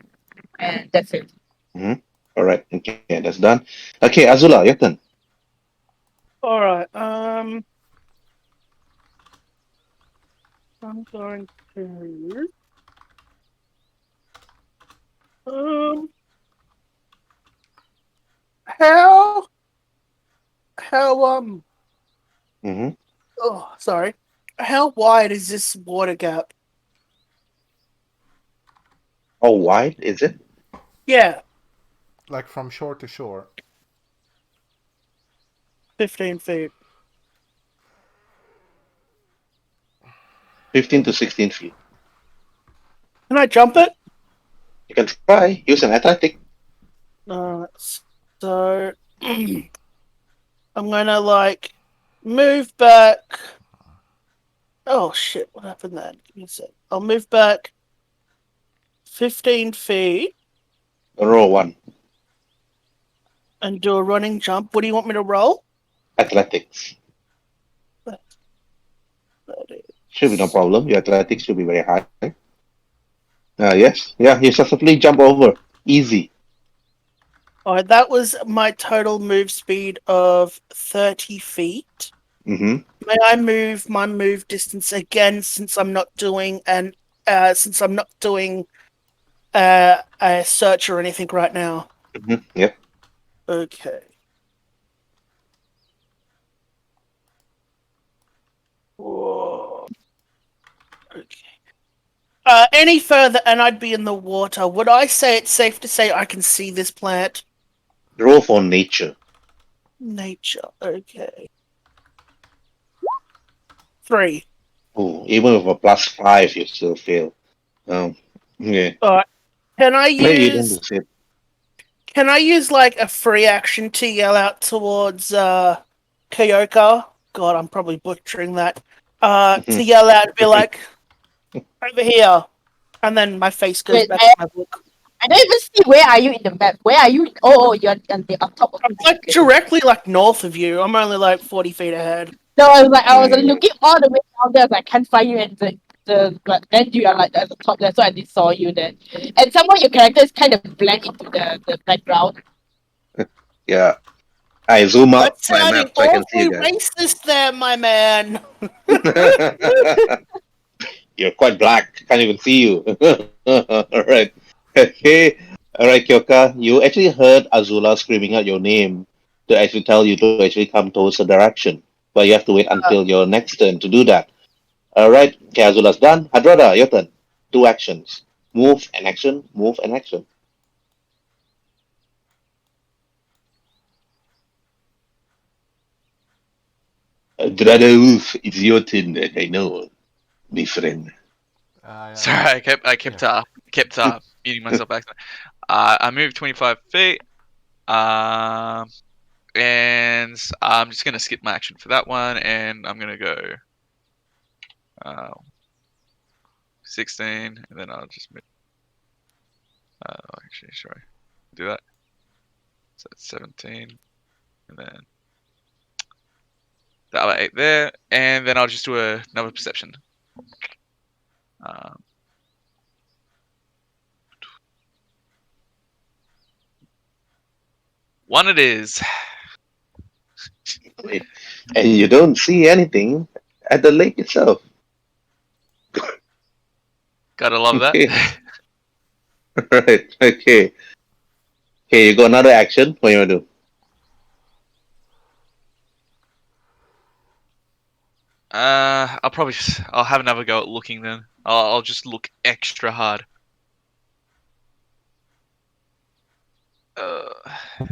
and that's it. Mm-hmm. All right. Okay, that's done. Okay, Azula, your turn. All right. I'm going to um how how. Mm-hmm. Oh, sorry. How wide is this water gap? How wide is it? Yeah, Like from shore to shore. 15 feet. 15 to 16 feet. Can I jump it? You can try. Use an athletic. Uh, so I'm gonna like move back. Oh shit! What happened then? Give me a sec. I'll move back 15 feet Row one. and do a running jump. What do you want me to roll? Athletics. That Should be no is. problem. Your athletics should be very high. Yes. Yeah, you successfully jump over. Easy. Alright, that was my total move speed of 30 feet. Mm-hmm. May I move my move distance again since I'm not doing a search or anything right now? Mm-hmm. Yep. Okay. Whoa. Okay. Any further, and I'd be in the water. Would I say it's safe to say I can see this plant? Roll for nature. Nature. Okay. 3. Oh, even with a +5, you still fail. Yeah. Alright. Can I Maybe you don't use say it. Can I use like a free action to yell out towards Kyoka? God, I'm probably butchering that. To Mhm. yell out and be like, over here. And then my face goes Wait, back to my book. I don't even see where are you in the map. Where are you? Oh, you're on the on top of I'm the map. like directly like north of you. I'm only like 40 feet ahead. No, I was Mm. looking all the way down there. I can't find you, and but then you are like at the top there, so I did saw you then. And somehow your character is kind of blend into the background. Yeah. I zoom You're out my sounding map so I can see you awfully guys. racist there, my man. You're quite black. Can't even see you. All right. Okay. All right, Kyoka. You actually heard Azula screaming out your name to actually tell you to actually come towards the direction. But you have to wait until your next turn to do that. All right. Okay, Azula's done. Hadrada, your turn. Two actions. Move and action. Move and action. Hadrada, oof, it's your turn. I know, my friend. Uh, Sorry, I yeah. kept muting myself back. I moved 25 feet. And I'm just gonna skip my action for that one, and I'm gonna go uh, 16, and then I'll just move. Actually, sorry, do that. So that's 17, and then the other 8 there, and then I'll just do another perception. Um, One it is. And you don't see anything at the lake itself. Gotta love that. Okay. Right. Okay. Okay, you got another action. What you want to do? I'll have another go at looking then. I'll just look extra hard. Uh,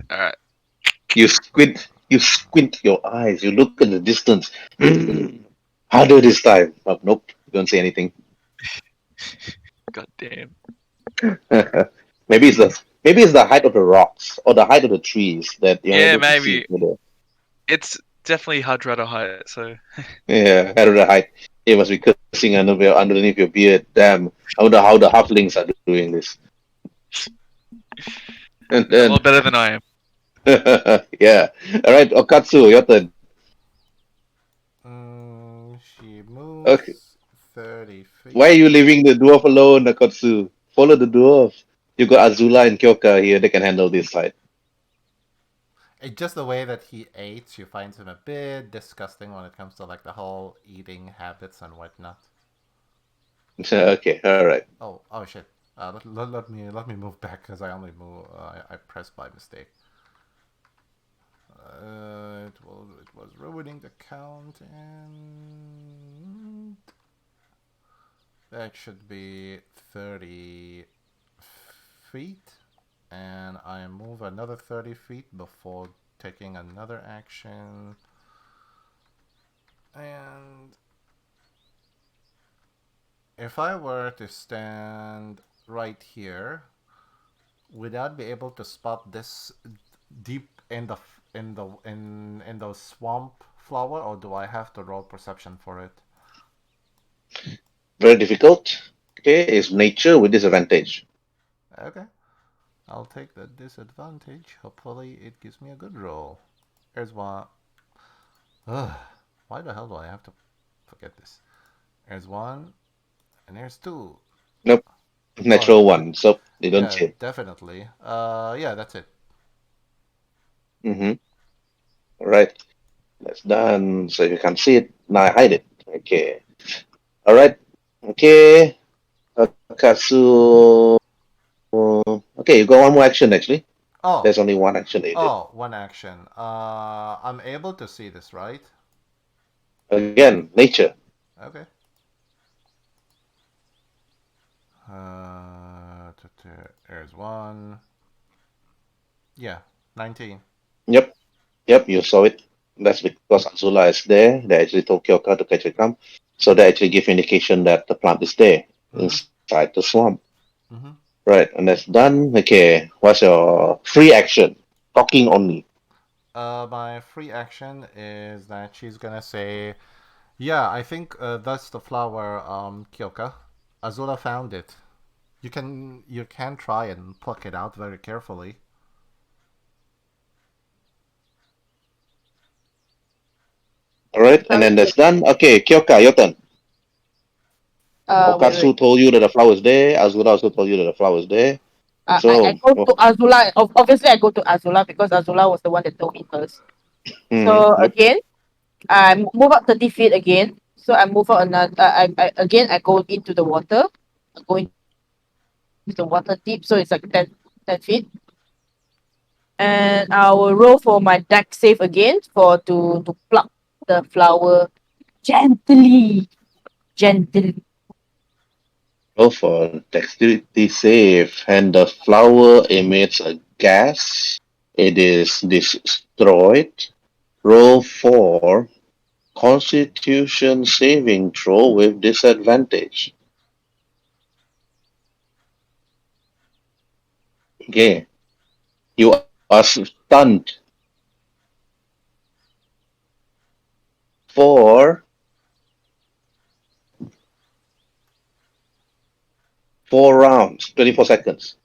all right. You squint your eyes. You look at the distance. Harder this time. Oh, nope. You don't see anything. God damn. Maybe it's the Maybe it's the height of the rocks or the height of the trees that you're Yeah, able to see maybe. through there. It's definitely hard rather height, so Yeah, height of the height. It must be cursing underneath your beard. Damn. I wonder how the halflings are doing this. And a then, lot better than I am. yeah. All right, Okatsu, your turn. She Okay. moves 30 Why are feet. you leaving the dwarf alone, Okatsu? Follow the dwarf. You got Azula and Kyoka here. They can handle this side. It's just the way that he ate. She finds him a bit disgusting when it comes to like the whole eating habits and whatnot. Okay. All right. Oh shit. Let me move back because I only move. I pressed by mistake. It was ruining the count, and that should be 30 feet. And I move another 30 feet before taking another action. And if I were to stand right here, would I be able to spot this deep in the swamp flower, or do I have to roll perception for it? Very difficult. Okay, is nature with disadvantage. Okay, I'll take the disadvantage. Hopefully, it gives me a good roll. Here's one. Ugh, why the hell do I have to forget this? Here's one, and here's two. Nope, Oh, natural one. So they don't yeah, say. definitely. Yeah, that's it. Mm-hmm. All right, that's done. So you can see it. Now I hide it. Okay. All right. Okay. Akatsu. Okay, you got one more action actually. Oh, There's only one action that you did. one action. I'm able to see this, right? Again, nature. Okay. There's one. Yeah, 19. Yep. Yep, you saw it. That's because Azula is there. They actually told Kyoka to catch it come. So they actually give indication that the plant is there Mm-hmm. inside the swamp. Mm-hmm. Right, and that's done. Okay, what's your free action? Talking only. My free action is that she's gonna say, "Yeah, I think that's the flower, Kyoka. Azula found it. You can try and pluck it out very carefully." All right, and Sounds then good. that's done. Okay, Kyoka, your turn. Wait. Okatsu told you that the flower is there. Azula also told you that the flower is there. I So, go to Azula. Obviously, I go to Azula because Azula was the one that told me first. So yep. again, I move up 30 feet again. So I move out another. I go into the water. I go into the water deep. So it's like 10 feet. And I will roll for my deck save again to pluck the flower gently, gently. Roll for dexterity save, and the flower emits a gas. It is destroyed. Roll for Constitution saving throw with disadvantage. Okay, you are stunned for 4 rounds, 24 seconds.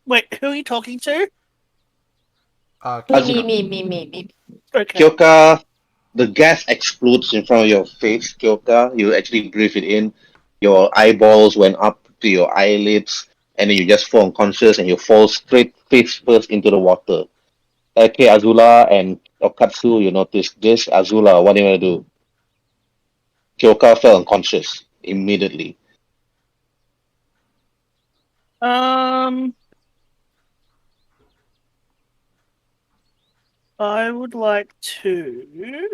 Wait, who are you talking to? Me, As me, Kyoka. me, me, me, me. Okay. Kyoka, the gas explodes in front of your face. Kyoka, you actually breathe it in. Your eyeballs went up to your eyelids, and then you just fall unconscious and you fall straight face first into the water. Okay, Azula and Okatsu, you notice this. Azula, what do you want to do? Kyoka fell unconscious immediately. Um, I would like to.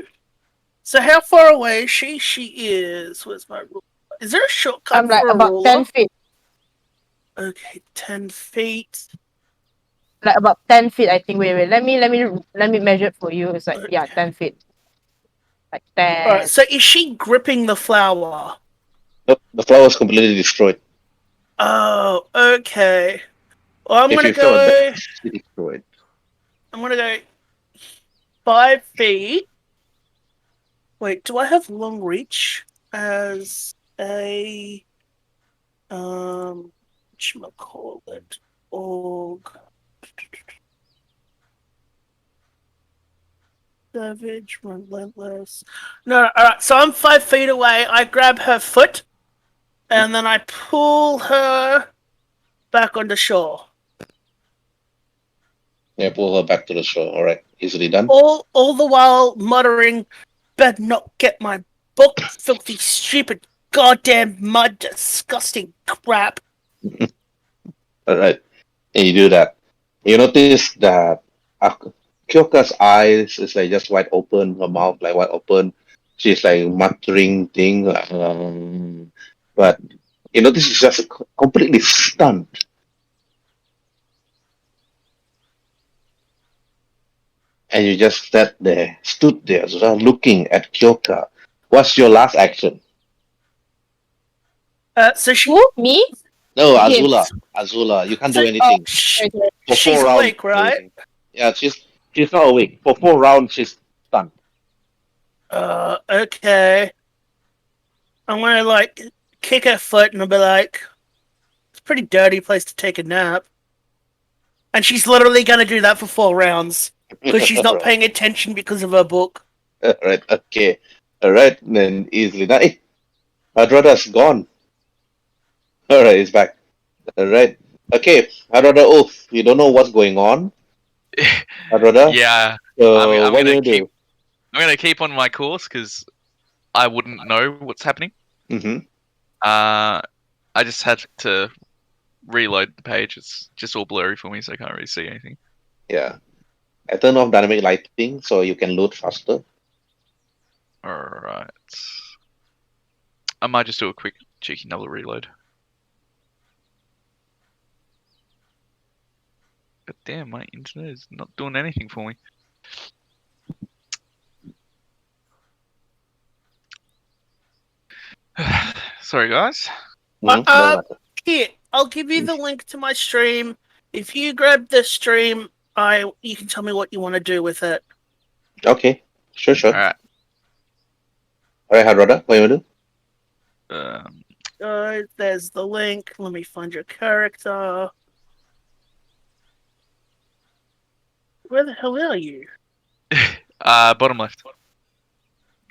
So how far away is she? She is. Where's my ruler? Is there a I'm shortcut like for a about 10 ruler? feet. Okay, 10 feet. Like about 10 feet, I think. Wait. Let me measure it for you. It's like, yeah, Okay. 10 feet. Like All right. 10. So is she gripping the flower? Nope, the flower was completely destroyed. Oh, okay. Well, I'm If gonna you fell a go. dash, it destroyed. I'm gonna go 5 feet. Wait, do I have long reach as a whatchamacallit? Org. Savage, relentless. No, alright, so I'm 5 feet away. I grab her foot and then I pull her back onto shore. Yeah, pull her back to the shore. All right, easily done. All the while muttering, better not get my book, filthy, stupid, goddamn mud, disgusting crap. All right, and you do that. You notice that Kyoka's eyes is like just wide open, her mouth like wide open. She's like muttering thing, but you notice she's just completely stunned. And you just stood there, sort of looking at Kyoka. What's your last action? So she, Who? Me? No, Him. Azula, you can't so, do Oh, anything okay. for she's 4 rounds. awake, right? Yeah, she's not awake for 4 rounds. She's stunned. Okay. I'm gonna like kick her foot and I'll be like, it's a pretty dirty place to take a nap. And she's literally gonna do that for 4 rounds because she's not Right. paying attention because of her book. Right. Okay. All right. Then easily. Now, hey, Hadrada's gone. All right, he's back. All right. Okay, Hadrada. Oh, you don't know what's going on, Hadrada. Yeah, So what are you gonna I'm gonna keep on my course because I wouldn't know what's happening. do? Mm-hmm. I just had to reload the page. It's just all blurry for me, so I can't really see anything. Yeah. I turn off dynamic lighting so you can load faster. Alright. I might just do a quick cheeky double reload. But damn, my internet is not doing anything for me. Sorry, guys. Mm-hmm. Doesn't matter. Here, I'll give you the link to my stream. If you grab the stream, you can tell me what you want to do with it. Okay. Sure. All Alright. right, Hadrada. What are you gonna do? There's the link. Let me find your character. Where the hell are you? Bottom left.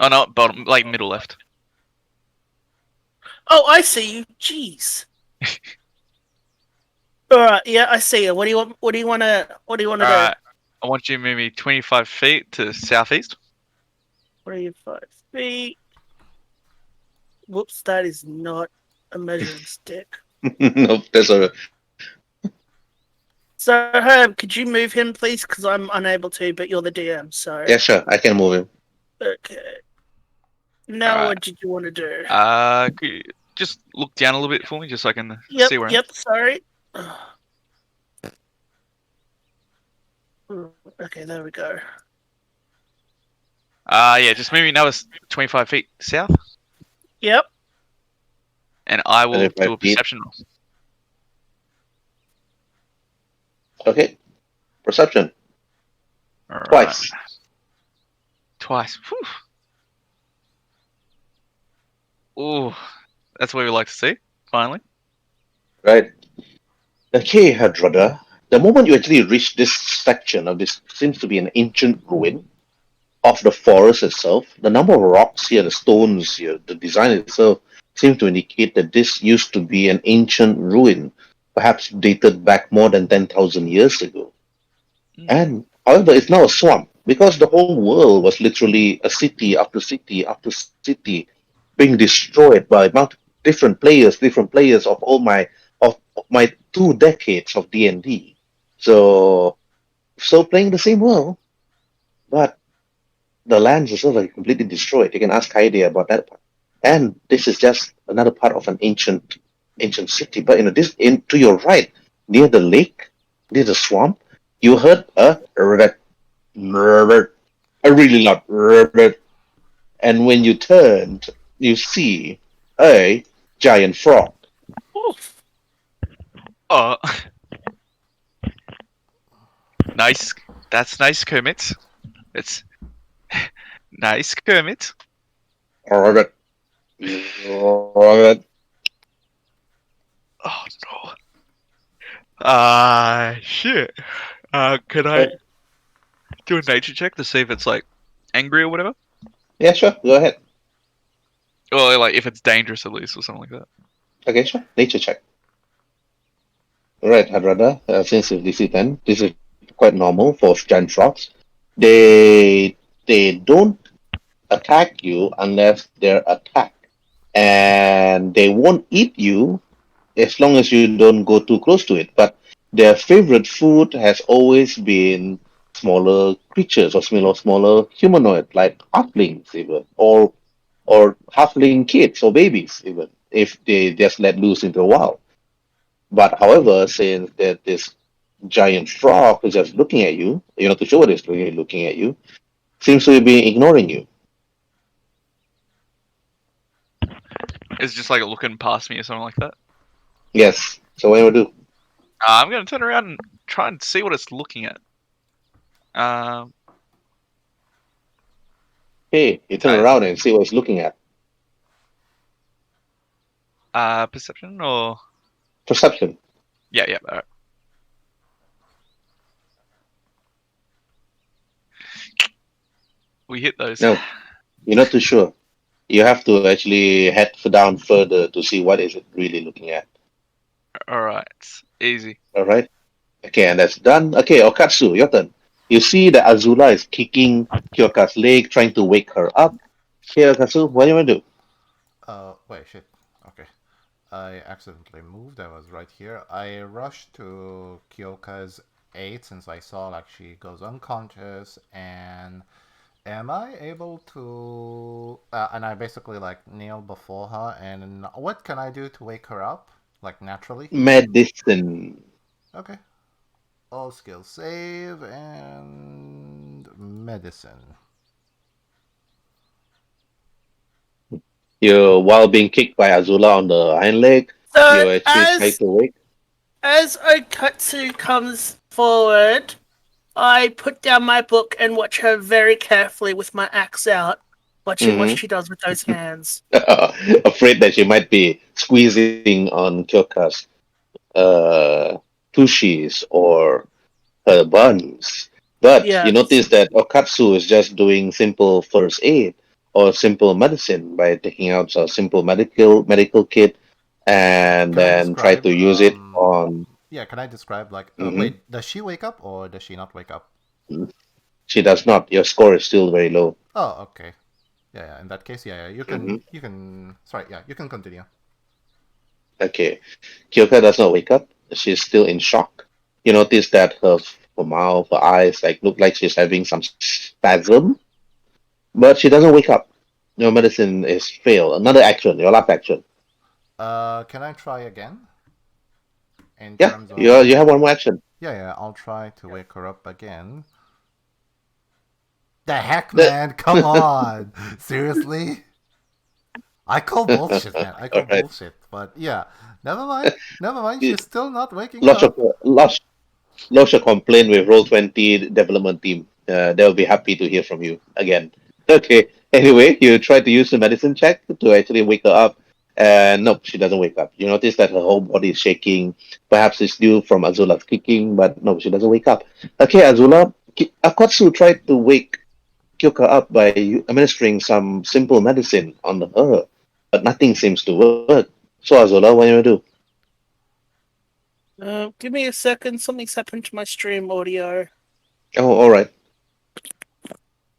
Oh no, bottom, like middle left. Oh, I see you. Jeez. Alright, yeah, I see you. What do you want? What do you want to? What do you want to do? Alright. I want you to move me 25 feet to southeast. 25 feet. Whoops, that is not a measuring stick. Nope. That's all right. So, Herb, could you move him, please? Because I'm unable to, but you're the DM, so. Yeah, sure. I can move him. Okay. Now, Alright. what did you want to do? Could you just look down a little bit for me, just so I can Yep, see where yep, sorry. Okay, there we go. Yeah, just move me another 25 feet south, Yep. and I will 25 do a feet. perception roll. Okay. Perception. Alright. Twice. Twice. Whew. Ooh, that's what we like to see. Finally. Right. Okay, Hadrada. The moment you actually reach this section of this seems to be an ancient ruin of the forest itself, the number of rocks here, the stones here, the design itself seems to indicate that this used to be an ancient ruin, perhaps dated back more than 10,000 years ago. And however, it's now a swamp because the whole world was literally a city after city after city being destroyed by different players of of my 2 decades of D&D. So playing the same world, but the lands are sort of like completely destroyed. You can ask Heidi about that part. And this is just another part of an ancient city. But this to your right, near the lake, near the swamp, you heard a really loud. And when you turned, you see a giant frog. Oof. Oh, nice. That's nice, Kermit. It's nice, Kermit. Alright. Alright. Oh no. Shit. Can I do a nature check to see if it's like angry or whatever? Yeah, sure. Go ahead. Or like if it's dangerous at least or something like that. Okay, sure. Nature check. Alright, Hadrada. Since it's DC 10, this is quite normal for giant frogs. They don't attack you unless they're attacked, and they won't eat you as long as you don't go too close to it. But their favorite food has always been smaller creatures or smaller humanoid like halflings even, or halfling kids or babies even, if they just let loose into the wild. But however, since that this giant frog is just looking at you, you're not too sure what it's looking at you, seems to be ignoring you. It's just like looking past me or something like that. Yes. So what do you do? I'm gonna turn around and try and see what it's looking at. Um, Hey, you turn uh, around and see what it's looking at. perception or Perception. yeah. All right. We hit those. No, you're not too sure. You have to actually head down further to see what is it really looking at. All right. Easy. All right. Okay, and that's done. Okay, Okatsu, your turn. You see that Azula is kicking Kyoka's leg, trying to wake her up. Hey, Okatsu, what do you want to do? Wait, shit. Okay. I accidentally moved. I was right here. I rushed to Kyoka's aid since I saw like she goes unconscious. And am I able to? And I basically like kneel before her. And what can I do to wake her up? Like naturally? Medicine. Okay. All skills save and medicine. You, while being kicked by Azula on the hind leg, So you actually try to wake. as Okatsu comes forward, I put down my book and watch her very carefully with my axe out, watching what Mm-hmm. she does with those hands. Afraid that she might be squeezing on Kyoka's uh, tushies or her buns. But you Yes. notice that Okatsu is just doing simple first aid or simple medicine by taking out a simple medical kit and Can I then try describe? to use it on. Yeah, can I describe like? Mhm. Wait, does she wake up or does she not wake up? She does not. Your score is still very low. Oh, okay. Yeah, yeah. In that case, yeah, yeah. You Hmm. can, you can. Sorry, yeah, you can continue. Okay. Kyoka does not wake up. She's still in shock. You notice that her mouth, her eyes, like look like she's having some spasm, but she doesn't wake up. Your medicine is failed. Another action. Your last action. Can I try again? In Yeah, terms you of, have one more action. yeah, yeah. I'll try to wake her up again. The heck, The- man! Come on! Seriously? I call bullshit, man. I All call right. bullshit. But yeah, never mind. Never mind. She's still not waking Lodge a, up. lodge, lodge a complaint with Roll20 development team. They'll be happy to hear from you again. Okay. Anyway, you try to use the medicine check to actually wake her up. And nope, she doesn't wake up. You notice that her whole body is shaking. Perhaps it's due from Azula's kicking, but no, she doesn't wake up. Okay, Azula, Akatsu tried to wake Kyoka up by administering some simple medicine on her, but nothing seems to work. So, Azula, what are you going to do? Give me a second. Something's happened to my stream audio. Oh, all right.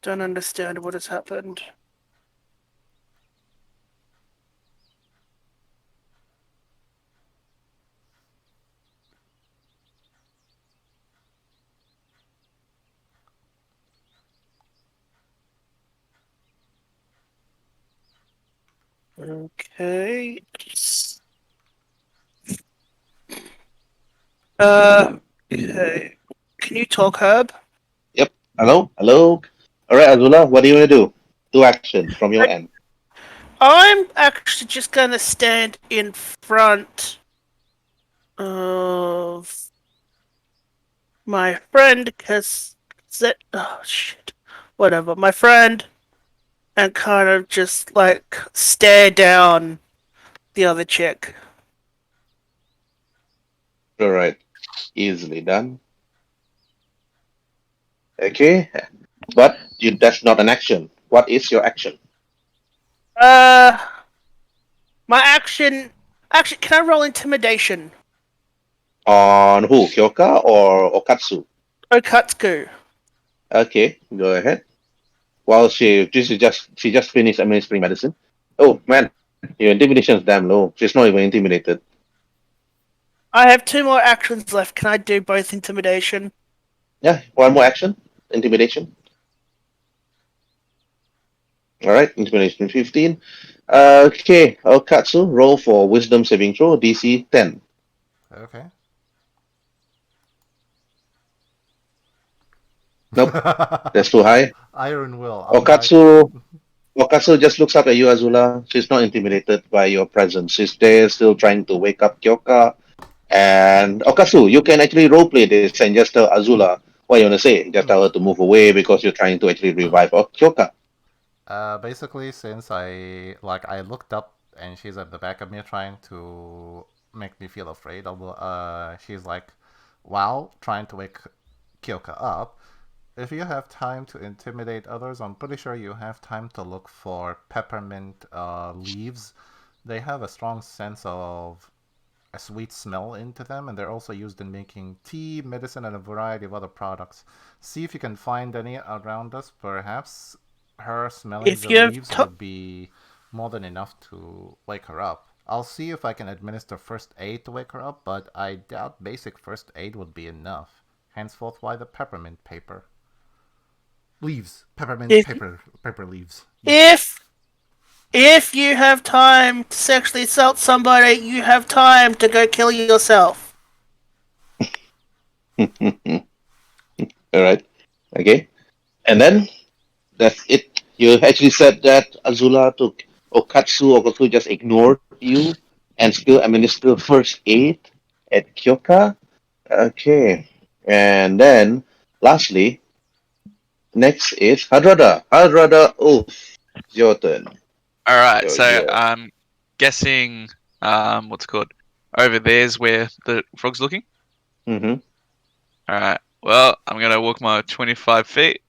Don't understand what has happened. Okay. Okay. Can you talk, Herb? Yep. Hello? Hello? All right, Azula, what are you going to do? Two actions from your end. I'm actually just gonna stand in front of my friend because that. Oh shit. Whatever. My friend, and kind of just like stare down the other chick. All right. Easily done. Okay. But that's not an action. What is your action? Uh, my action. Actually, can I roll intimidation? On who? Kyoka or Okatsu? Okatsuku. Okay, go ahead. While she just finished administering medicine. Oh man, your intimidation is damn low. She's not even intimidated. I have two more actions left. Can I do both intimidation? Yeah, one more action. Intimidation. All right, intimidation 15. Okay, Okatsu, roll for wisdom saving throw, DC 10. Okay. Nope, that's too high. Iron Will. I'm like, Okatsu Okatsu just looks up at you, Azula. She's not intimidated by your presence. She's there still trying to wake up Kyoka. And Okatsu, you can actually roleplay this and just tell Azula what you want to say. Just tell her to move away because you're trying to actually revive Kyoka. basically, since I looked up and she's at the back of me trying to make me feel afraid. She's like, while trying to wake Kyoka up. If you have time to intimidate others, I'm pretty sure you have time to look for peppermint leaves. They have a strong sense of a sweet smell into them, and they're also used in making tea, medicine, and a variety of other products. See if you can find any around us. Perhaps her smelling If the you have leaves to- would be more than enough to wake her up. I'll see if I can administer first aid to wake her up, but I doubt basic first aid would be enough. Henceforth, why the peppermint paper? Leaves. Peppermint if paper leaves. Yes. if if you have time to sexually assault somebody, you have time to go kill yourself. All right. Okay. And then that's it. You actually said that Azula to Okatsu just ignored you and still administer first aid at Kyoka. Okay. And then lastly, next is Hadrada. Hadrada, oof. It's your turn. All right, so Your I'm guessing what's it called over there's where the frog's looking. mm-hmm. All right. Well, I'm gonna walk my 25 feet.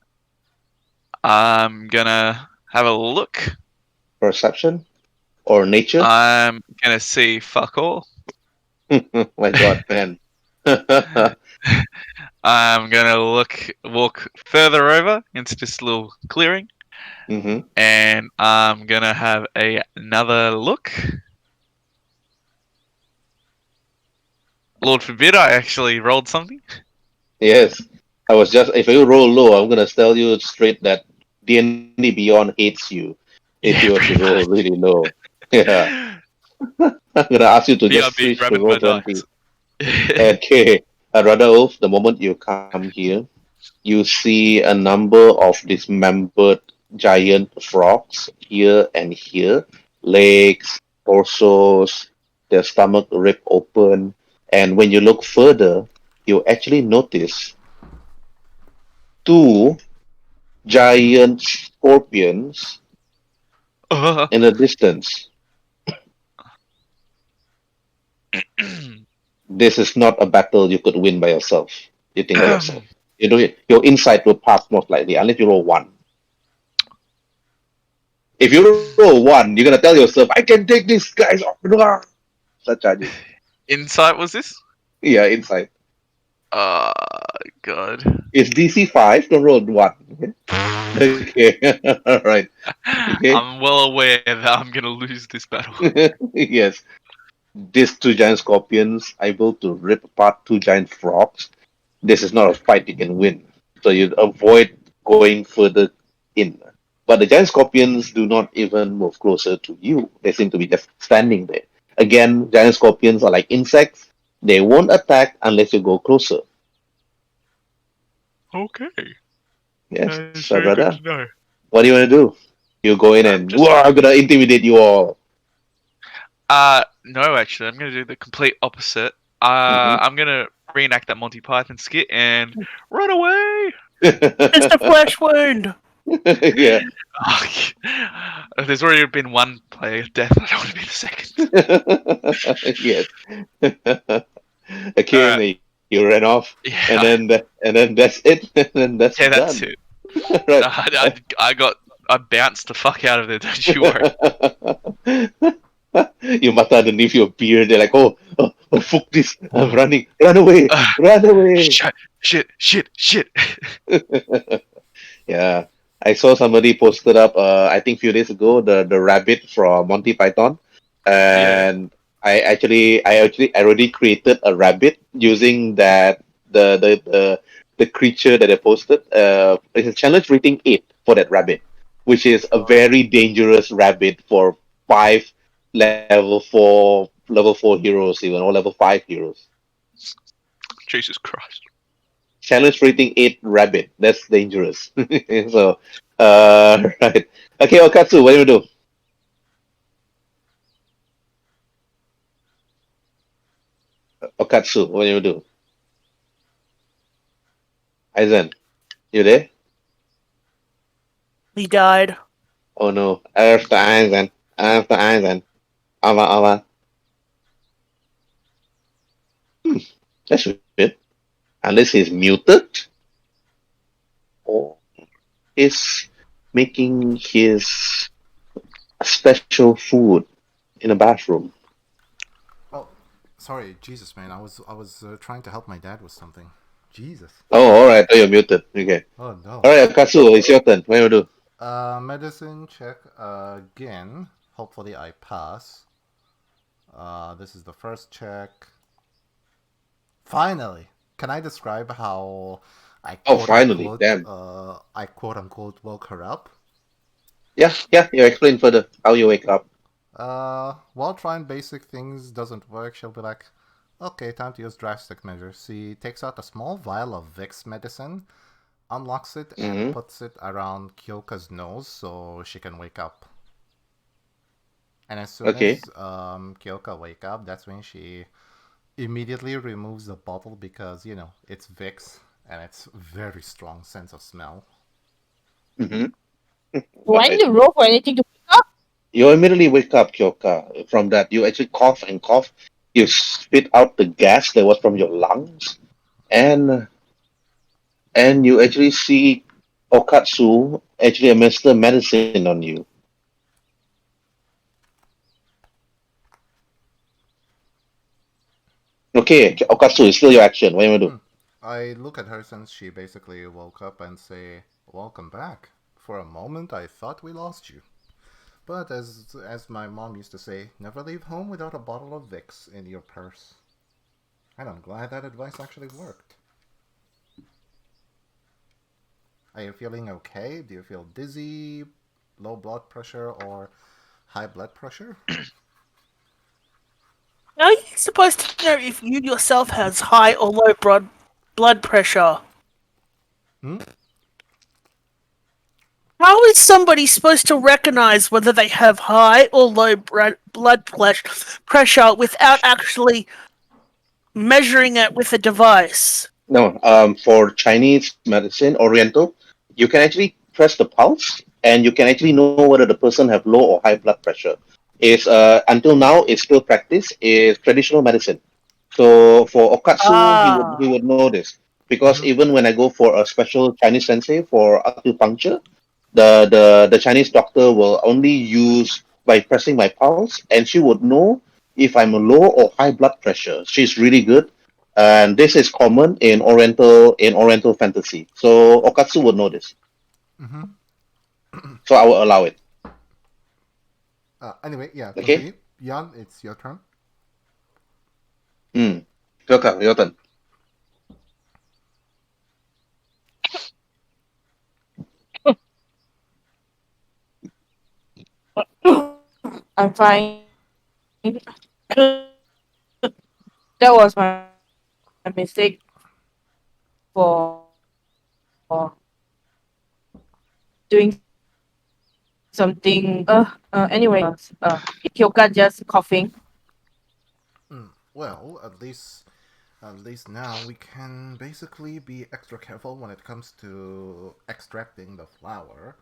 I'm gonna have a look. Perception or nature. I'm gonna see fuck all. My God, man. I'm gonna walk further over into this little clearing, Mm-hmm. and I'm gonna have another look. Lord forbid I actually rolled something. Yes. I was just if you roll low, I'm gonna tell you straight that D&D Beyond hates you if you were Yeah, to pretty roll much. really low. Yeah. I'm gonna ask you to just BRB switch to grabbing roll my 20. dice. Okay. Radha, the moment you come here, you see a number of dismembered giant frogs here and here, legs, torsos, their stomach ripped open. And when you look further, you actually notice two giant scorpions in the distance. This is not a battle you could win by yourself. You think to yourself. You know, your insight will pass most likely unless you roll one. If you roll one, you're gonna tell yourself, "I can take these guys off." Such charges. Insight was this? Yeah, insight. Oh god. It's DC 5. Don't roll one. Okay. All right. Okay. I'm well aware that I'm gonna lose this battle. Yes. These two giant scorpions able to rip apart two giant frogs. This is not a fight you can win. So you avoid going further in. But the giant scorpions do not even move closer to you. They seem to be just standing there. Again, giant scorpions are like insects. They won't attack unless you go closer. Okay. Yes, That is very good Sagrada. to know. What do you want to do? You go in and Just I'm gonna intimidate you all. no, actually, I'm gonna do the complete opposite. Hmm. I'm gonna reenact that Monty Python skit and run away. Just a flesh wound. Yeah. Oh, there's already been one player death. I don't want to be the second. Yes. All Okay, right. and you ran off, Yeah. and then that's it, and then that's Yeah, done. that's it. Right. I bounced the fuck out of there. Don't you worry. You mutter underneath your beard. They're like, oh, fuck this! I'm running. Run away! Run away! Shit, shit. Yeah, I saw somebody posted up. I think few days ago, the rabbit from Monty Python, Yeah. and I already created a rabbit using that the creature that I posted. It's a challenge rating 8 for that rabbit, which is a very dangerous rabbit for 5 level 4 heroes even, or level 5 heroes. Jesus Christ. Challenge rating 8 rabbit. That's dangerous. So, right. Okay, Okatsu, what do you do? Okatsu, what do you do? Aizen, you there? He died. Oh no. After Aizen. After Aizen. Ava. That's weird. Unless he's muted or is making his special food in a bathroom. Oh, sorry, Jesus, man. I was trying to help my dad with something. Jesus. Oh, alright. Oh, you're muted. Okay. Oh no. Alright, Okatsu, it's your turn. What do you do? Medicine check again. Hopefully I pass. This is the first check. Finally, can I describe how Oh, finally. Damn. I quote unquote woke her up? Yeah, you explain further how you wake up. While trying basic things doesn't work, she'll be like, okay, time to use drastic measures. She takes out a small vial of Vicks medicine, unlocks it, and Mm-hmm. puts it around Kyoka's nose so she can wake up. And as soon Okay. as Kyoka wake up, that's when she immediately removes the bottle because, it's Vicks and it's very strong sense of smell. Mm-hmm. Do I need Right. to roll for anything to pick up? You immediately wake up, Kyoka. From that, you actually cough and cough. You spit out the gas that was from your lungs, and you actually see Okatsu actually administer medicine on you. Okay, Okatsu, it's still your action. What do you want to do? Hmm. I look at her since she basically woke up and say, welcome back. For a moment I thought we lost you. But as my mom used to say, never leave home without a bottle of Vicks in your purse. And I'm glad that advice actually worked. Are you feeling okay? Do you feel dizzy, low blood pressure, or high blood pressure? How are you supposed to know if you yourself has high or low blood pressure? Hmm? How is somebody supposed to recognize whether they have high or low blood pressure without actually measuring it with a device? No, for Chinese medicine, Oriental, you can actually press the pulse, and you can actually know whether the person have low or high blood pressure. Is until now it's still practice is traditional medicine. So for Okatsu, Ah, he would know this because Mm-hmm. even when I go for a special Chinese sensei for acupuncture, the Chinese doctor will only use by pressing my pulse, and she would know if I'm a low or high blood pressure. She's really good, and this is common in Oriental fantasy. So Okatsu would know this, Mm-hmm. so I will allow it. Anyway, yeah, Okay. continue. Jan, it's your turn. Hmm. Your turn. I'm fine. That was my mistake for doing something something. Anyway, Kyoka just coughing. Well, at least now we can basically be extra careful when it comes to extracting the flour.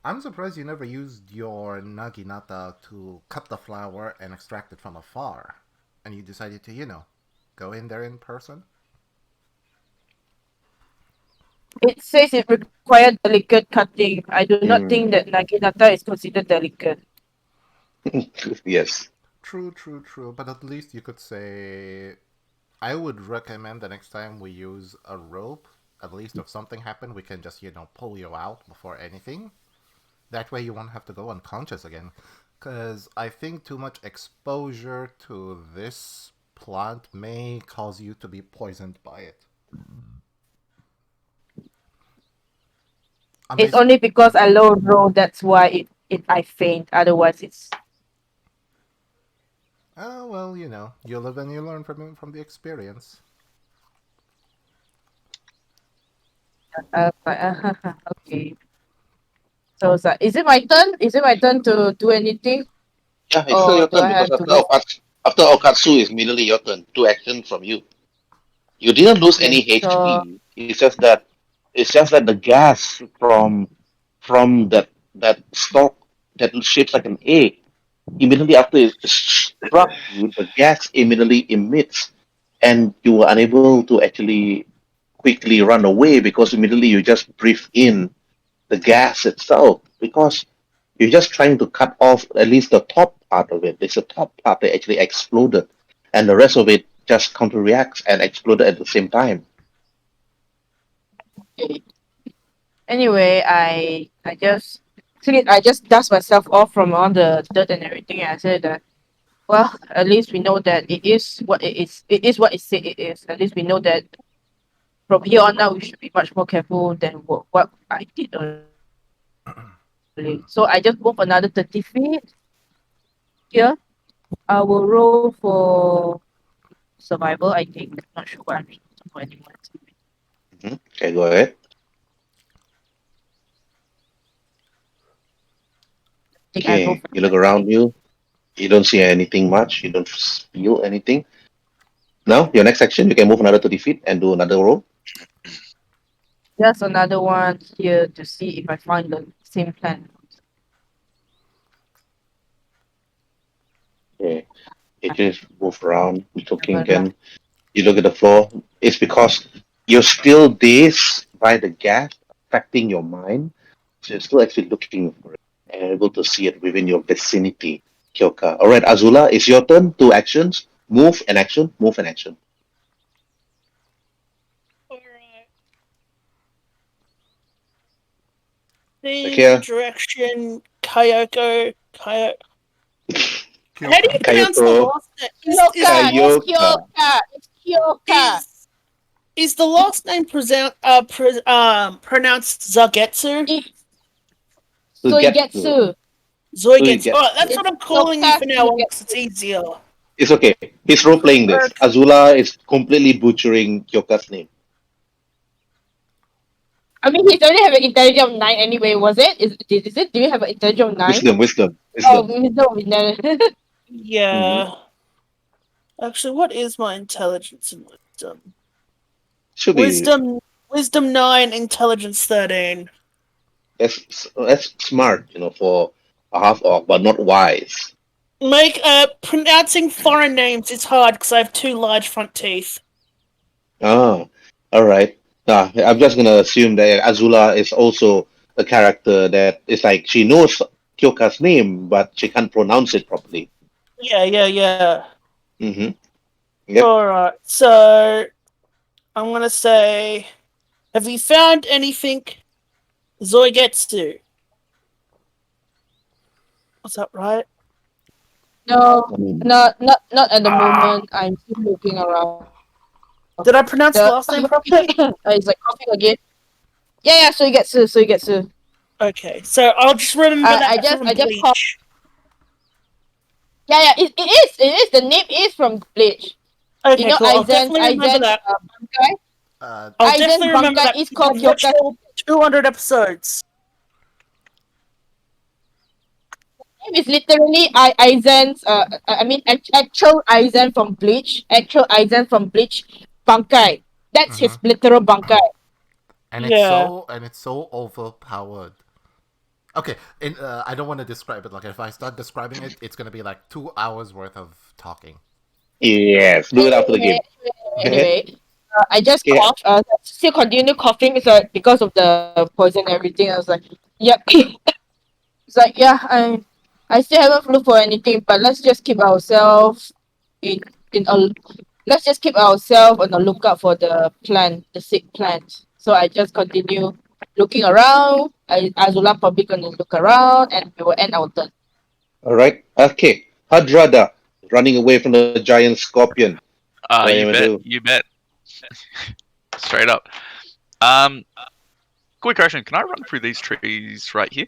I'm surprised you never used your naginata to cut the flour and extract it from afar. And you decided to, go in there in person? It says it required delicate cutting. I do not Mm. think that naginata is considered delicate. Yes. True, true, true. But at least you could say, I would recommend the next time we use a rope, at least if something happened, we can just, pull you out before anything. That way you won't have to go unconscious again. Because I think too much exposure to this plant may cause you to be poisoned by it. I'm It's basic. only because I low roll that's why it I faint. Otherwise, it's Oh, well, you live and you learn from the experience. okay. So it's like, is it my turn? Is it my turn to do anything, Yeah, it's still or your do turn I because have to wait? After Okatsu is immediately your turn. Two action from you. You didn't lose Okay, any so HP. It's just that the gas from that stalk that shapes like an egg, immediately after it struck you, the gas immediately emits, and you were unable to actually quickly run away because immediately you just breathe in the gas itself because you're just trying to cut off at least the top part of it. There's a top part that actually exploded, and the rest of it just counter-reacts and exploded at the same time. okay. Anyway, I just dust myself off from all the dirt and everything. And I said that, well, at least we know that it is what it is. It is what it said it is. At least we know that from here on out we should be much more careful than what I did earlier. So I just move another 30 feet here. I will roll for survival, I think. Not sure what I'm for anyone. Okay, go ahead. I think I roll Okay, for you look 20. around you. You don't see anything much. You don't feel anything. Now, your next action, you can move another 30 feet and do another roll. Just another one here to see if I find the same plant. Okay, you just move around, looking Never luck. again. You look at the floor. It's because you're still dazed by the gas affecting your mind. So you're still actually looking for it and able to see it within your vicinity, Kyoka. All right, Azula, it's your turn. Two actions. Move and action. Move and action. Alright. The Sakia, direction Kyoko. How do Kyoka. you pronounce the Kayoko, last name? Kyoka! It's Kayoka. Kyoka! It's Kyoka! Is is the last name pronounced Zagetsu? It's Sugetsu. Soigetsu. Zoigetsu. Alright, Sugetsu. that's what It's I'm calling you Kyoka for now on because it's Suigetsu. easier. It's okay. He's role playing this. Azula is completely butchering Kyoka's name. I mean, he's only have an intelligence of 9 anyway, was it? Is it? Do you have an intelligence of 9? Wisdom, wisdom, Oh, wisdom. no, no. Mm-hmm. Yeah. Actually, what is my intelligence and wisdom? Should be Wisdom 9, intelligence 13. that's smart, for a half orc, but not wise. Pronouncing foreign names is hard because I have two large front teeth. Ah, all right. I'm just gonna assume that Azula is also a character that is like she knows Kyoka's name, but she can't pronounce it properly. Yeah. Mm-hmm. Yep. Alright, so I'm gonna say, have you found anything Zoigetsu? Was that right? No, Mm. not at the Ah, moment. I'm still looking around. did I pronounce the last name properly? He's like coughing again. Yeah, Soigetsu. Okay, so I'll just remember that from I just cough. Bleach. It is. The name is from Bleach. You Okay, know, cool. I'll definitely remember Aizen's that. Bankai. Uh, I'll Aizen's definitely remember Bankai that is because called I've watched Kyoka. all 200 episodes. name is literally Aizen's. I mean, actual Aizen from Bleach. Actual Aizen from Bleach. Bankai. That's Mm-hmm. his literal Bankai. Yeah. And it's so overpowered. Okay, I don't want to describe it. Like if I start describing it, it's gonna be like 2 hours worth of talking. Yes, do it after the Anyway, game. anyway, I just Yeah, coughed. Still continue coughing. It's like because of the poison and everything. I was like, yep. It's like, yeah, I still haven't looked for anything, but in in a let's just keep ourselves on the lookout for the plant, the sick plant. So I just continue looking around. Azula probably gonna look around, and we will end our turn. all right. Okay, Hadrada running away from the giant scorpion. What are you You gonna bet. do? You bet. Straight up. Um, quick question: can I run through these trees right here?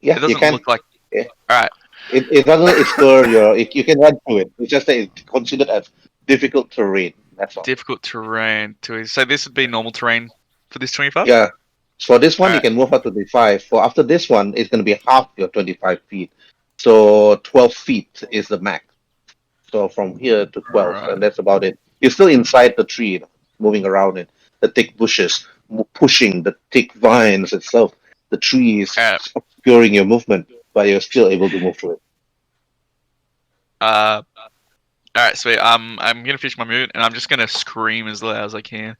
It Yeah, you doesn't can. look like. Yeah. All right. It doesn't explore your. You can run through it. It's just that it's considered as difficult terrain. That's all. Difficult terrain. So this would be normal terrain for this 25. Yeah. So for this All one, you right. can move up to 25. For after this one, it's going to be half your 25 feet. So 12 feet is the max. So from here to All 12, right. and that's about it. You're still inside the tree, moving around it. The thick bushes, pushing the thick vines itself. The tree is All right. obscuring your movement, but you're still able to move through it. Uh, all right. Sweet. I'm gonna finish my move, and I'm just gonna scream as loud as I can.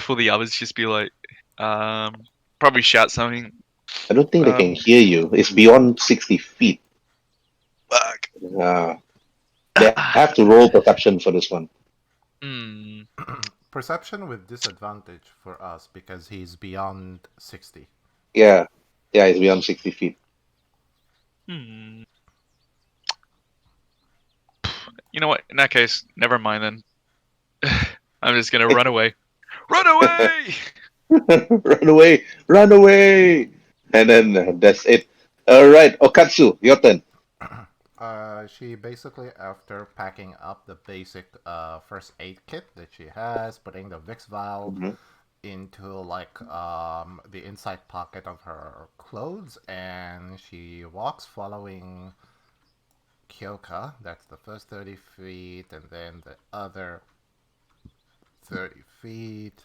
For the others, just be like, um, probably shout something. I don't think they can Um, hear you. It's beyond 60 feet. fuck. Uh, they have to roll perception for this one. Hmm. Perception with disadvantage for us because he's beyond 60. Yeah, yeah, it's beyond 60 feet. Hmm. You know what? In that case, never mind then. I'm just gonna run away. Run away! Run away, run away, and then that's it. All right, Okatsu, your turn. She basically, after packing up the basic first aid kit that she has, putting the Vicks vial Mhm. into like the inside pocket of her clothes, and she walks following Kyoka. That's the first 30 feet, and then the other 30 feet.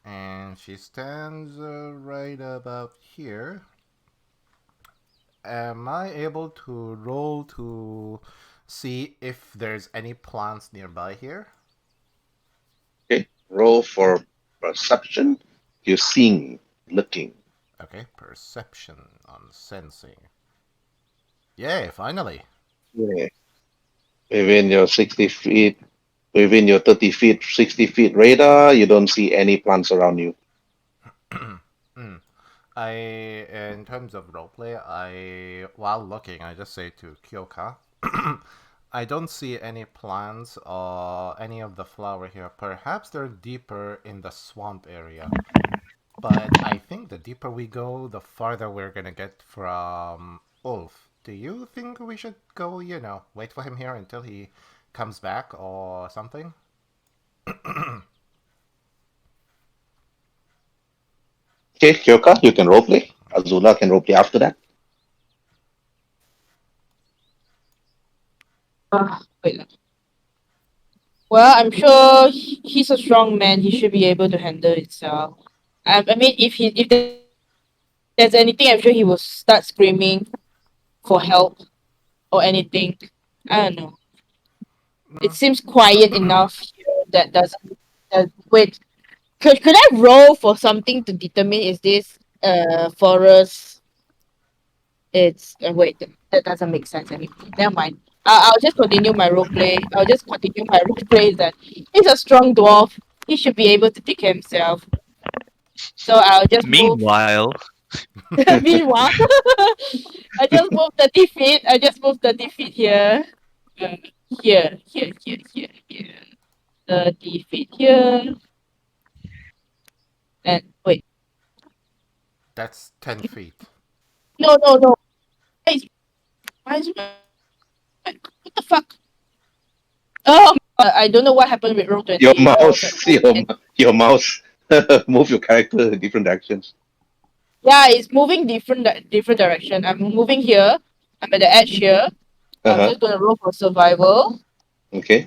And she stands right about here. Am I able to roll to see if there's any plants nearby here? Okay, roll for perception. You're seeing, looking. Okay, perception on sensing. Yay, finally. Yeah. Within your 60 feet, within your 30 feet, 60 feet radar, you don't see any plants around you. Mm. I, in terms of roleplay, while looking, I just say to Kyoka, I don't see any plants or any of the flower here. Perhaps they're deeper in the swamp area. But I think the deeper we go, the farther we're gonna get from Ulf. Do you think we should go, wait for him here until he comes back or something? Okay, Kyoka, you can roleplay. Azula can roleplay after that. Wait. Well, I'm sure he's a strong man. He should be able to handle itself. I mean, if there's anything, I'm sure he will start screaming for help or anything. I don't know. It seems Mm, quiet enough here that doesn't. Wait, could I roll for something to determine is this forest? It's wait, that doesn't make sense anymore. Never mind. I'll just continue my role play. I'll just continue my role play that he's a strong dwarf. He should be able to take care of himself. So I'll just move. Meanwhile, Meanwhile, I just move 30 feet. I just move 30 feet here. Uh, here. 30 feet here. And wait. that's 10 feet. No. Why is what the fuck? I don't know what happened with Roll Your 20. I was like, mouse, oh, your mouse, move your character in different directions. Yeah, it's moving different direction. I'm moving here. I'm at the edge here. So I'm Uh-huh. just gonna roll for survival Okay.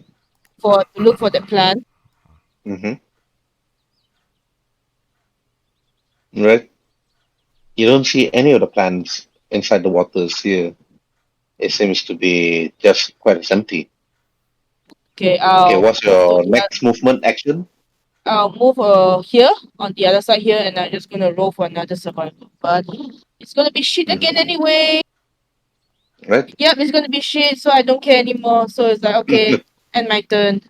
for to look for the plant. Mm-hmm. Right. You don't see any of the plants inside the waters here. It seems to be just quite as empty. Okay, Okay, I'll what's move to your the next movement action? I'll move here on the other side here, and I'm just gonna roll for another survival. But it's gonna be shit again Mm-hmm. anyway. Right? Yep, it's gonna be shit, so I don't care anymore. So it's like okay, and my turn.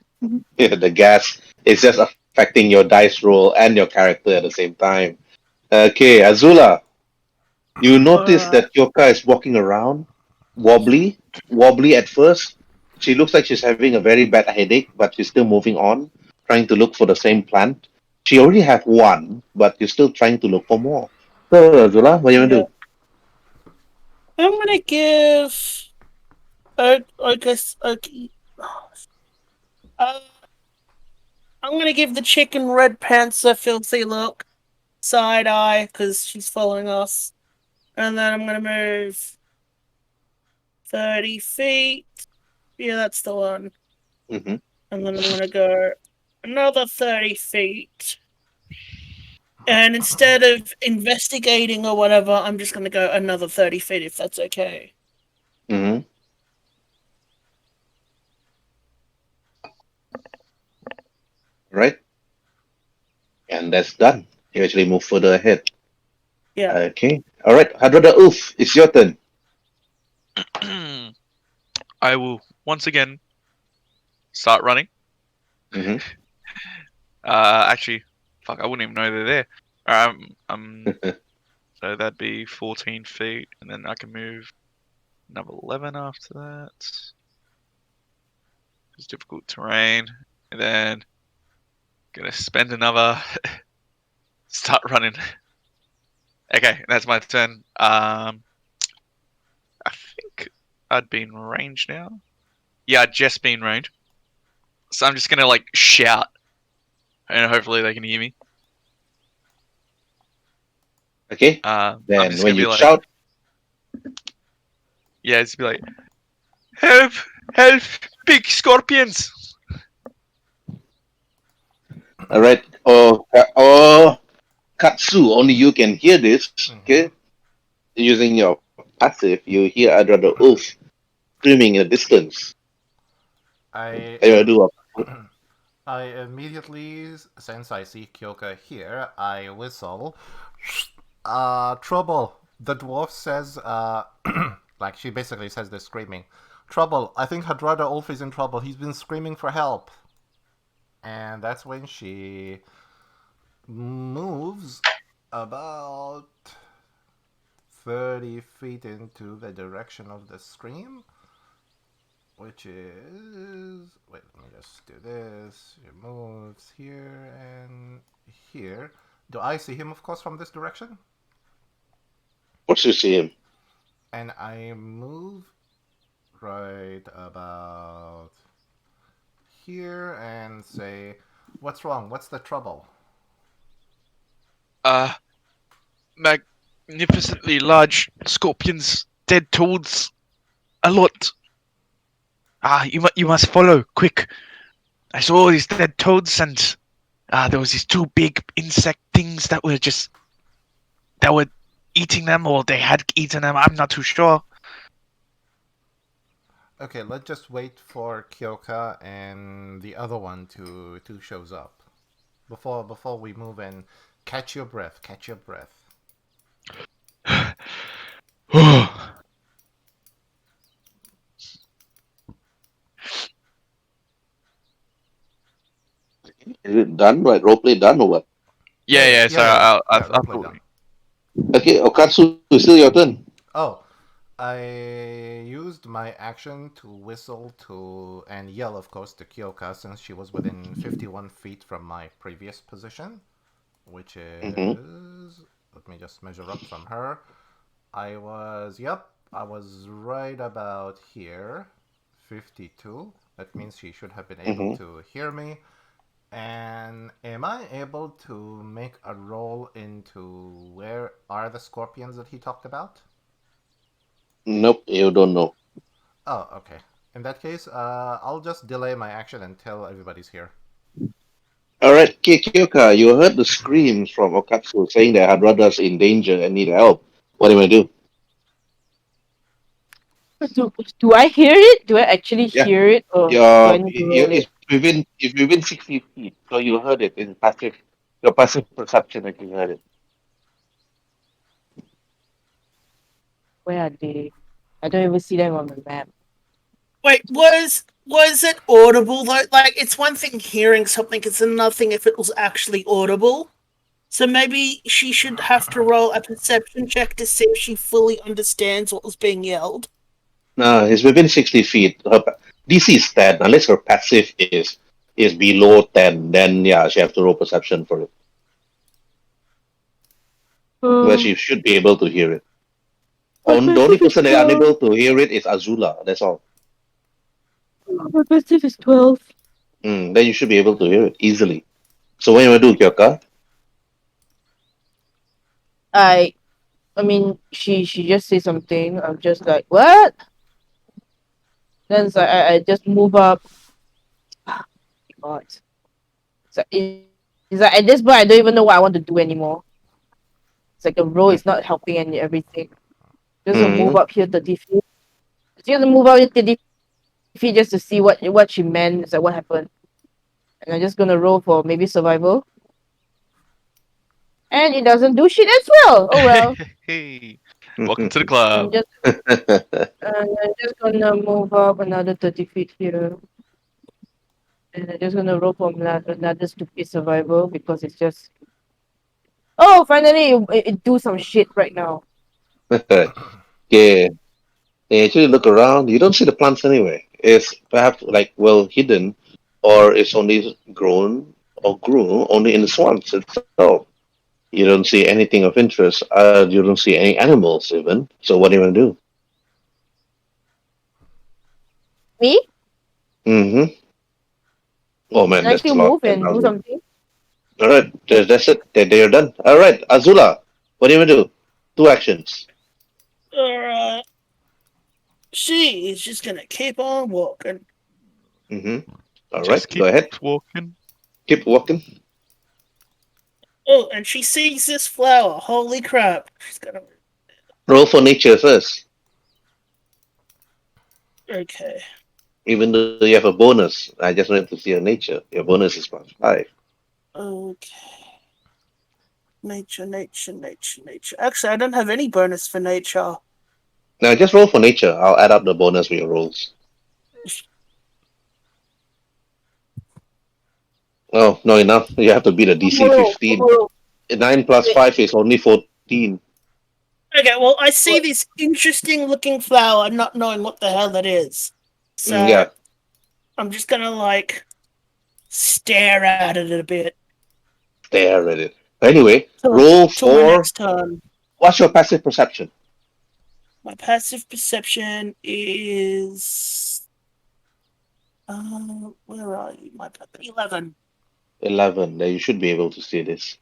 Yeah, the gas is just affecting your dice roll and your character at the same time. Okay, Azula, you notice Alright. that Kyoka is walking around, wobbly, wobbly at first. She looks like she's having a very bad headache, but she's still moving on, trying to look for the same plant. She already have one, but you're still trying to look for more. So, Azula, what are you gonna Yeah. do? I'm gonna give. I guess. Okay. Uh, I'm gonna give the chicken red pants a filthy look, side eye, because she's following us. And then I'm gonna move 30 feet. Yeah, that's the one. Mm-hmm. And then I'm gonna go another 30 feet. And instead of investigating or whatever, I'm just gonna go another 30 feet if that's okay. Mm-hmm. Right? And that's done. You actually move further ahead. Yeah. Okay. All right, Hadrada Oof, it's your turn. I will once again start running. Mm-hmm. Actually, fuck, I wouldn't even know they're there. So that'd be 14 feet, and then I can move another 11 after that. It's difficult terrain, and then gonna spend another. Start running. Okay, that's my turn. I think I'd be in range now. Yeah, I'd just be in range. So I'm just gonna like shout, and hopefully they can hear me. Okay. I'm Then just when gonna be you like, shout, yeah, just be like, help, help, big scorpions. all right, or Katsu, only you can hear this. Mm-hmm. Okay, using your passive, you hear Hadrada Oof screaming in the distance. I Are you gonna do a I immediately, since I see Kyoka here, I whistle. Trouble. The dwarf says, like she basically says this screaming. Trouble. I think Hadrada Ulf is in trouble. He's been screaming for help. And that's when she moves about 30 feet into the direction of the scream, which is. Wait, let me just do this. He moves here and here. Do I see him, of course, from this direction? What's you see him? And I move right about here and say, what's wrong? What's the trouble? Uh, Magnificently large scorpions, dead toads, a lot. You must follow quick. I saw all these dead toads, and there was these two big insect things that were eating them, or they had eaten them. I'm not too sure. Okay, let's just wait for Kyoka and the other one to shows up. Before we move in, catch your breath, catch your breath. Is it done? Right, roleplay done or what? Yeah, yeah, Yeah. So yeah, yeah, yeah. Yeah, I roleplay thought, done. Okay, Okatsu, it's still your turn. Oh, I used my action to whistle to and yell, of course, to Kyoka since she was within 51 feet from my previous position, which Mm-hmm. is. Let me just measure up from her. Yep, I was right about here, 52. That means she should have been able Mm-hmm. to hear me. And am I able to make a roll into where are the scorpions that he talked about? Nope, you don't know. Oh, okay. In that case, I'll just delay my action until everybody's here. All right, Kyoka, you heard the screams from Okatsu saying that her brother's in danger and need help. What do you want to do? Do I hear it? Do I actually Yeah, hear it, or do I need to roll it? it's within 60 feet, so you heard it in passive. Your passive perception that you heard it. Where are they? I don't even see them on the map. Wait, was it audible though? Like, it's one thing hearing something; it's another thing if it was actually audible. So maybe she should have to roll a perception check to see if she fully understands what was being yelled. No, it's within 60 feet. DC is 10, unless her passive is below 10. Then yeah, she has to roll perception for it. But Um, she should be able to hear it. my The only passive is person that is 12. unable to hear it is Azula. That's all. My passive is 12. Then you should be able to hear it easily. So what you want to do, Kyoka? I I mean, she just said something. I'm just like, what? Then it's like I just move up. God. It's like at this point I don't even know what I want to do anymore. It's like the roll is not helping and everything. Just to move Mm-hmm. up here 30 feet. Just to move up here 30 feet just to see what she meant. It's like what happened. And I'm just gonna roll for maybe survival. And it doesn't do shit as well. Oh well. Hey, welcome to the club. I'm just I'm just gonna move up another 30 feet here. And I'm just gonna roll for another stupid survival because it's just. Oh, finally it do some shit right now. Yeah. And actually look around, you don't see the plants anywhere. It's perhaps like well hidden, or it's only grown or grew only in the swamps itself. You don't see anything of interest. You don't see any animals even. So what do you want to do? Me? Mm-hmm. Oh Can man, I that's a still lot. move and do 10,000. something? All right, that's it. They're done. All right, Azula, what do you want to do? Two actions. Alright. She is just gonna keep on walking. Mm-hmm. All right, Just go keep ahead. walking. Keep walking. Oh, and she sees this flower. Holy crap. She's gonna. Roll for nature first. Okay. Even though you have a bonus, I just wanted to see your nature. Your bonus is +5. Okay. Nature. Actually, I don't have any bonus for nature. Now just roll for nature. I'll add up the bonus with your rolls. Oh, not enough. You have to beat a One DC more roll. One 15. more roll. 9 plus Wait, 5 is only 14. Okay, well, I see what? this interesting looking flower, not knowing what the hell that is. So Yeah, I'm just gonna, like, stare at it a bit stare at it. Anyway, till, roll till my for. next turn. What's your passive perception? My passive perception is. Where are you? 11. 11. Then you should be able to see this.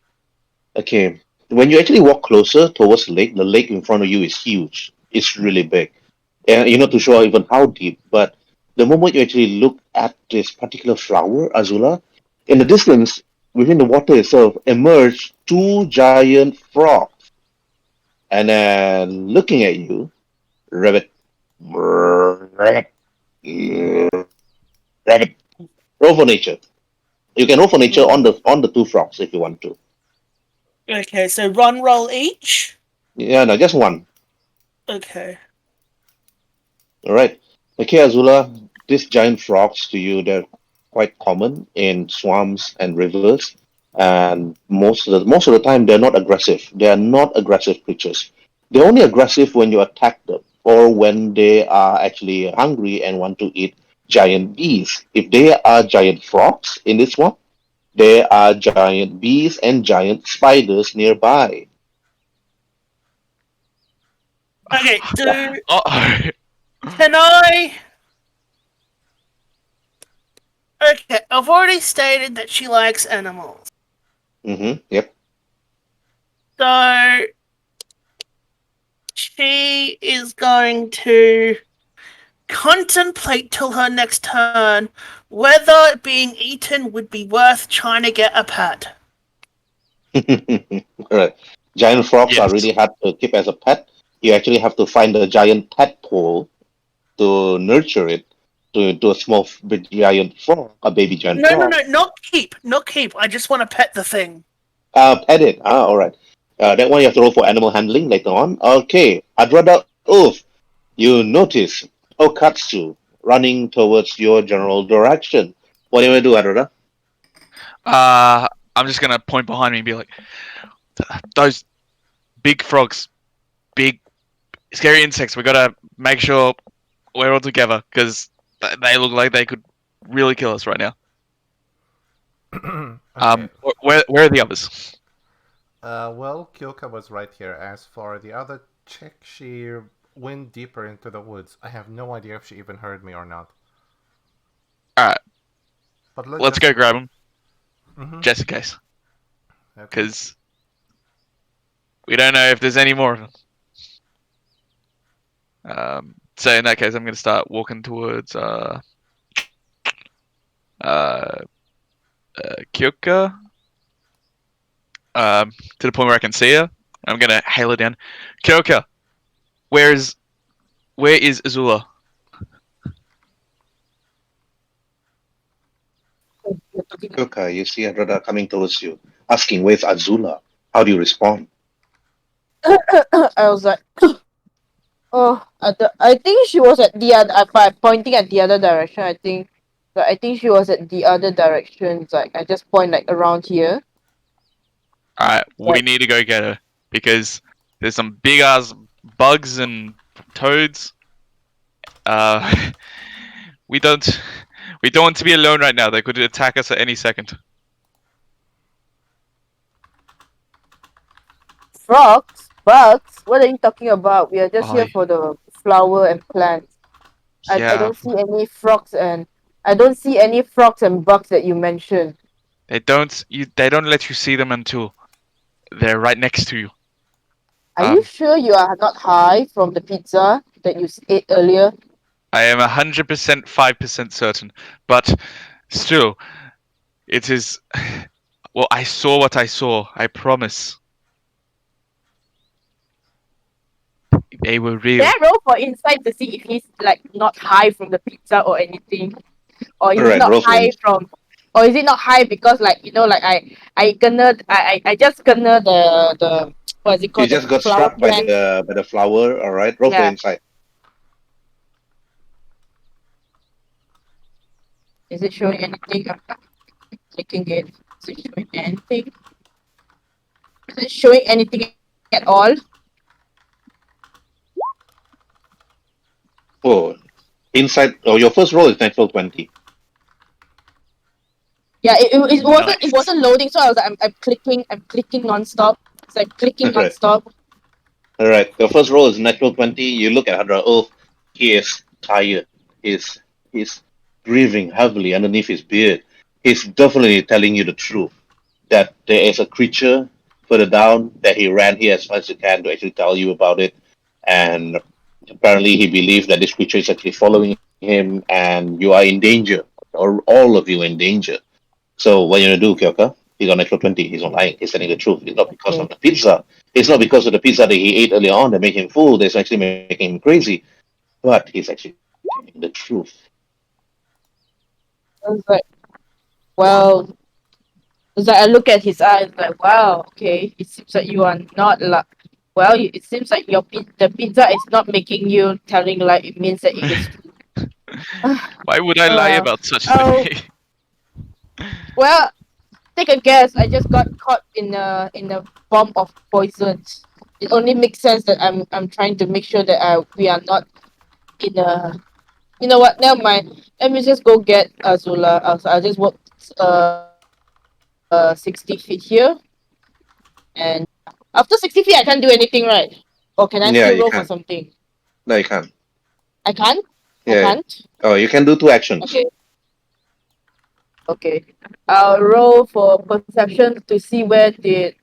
Okay. When you actually walk closer towards the lake in front of you is huge. It's really big. And you're not too sure even how deep, but the moment you actually look at this particular flower, Azula, in the distance, within the water itself, emerge two giant frogs. And then looking at you, rabbit, rabbit, rabbit. Roll for nature. You can roll for nature on Mm. the two frogs if you want to. Okay, so run roll each. Yeah, no, just one. Okay. All right. Okay, Azula, these giant frogs to you, they're quite common in swamps and rivers. And most of the time they're not aggressive. They are not aggressive creatures. They're only aggressive when you attack them or when they are actually hungry and want to eat giant bees. If they are giant frogs in this one, there are giant bees and giant spiders nearby. Okay, Uh oh. can I Okay, I've already stated that she likes animals. Mm-hmm. Yep. So she is going to contemplate till her next turn whether being eaten would be worth trying to get a pet. Right. Giant frogs are Yes. really hard to keep as a pet. You actually have to find a giant tadpole to nurture it to a small giant frog, a baby giant No, no, frog. no, not keep. I just want to pet the thing. Pet it. All right. That one you have to roll for animal handling later on. Okay. Adrada Oof. You notice Okatsu running towards your general direction. What do you want to do, Adrada? I'm just gonna point behind me and be like, those big frogs, big scary insects. We gotta make sure we're all together because they look like they could really kill us right now. Okay. Where are the others? Well, Kyoka was right here. As for the other chick, she went deeper into the woods. I have no idea if she even heard me or not. All right, But let's let's just. go grab them Mm-hmm. just in case, Okay. because we don't know if there's any more of them. So in that case, I'm gonna start walking towards uh, Kyoka, to the point where I can see her. I'm gonna hail her down. Kyoka, where is Azula? Okay, you see Adrada coming towards you, asking, "Where's Azula?" How do you respond? I was like, oh, I think she was at the other. By pointing at the other direction, I think she was at the other direction. It's like I just point like around here. All right, we Like, need to go get her because there's some big ass bugs and toads. Uh, we don't we don't want to be alone right now. They could attack us at any second. frogs, bugs. What are you talking about? We are just Oh here for the flower and plants. I yeah, don't see any frogs and I don't see any frogs and bugs that you mentioned. they don't let you see them until they're right next to you. Are you Um, sure you are not high from the pizza that you ate earlier? I am 100% 5% certain, but still, it is. Well, I saw what I saw. I promise. They were Can real. I roll for insight to see if he's like not high from the pizza or anything? Or is All it right, not roll for high from or is it not high because like like I just gonna the what is it You called, the just got flower struck by plant. the flower. All right, roll for Yeah. insight. Is it showing anything? I'm clicking it. Is it showing anything? Is it showing anything at all? Oh, insight. Oh, your first roll is natural 20. Yeah, it Nice. wasn't loading, so I was like, I'm clicking nonstop. It's like clicking All right. nonstop. All right. Your first roll is natural 20. You look at Hadra. Oh, he is tired. He's breathing heavily underneath his beard. He's definitely telling you the truth that there is a creature further down that he ran here as fast as he can to actually tell you about it. And apparently, he believes that this creature is actually following him and you are in danger, or all of you in danger. So what are you gonna do, Kyoka? He's on natural 20. He's not lying. He's telling the truth. It's not because Okay. of the pizza. It's not because of the pizza that he ate earlier on that made him full. That's actually making him crazy. But he's actually telling the truth. I was like, well, it's like I look at his eyes, like, wow, okay. It seems like you are not like, well, it seems like the pizza is not making you telling like it means that it is true. Why would I lie uh, about such a oh, thing? well, take a guess. I just got caught in a bomb of poisons. It only makes sense that I'm trying to make sure that we are not in a. You know what? Never mind. Let me just go get Azula. I'll just walk 60 feet here, and after 60 feet I can't do anything, right? Or can I still roll Yeah, for you can. something? No, you can't. I can't. I Yeah. can't. Oh, you can do two actions. Okay. Okay. I'll roll for perception to see where did,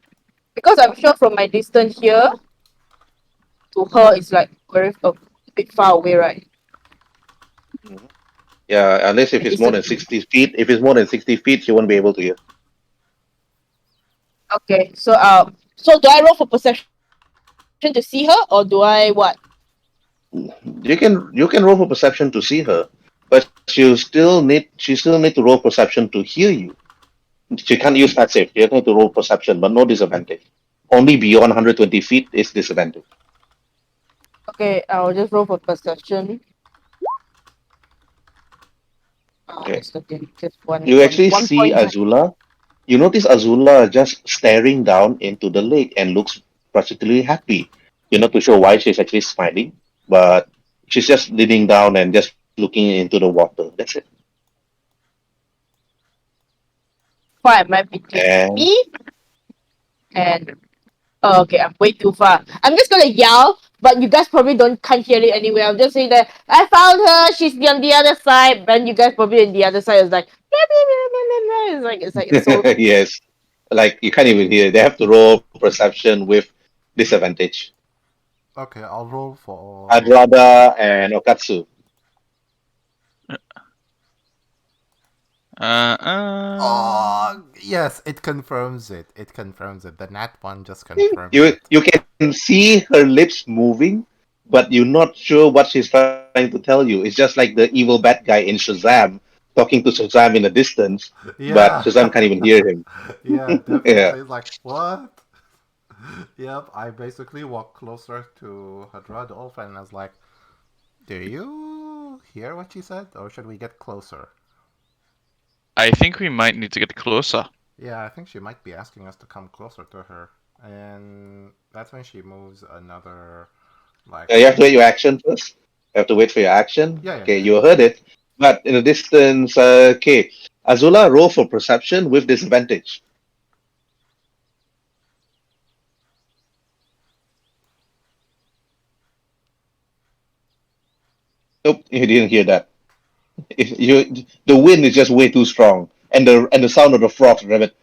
because I'm sure from my distance here to her is like very a bit far away, right? Mhm. Yeah, unless if My it's more distance. than 60 feet. If it's more than 60 feet, she won't be able to hear. Okay. So do I roll for perception to see her or do I what? You can roll for perception to see her, but she still need to roll perception to hear you. She can't use that safe. You need to roll perception, but no disadvantage. Only beyond 120 feet is disadvantage. Okay, I'll just roll for perception. Okay. It's okay. Just You actually one see point. Azula. You notice Azula just staring down into the lake and looks particularly happy. You're not too sure why she's actually smiling, but she's just leaning down and just looking into the water. That's it. Far am I between And me and oh, okay, I'm way too far. I'm just gonna yell, but you guys probably don't can't hear it anyway. I'll just say that I found her. She's on the other side. And you guys probably on the other side is like blah, blah, blah, blah, blah, blah. It's so yes, like you can't even hear. They have to roll perception with disadvantage. Okay, I'll roll for. Adrada and Okatsu. Oh, yes, it confirms it. It confirms it. The nat one just You confirmed you it. can see her lips moving, but you're not sure what she's trying to tell you. It's just like the evil bad guy in Shazam talking to Shazam in the distance, but Yeah. Shazam can't even hear him. Yeah, Yeah. definitely. Like, what? Yep, I basically walked closer to Hadra the Dolphin and I was like, do you hear what she said? Or should we get closer? I think we might need to get closer. Yeah, I think she might be asking us to come closer to her. And that's when she moves another, like, You have to wait your action first. You have to wait for your action. yeah, yeah, Okay, yeah. you heard it, but in the distance. Okay, Azula, roll for perception with disadvantage. Nope, you didn't hear that. If the wind is just way too strong, and the sound of the frogs rabbit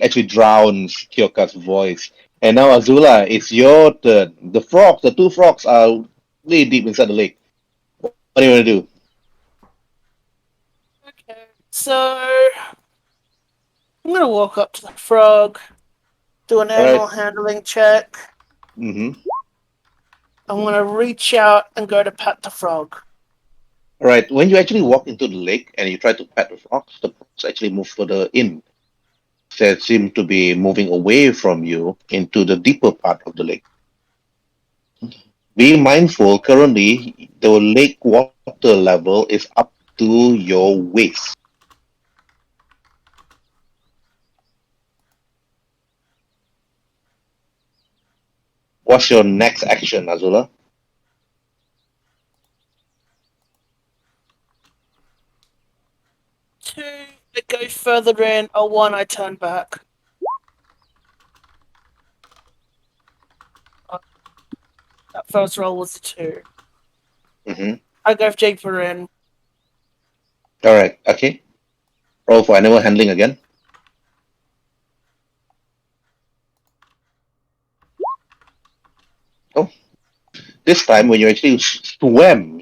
actually drowns Kyoka's voice. And now Azula, it's your turn. The two frogs are way deep inside the lake. What do you want to do? Okay. So I'm gonna walk up to the frog, do an All right. animal handling check. Mm-hmm. I'm gonna reach out and go to pat the frog. All right. When you actually walk into the lake and you try to pet the frogs actually move further in. They seem to be moving away from you into the deeper part of the lake. Be mindful. Currently, the lake water level is up to your waist. What's your next action, Azula? Two, I go further in. A one, I turn back. Uh, That first roll was a two. Mm-hmm. I go deeper in. All right. Okay. Roll for animal handling again. Oh, this time when you actually swim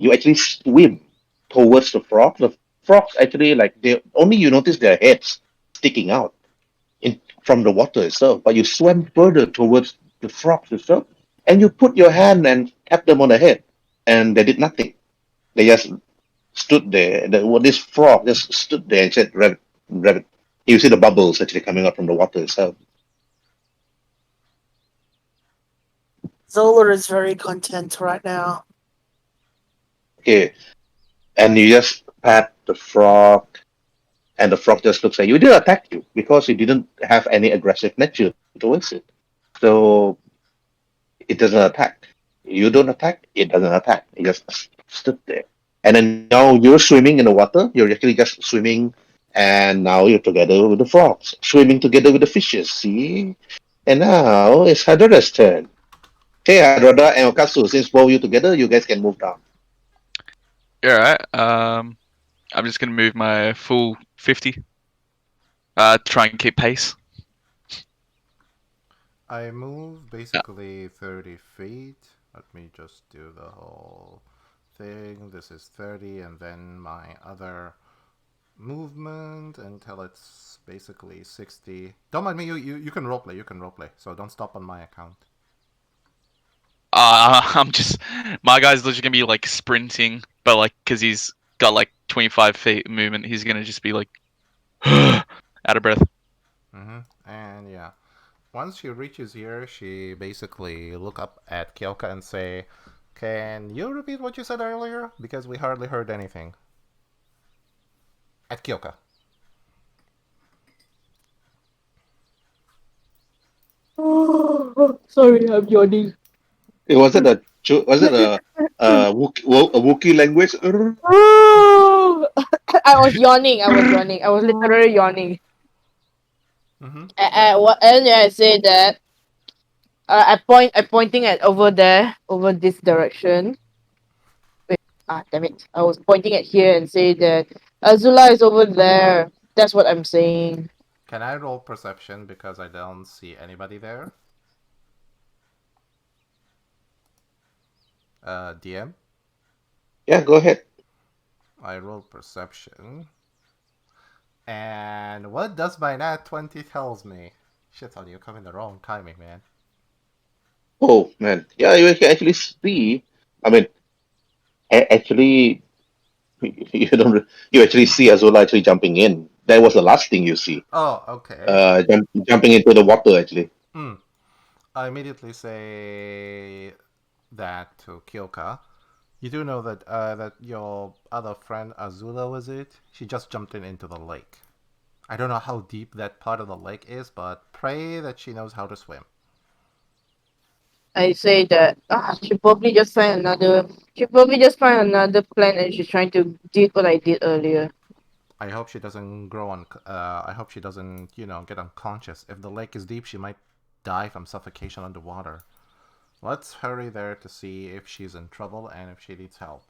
towards the frog. The frogs actually you notice their heads sticking out from the water itself, but you swam further towards the frogs itself, and you put your hand and tap them on the head, and they did nothing. They just stood there. This frog just stood there and said, "Rabbit, rabbit." You see the bubbles actually coming out from the water itself. Zola is very content right now. Okay, and you just pat the frog, and the frog just looks at you. It didn't attack you because it didn't have any aggressive nature towards it. So it doesn't attack. You don't attack, it doesn't attack. It just stood there. And then now you're swimming in the water. You're actually just swimming, and now you're together with the frogs, swimming together with the fishes. See? And now it's Hadrada's turn. Okay, Hadrada and Okatsu, since both of you together, you guys can move down. Alright. I'm just gonna move my full 50. Try and keep pace. I move Uh, basically 30 feet. Let me just do the whole thing. This is 30, and then my other movement until it's basically 60. Don't mind me, you can roleplay, you can roleplay, so don't stop on my account. I'm just my guy's literally gonna be like sprinting, but like because he's got like 25 feet movement, he's gonna just be like out of breath. And yeah, once she reaches here, she basically look up at Kyoka and say, "Can you repeat what you said earlier? Because we hardly heard anything." At Kyoka. Sorry, I'm yawning. Was it a Wookiee language? I was yawning. I was yawning. I was literally yawning. Mm-hmm. And I say that I'm pointing at over there, over this direction. Wait, damn it! I was pointing at here and say that Azula is over there. That's what I'm saying. Can I roll perception because I don't see anybody there? DM. Yeah, go ahead. I roll perception. And what does my nat 20 tells me? Shit on you, come in the wrong timing, man. Oh man, yeah, you can actually see. I mean, actually, you actually see Azula actually jumping in. That was the last thing you see. Oh, okay. Jumping into the water actually. Mm. I immediately say that to Kyoka. You do know that your other friend Azula was it? She just jumped into the lake. I don't know how deep that part of the lake is, but pray that she knows how to swim. I say that she probably just find another. She probably just find another plan, and she's trying to do what I did earlier. I hope she doesn't grow on. I hope she doesn't, get unconscious. If the lake is deep, she might die from suffocation underwater. Let's hurry there to see if she's in trouble and if she needs help.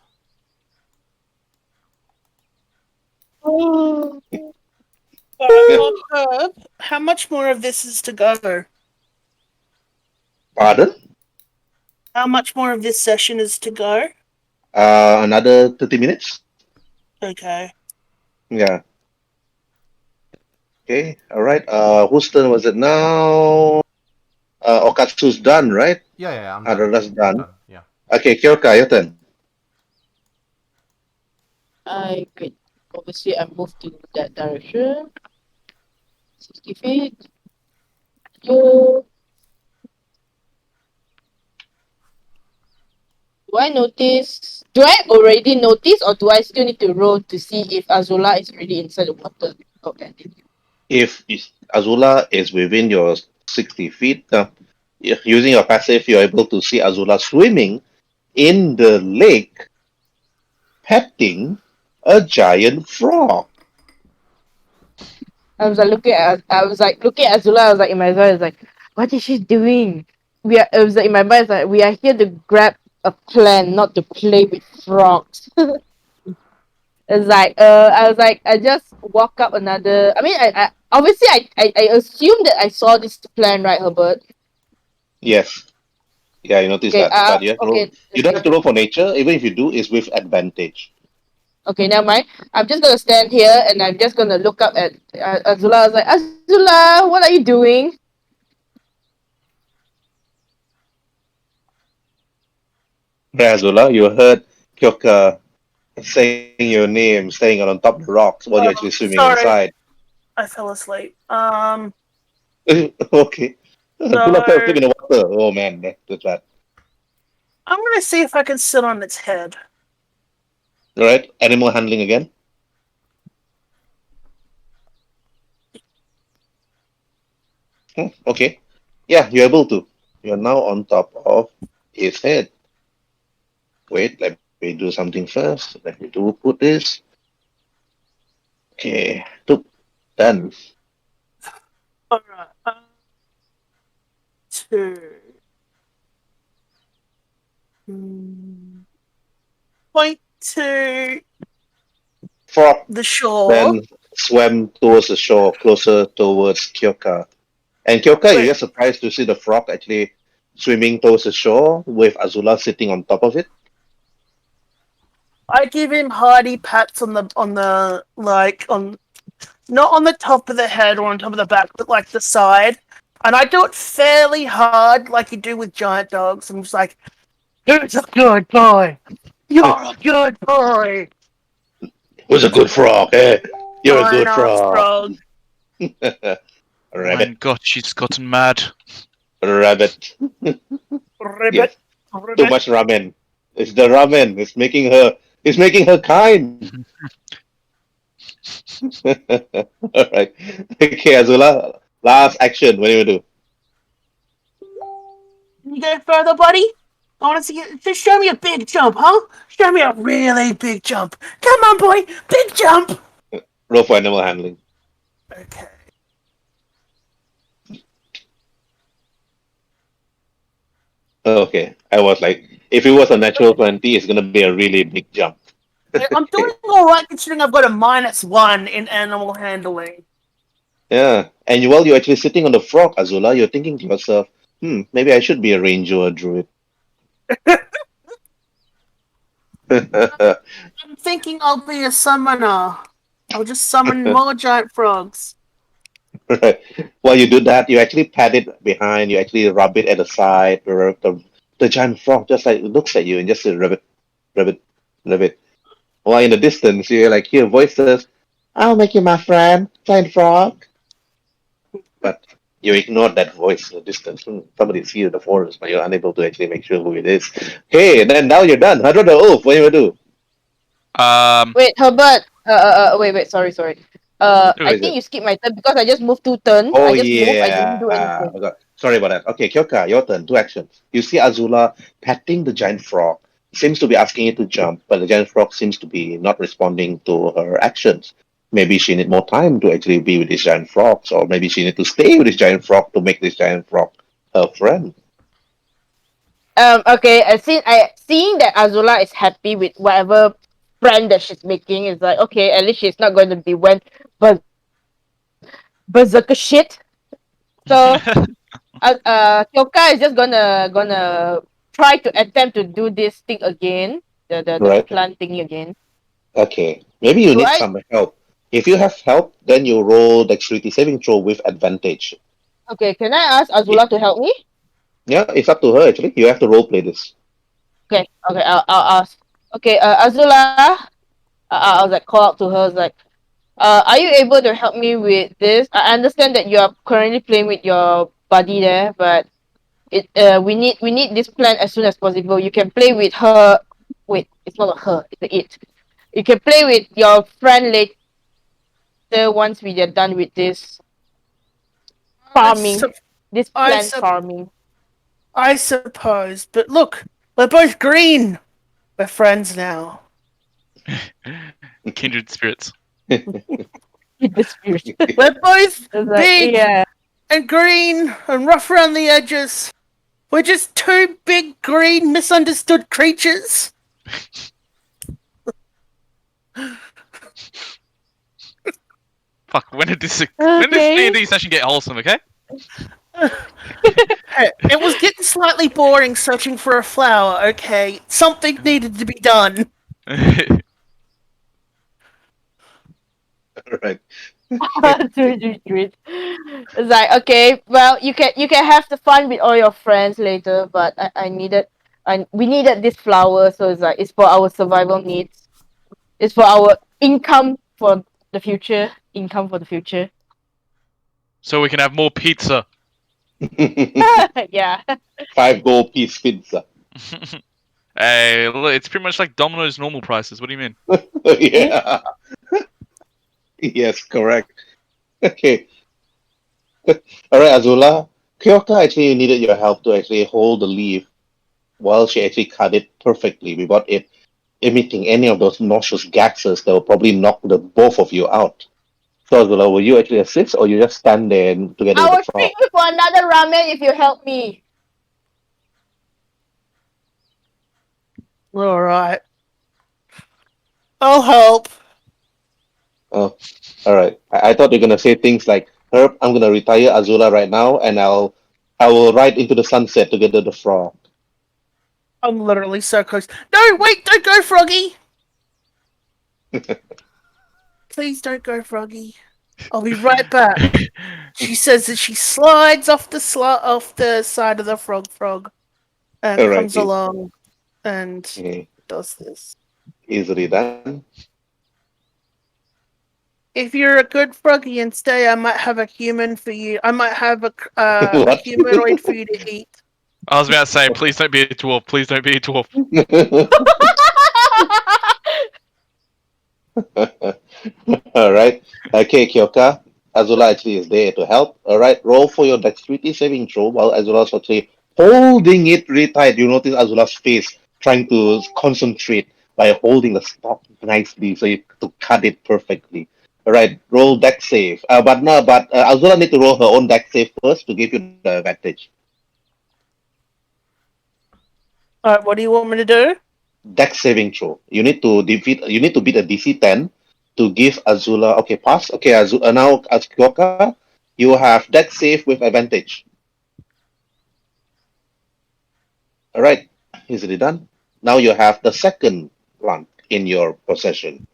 Yeah. Herb, how much more of this is to go? Pardon? How much more of this session is to go? Another 30 minutes. Okay. Yeah. Okay. All right. Whose turn was it now? Okatsu's done, right? Yeah, I'm done. Adara's I'm done. done. Yeah. Okay, Kyoka, your turn. I could obviously I moved to that direction. 60 feet. So do I notice? Do I already notice, or do I still need to roll to see if Azula is already inside the water? Okay. If Azula is within your 60 feet, using your passive, you're able to see Azula swimming in the lake, petting a giant frog. I was like looking at Azula. I was like in my mind, I was like, what is she doing? It was like in my mind, it's like we are here to grab a plant, not to play with frogs. It's like I was like I just walk up another. I mean, I obviously I assume that I saw this plant, right, Herbert? Yes, yeah, you notice Okay. that. But you have to roll. Okay. You don't have Okay. to roll for nature. Even if you do, it's with advantage. Okay. Never mind. I'm just gonna stand here and I'm just gonna look up at Azula. I was like, Azula, what are you doing? Right, Azula, you heard Kyoka saying your name, staying on top of the rocks while you're actually Oh, swimming inside. sorry. I fell asleep. Okay. So Azula fell asleep in the water. Oh man, that's bad. I'm gonna see if I can sit on its head. All right, animal handling again. Okay. Yeah, you're able to. You're now on top of its head. Wait, let me do something first. Let me do put this. Okay, done. Alright. To point to Frog the shore. then swam towards the shore, closer towards Kyoka. And Kyoka, you're just surprised to see the frog actually swimming towards the shore with Azula sitting on top of it. I give him hearty pats on the like on not on the top of the head or on top of the back, but like the side. And I do it fairly hard, like you do with giant dogs. I'm just like, "Who's a good boy? You're a good boy." Who's a good frog, eh? You're a Giant good ass frog. frog. Rabbit. My God, she's gotten mad. Rabbit. Ribbit. Yes. Too Ribbit. much ramen. It's the ramen. It's making her kind. Alright. Okay, Azula. Last action. What do you do? You go further, buddy? I want to see you. Just show me a big jump, huh? Show me a really big jump. Come on, boy. Big jump. Roll for animal handling. Okay. Okay. I was like, if it was a natural 20, it's gonna be a really big jump. I'm doing all right considering I've got a -1 in animal handling. Yeah. And while you're actually sitting on the frog, Azula, you're thinking to yourself, maybe I should be a ranger or a druid. I'm thinking I'll be a summoner. I'll just summon more giant frogs. Right. While you do that, you actually pat it behind, you actually rub it at the side, the giant frog just like looks at you and just says, Rabbit, Rabbit, Rabbit. While in the distance, you like hear voices, I'll make you my friend, giant frog. But you ignore that voice in the distance. Somebody's here in the forest, but you're unable to actually make sure who it is. Okay, and then now you're done. Hundred the Wolf, what do you do? Wait, Herbert. Wait. Sorry. Who I is think it? you skipped my turn because I just moved 2 turns. Oh I just moved. I didn't yeah. do anything. Sorry about that. Okay, Kyoka, your turn. Two actions. You see Azula patting the giant frog. Seems to be asking it to jump, but the giant frog seems to be not responding to her actions. Maybe she need more time to actually be with this giant frog, or maybe she need to stay with this giant frog to make this giant frog her friend. Okay. Seeing that Azula is happy with whatever friend that she's making is like okay. At least she's not going to be went but berserker shit. So Kyoka is just gonna try to attempt to do this thing again. The Right? plant thingy again. Okay. Maybe you Do need I? some help. If you have help, then you roll dexterity saving throw with advantage. Okay. Can I ask Azula to help me? Yeah, it's up to her actually. You have to role play this. Okay. I'll ask. Okay. Azula. I was like call out to her. I was like, are you able to help me with this? I understand that you are currently playing with your buddy there, but we need this plan as soon as possible. You can play with her. Wait, it's not a her. It's a it. You can play with your friend later once we are done with this farming, this I, plant sup- farming. I suppose. But look, we're both green. We're friends now. Kindred spirits. The spirit. We're both It's like, big yeah. and green and rough around the edges. We're just two big green misunderstood creatures. Fuck, when did this D&D session get wholesome, okay? Hey, it was getting slightly boring searching for a flower, okay? Something needed to be done. Right. It's like okay, well you can have the fun with all your friends later, but we needed this flower, so it's like it's for our survival needs. It's for our income for the future. Income for the future. So we can have more pizza. Yeah. 5 gold piece pizza. Hey, look, it's pretty much like Domino's normal prices. What do you mean? Yeah. Yes, correct. Okay. Alright, Azula. Kyoka actually needed your help to actually hold the leaf while she actually cut it perfectly without it emitting any of those nauseous gases that will probably knock the both of you out. So Azula, will you actually assist or you just stand there and together I with the will frog? treat you for another ramen if you help me. Alright. I'll help. Oh. All right. I thought you're gonna say things like, "Herb, I'm gonna retire Azula right now, and I will ride into the sunset together with the frog." I'm literally so close. No, wait, don't go, Froggy! Please don't go, Froggy. I'll be right back. She says that she slides off the side of the frog and All right. comes along and does this. Easily done. If you're a good Froggy and stay, I might have a human for you. I might have a What? humanoid for you to eat. I was about to say, please don't be a dwarf. Please don't be a dwarf. All right. Okay, Kyoka. Azula actually is there to help. All right. Roll for your dexterity saving throw while Azula's actually holding it really tight. You notice Azula's face trying to concentrate by holding the stalk nicely so you to cut it perfectly. All right. Roll dex save. But no, but Azula need to roll her own dex save first to give you the advantage. Alright, what do you want me to do? Dex saving throw. You need to defeat. You need to beat a DC 10 to give Azula. Okay, pass. Okay, now as Kyoka, you have Dex save with advantage. All right, easily done. Now you have the second plant in your possession,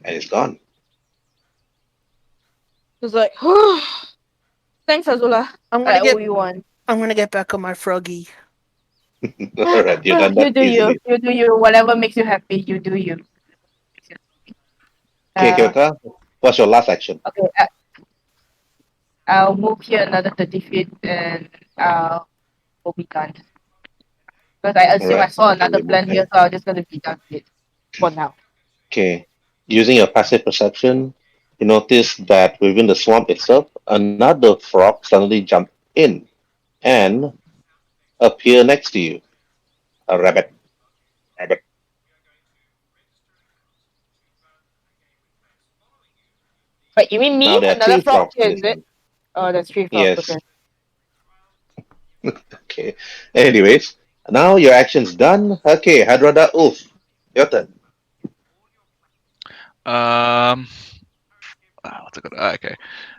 and it's gone. It's like, thanks, Azula. I'm I gonna owe get you one. I'm gonna get back on my Froggy. All right, you done You that do you. easily. You do you. Whatever makes you happy, you do you. Okay, Uh, Kyoka, what's your last action? okay, I'll move here another 30 feet and we'll be done. Because I All assume I right, saw okay, another you move plan there. here, so I'm just gonna be done with it for now. Okay, using your passive perception, you notice that within the swamp itself, another frog suddenly jumped in and appear next to you. A rabbit. Rabbit. But you mean Now me? there are Another three frog frogs in here, this is it? one. Oh, that's three frogs. Yes. Okay. Okay. Anyways, now your action's done. Okay, Hadrada Ulf. Your turn. What's it called? Okay.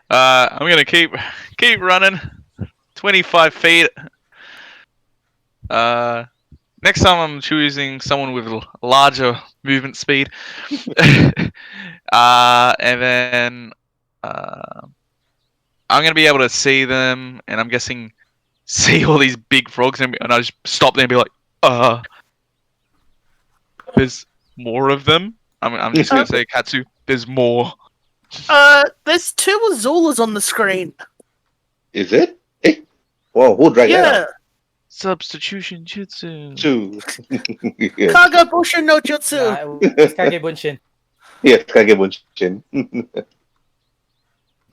I'm gonna keep running. 25 feet. Next time I'm choosing someone with larger movement speed. And then I'm gonna be able to see them, and I'm guessing see all these big frogs, and I just stop there and be like, there's more of them. I'm just gonna say, Katsu, there's more. There's two Azulas on the screen. Is it? Hey. Whoa, who dragged that Yeah. out? Substitution jutsu. Two. Yes. Kagabusha no Jutsu. It's Kage Bunshin. Yes, Kagebunshin.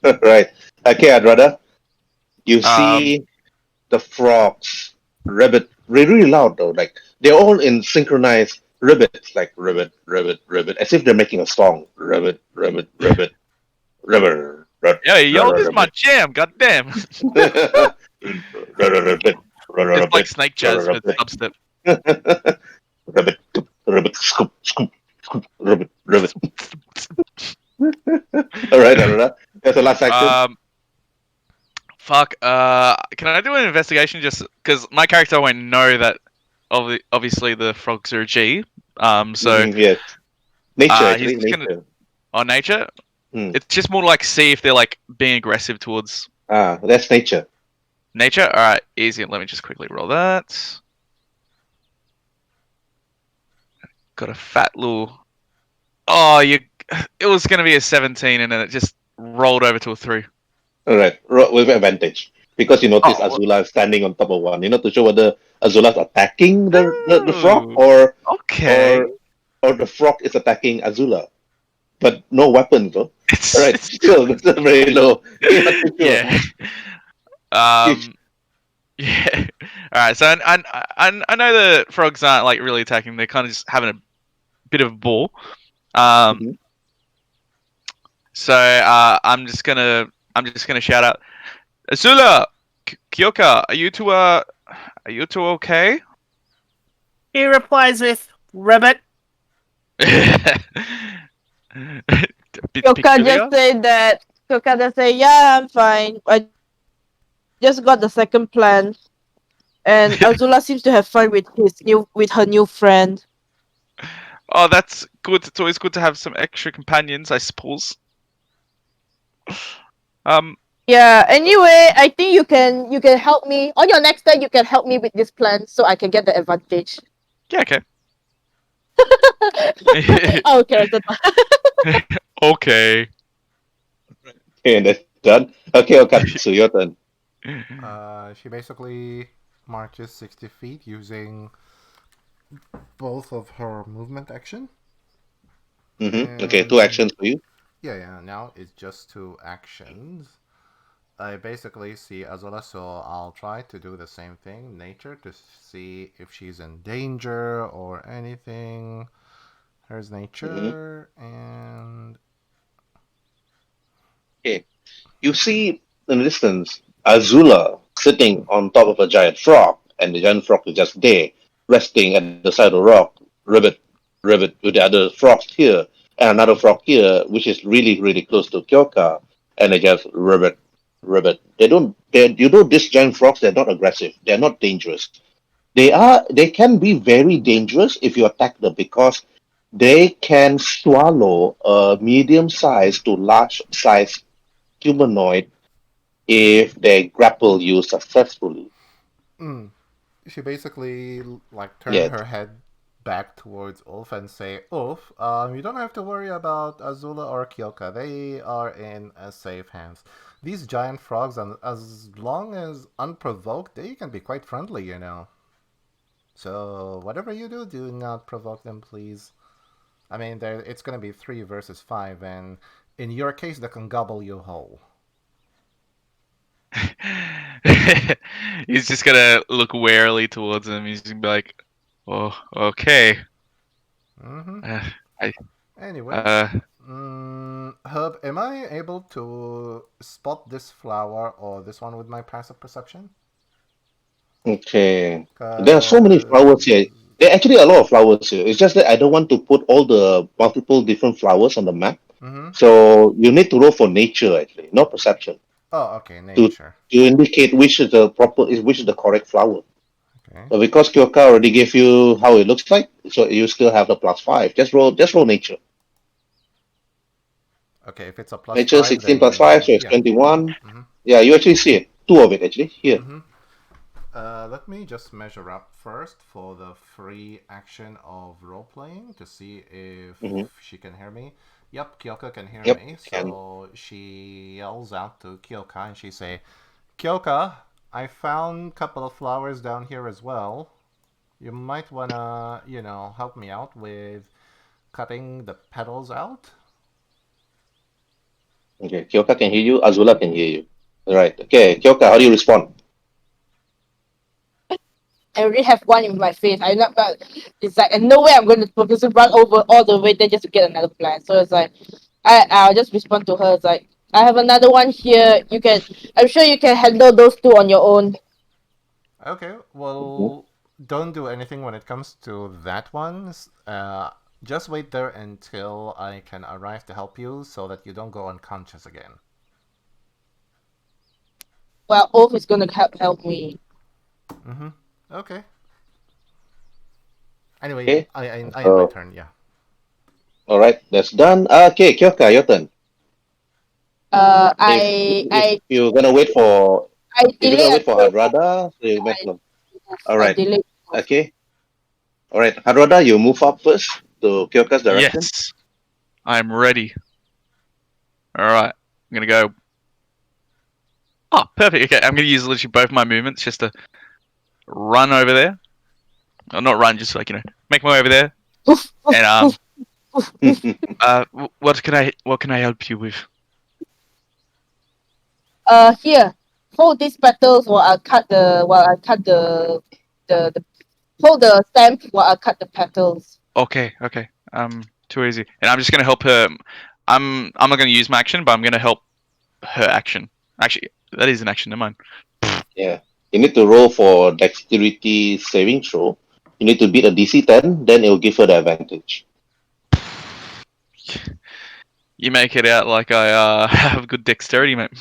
Right. Okay, Hadrada. You see the frogs. Ribbit. Really loud though. Like they're all in synchronized ribbits. Like ribbit, ribbit, ribbit. As if they're making a song. Ribbit, ribbit, ribbit. Ribbit. Yeah, yo, this is my jam. Goddamn. It's like snake jazz with dubstep. Ribbit, ribbit, scoop, scoop, scoop, ribbit, ribbit. All right, Aruna. That's the last action. Fuck. Can I do an investigation just because my character won't know that? Obviously, the frogs are a G. So Yes. Nature, he's actually. just gonna Nature. on nature. Hmm. It's just more like see if they're like being aggressive towards Ah, that's nature. nature. All right, easy. Let me just quickly roll that. Got a fat little. Oh, you. It was gonna be a 17, and then it just rolled over to a 3. All right. With advantage. Because you notice Oh, Azula is standing on top of one. You're not too sure whether Azula's attacking the frog Ooh, or okay. the frog is attacking Azula. But no weapons, though. It's, All right. it's Still, it's still very low. You're not too sure. yeah. Yeah. All right. So I know the frogs aren't like really attacking. They're kind of just having a bit of a ball. Mhm. So I'm just gonna shout out, Azula, Kyoka, are you two okay? He replies with Rabbit. bit Kyoka peculiar. just said that. Kyoka just say, "Yeah, I'm fine. I just got the second plan." And Azula seems to have fun with her new friend. Oh, that's good. It's always good to have some extra companions, I suppose. Um, Yeah. Anyway, I think you can help me on your next turn. You can help me with this plan so I can get the advantage. yeah, okay. Oh, character. Okay. Okay, that's done. Okay, Okatsu, your turn. She basically marches 60 feet using both of her movement action. Okay, two And actions for you. yeah, now it's just two actions. I basically see Azula, so I'll try to do the same thing, nature, to see if she's in danger or anything. Here's Mm-hmm. nature, and Okay. You see in the distance Azula sitting on top of a giant frog, and the giant frog is just there, resting at the side of the rock, ribbit with the other frogs here, and another frog here, which is really, really close to Kyoka, and they just ribbit. These giant frogs, they're not aggressive, they're not dangerous. They can be very dangerous if you attack them because they can swallow a medium sized to large size humanoid if they grapple you successfully. mm, she basically like turn Yes. her head back towards Ulf and say, "Ulf, you don't have to worry about Azula or Kyoka. They are in safe hands. These giant frogs, and as long as unprovoked, they can be quite friendly, you know. So whatever you do, do not provoke them, please. I mean, it's gonna be 3 versus 5, and in your case, they can gobble you whole." He's just gonna look warily towards him. He's gonna be like, "Oh, okay." Mm-hmm. Uh, I, Anyways, uh, Herb, am I able to spot this flower or this one with my passive perception? Okay. There are so many flowers here. Cause. There are actually a lot of flowers here. It's just that I don't want to put all the multiple different flowers on the map. Mm-hmm. So you need to roll for nature actually, not perception, Oh, okay, to nature. indicate which is the correct flower. Okay. But because Kyoka already gave you how it looks like, so you still have the +5. Just roll nature. Okay, if it's a plus Nature five, 16 plus 5, then so it's yeah. 21. Mm-hmm. Yeah, you actually see it. Two of it actually here. Mm-hmm. Let me just measure up first for the free action of role playing to see if Hmm. she can hear me. Yep, Kyoka can hear Yep, me, can. so she yells out to Kyoka and she say, "Kyoka, I found a couple of flowers down here as well. You might wanna, help me out with cutting the petals out." Okay, Kyoka can hear you. Azula can hear you. All right. Okay, Kyoka, how do you respond? I already have one in my face. I'm not. But it's like, and no way I'm going to focus to run over all the way there just to get another plan. So it's like, I'll just respond to her. It's like, I have another one here. You can. I'm sure you can handle those two on your own. Okay, Mhm. well, don't do anything when it comes to that one. Just wait there until I can arrive to help you so that you don't go unconscious again. Well, Oath is going to help me. Mm-hmm. Okay. Anyway, Okay. I end my So, turn, yeah. all right, that's done. Okay, Kyoka, your turn. If I if you're gonna wait for I if you're delay gonna wait for until Hadrada, so you make them. All I right. delay. Okay. All right, Hadrada, you move up first to Kyoka's direction. yes, I'm ready. All right, I'm gonna go. Oh, perfect. Okay, I'm gonna use literally both my movements just to run over there. Or not run, just like make my way over there. Oof, And oof, oof, oof, oof. what can I help you with? Here, hold these petals while I cut the hold the stamp while I cut the petals. Okay, okay. Too easy. And I'm just gonna help her. I'm not gonna use my action, but I'm gonna help her action. Actually, that is an action. Never mind. Yeah. You need to roll for dexterity saving throw. You need to beat a DC 10, then it will give her the advantage. You make it out like I have good dexterity, mate.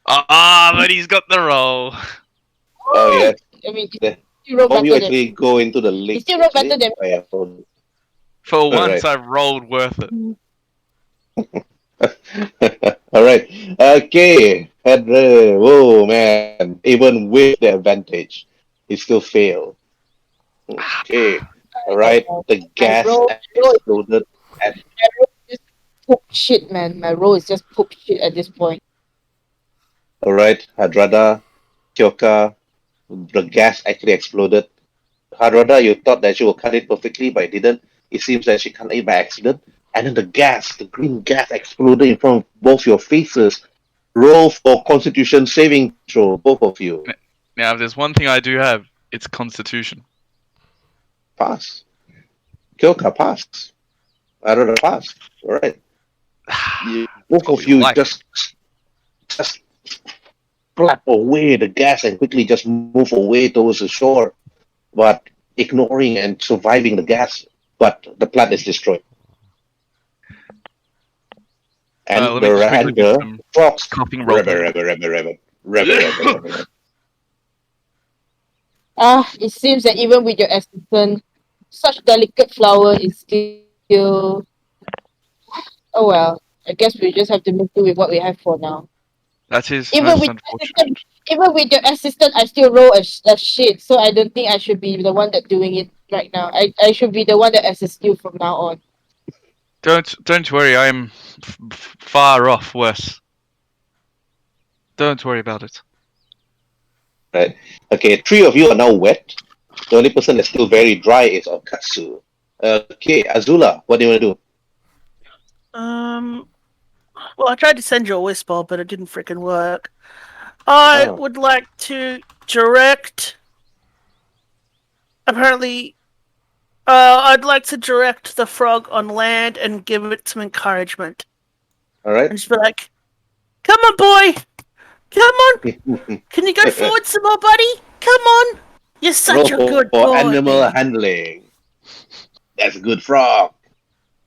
But he's got the roll. Oh What? yes. I mean, The, you wrote both of you better than actually go into the you lake. still wrote better Actually, than oh, yeah, hold For on. All once, right. I rolled worth it. All right. Okay. Henry. Oh man. Even with the advantage, he still failed. Okay. All right. The my gas roll exploded. And is just poop shit, man. My roll is just poop shit at this point. all right, Hadrada, Kyoka, the gas actually exploded. Hadrada, you thought that she would cut it perfectly, but it didn't. It seems that she cut it by accident. And then the gas, the green gas exploded in front of both your faces. Roll for Constitution saving throw, both of you. Now, if there's one thing I do have, it's Constitution. Pass. Kyoka, pass. Hadrada, pass. All right. That's Both what of we you like. just flap away the gas and quickly just move away towards the shore, but ignoring and surviving the gas. But the plant is destroyed. And Let me just quickly do the some frogs, coughing role rabbit, play. rabbit, rabbit, rabbit, rabbit, rabbit, rabbit, rabbit. Ah, it seems that even with your assistant, such delicate flower is still. Oh well, I guess we just have to make do with what we have for now. That is Even most with unfortunate. assistant, even with your assistant, I still roll a shit. So I don't think I should be the one that doing it right now. I should be the one that assists you from now on. Don't worry, I am far off worse. Don't worry about it. Right. Okay, three of you are now wet. The only person that's still very dry is Okatsu. Okay, Azula, what do you want to do? Um. Well, I tried to send you a whisper, but it didn't freaking work. I Oh, would like to direct. Apparently, I'd like to direct the frog on land and give it some encouragement, all right. and just be like, "Come on, boy! Come on! Can you go forward some more, buddy? Come on! You're such a Roll good for boy." animal handling. That's a good frog.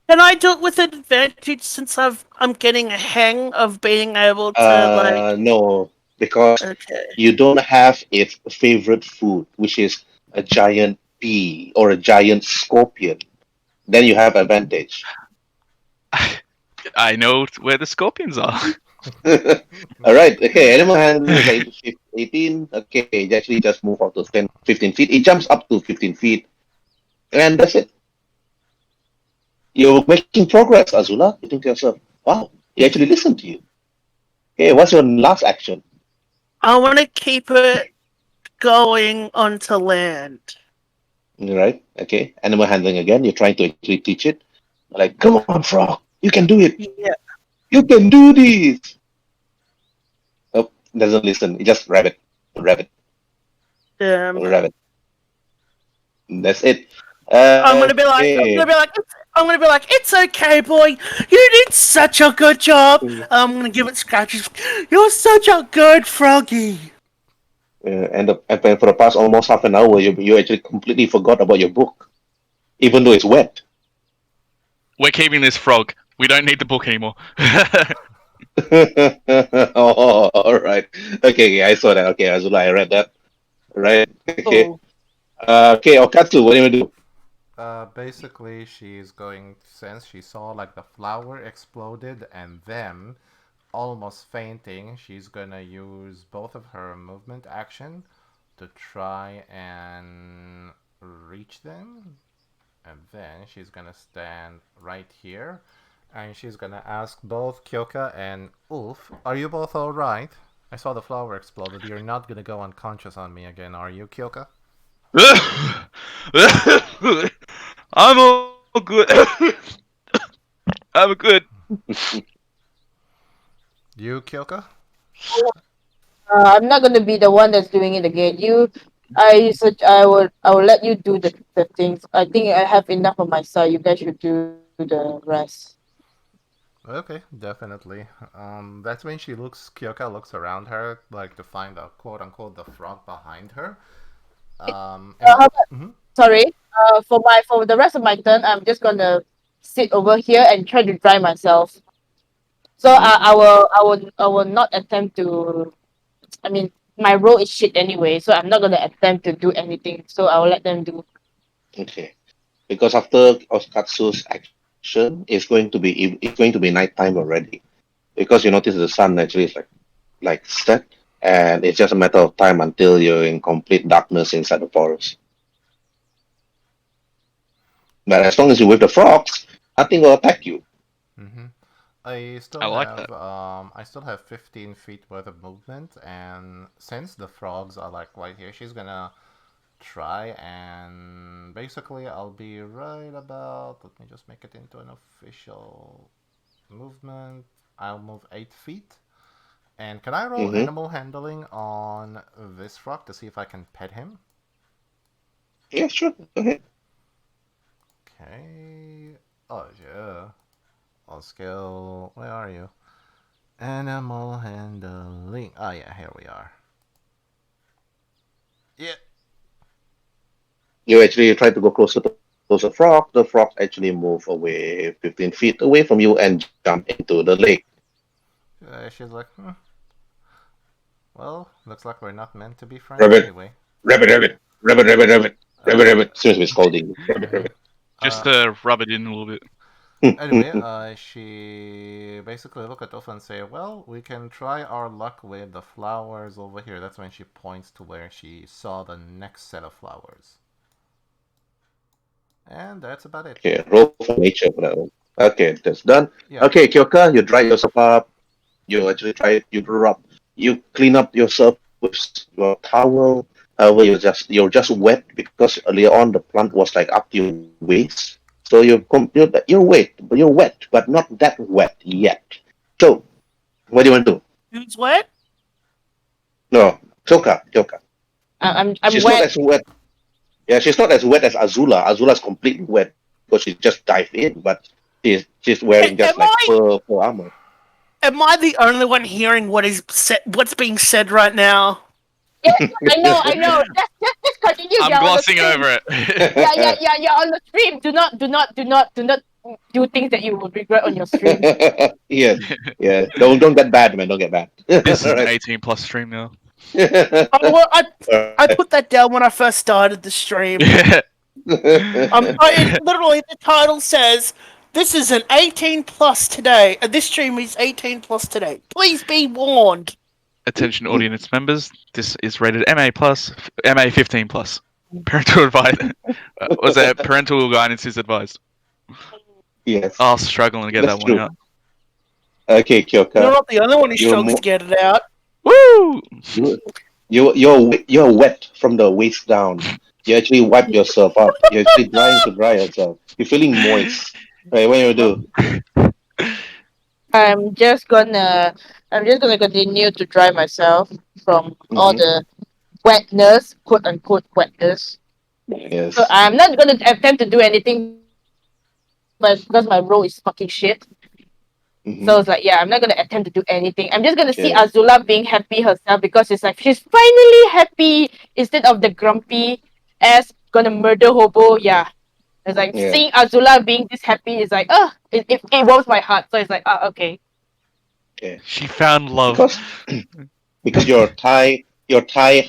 Can I do it with advantage since I'm getting a hang of being able to like? No, because Okay. you don't have its favorite food, which is a giant bee or a giant scorpion. Then you have advantage. I know where the scorpions are. All right. Okay. Animal handling is like 18. Okay. It actually just move up to 10, 15 feet. It jumps up to 15 feet. And that's it. You're making progress, Azula. You think to yourself, wow, he actually listened to you. Okay. What's your last action? I want to keep it going onto land. All right. Okay. Animal handling again. You're trying to actually teach it. Like, come on, frog. You can do it. Yeah. You can do this. Oh, doesn't listen. It just rabbit, rabbit, Um. rabbit. That's it. I'm gonna be like, I'm Okay. gonna be like, I'm gonna be like, it's okay, boy. You did such a good job. I'm gonna give it scratches. You're such a good froggy. And for the past almost half an hour, you actually completely forgot about your book, even though it's wet. We're keeping this frog. We don't need the book anymore. Oh, all right. Okay, I saw that. Okay, Azula, I read that. Right. Okay. Oh, Okay, Okatsu, what do you do? Basically, she's going, since she saw like the flower exploded and then almost fainting, she's gonna use both of her movement action to try and reach them. And then she's gonna stand right here and she's gonna ask both Kyoka and Ulf, are you both alright? I saw the flower exploded. You're not gonna go unconscious on me again, are you, Kyoka? I'm all good. I'm good. You, Kyoka? I'm not gonna be the one that's doing it again. I will let you do the things. I think I have enough on my side. You guys should do the rest. Okay, definitely. That's when Kyoka looks around her, like to find the quote unquote the frog behind her. And How what? about, sorry. For the rest of my turn, I'm just gonna sit over here and try to dry myself. So Mhm. I will not attempt to. I mean, my role is shit anyway, so I'm not gonna attempt to do anything. So I will let them do. Okay. Because after Oskatsu's action, it's going to be nighttime already. Because you notice the sun actually is like set, and it's just a matter of time until you're in complete darkness inside the forest. But as long as you're with the frogs, nothing will attack you. Mm-hmm. I like that. I still have 15 feet worth of movement, and since the frogs are like right here, she's gonna try and basically I'll be right about. Let me just make it into an official movement. I'll move 8 feet. And can I roll Mm-hmm. animal handling on this frog to see if I can pet him? Yeah, sure. Go ahead. Okay. Oh yeah. I'll skill. Where are you? Animal handling. Oh yeah, here we are. Yeah. You actually try to go closer towards the frog. The frog actually move away 15 feet away from you and jump into the lake. She's like, well, looks like we're not meant to be friends Rabbit, anyway. rabbit, rabbit, rabbit, rabbit, rabbit, rabbit, Uh, rabbit. Seems to be scolding. Rabbit, mhm. rabbit. Just uh, to rub it in a little bit. Anyway, she basically look at Ufa and say, "Well, we can try our luck with the flowers over here." That's when she points to where she saw the next set of flowers, and that's about it. Okay, roll for nature for that one. Okay, that's done. Yeah, Okay, Kyoka, you dry yourself up. You actually try you rub, you clean up yourself with your towel. However, you're just wet because earlier on the plant was like up to your waist. So you're wet, but not that wet yet. So what do you want to do? Who's wet? No, Kyoka. I'm She's not wet. as wet. Yeah, she's not as wet as Azula. Azula's completely wet because she just dived in, but she's wearing just like Am I fur armor. am I the only one hearing what's being said right now? Yes, I know. Just continue. I'm You're on the glossing stream. over it. Yeah. You're on the stream. Do not do things that you will regret on your stream. Yes, yeah. Don't get bad, man. Don't get bad. This is All an right. 18 plus stream now. Well, All right. I put that down when I first started the stream. Yeah. Literally the title says this is an 18 plus today. This stream is 18 plus today. Please be warned. Attention audience members, this is rated MA plus, MA 15 plus. Parental advice. Was that parental guidance is advised? Yes, Oh, struggling to get that's that one true. out. Okay, You're Kyoka, not the only one who you're struggles more to get it out. Woo! you you're wet from the waist down. You actually wipe yourself up. You're actually trying to dry yourself. You're feeling moist. Right, what do you do? I'm just gonna I'm just gonna continue to dry myself from all Mm-hmm. the wetness, quote unquote wetness. So Yes. I'm not gonna attempt to do anything, but because my role is fucking shit. So it's like, Mm-hmm. yeah, I'm not gonna attempt to do anything. I'm just gonna see Yeah. Azula being happy herself because it's like she's finally happy instead of the grumpy ass gonna murder hobo. Yeah. It's like Yeah. seeing Azula being this happy is like, it warms my heart. So it's like, okay. Yeah. She found love. Because because your thigh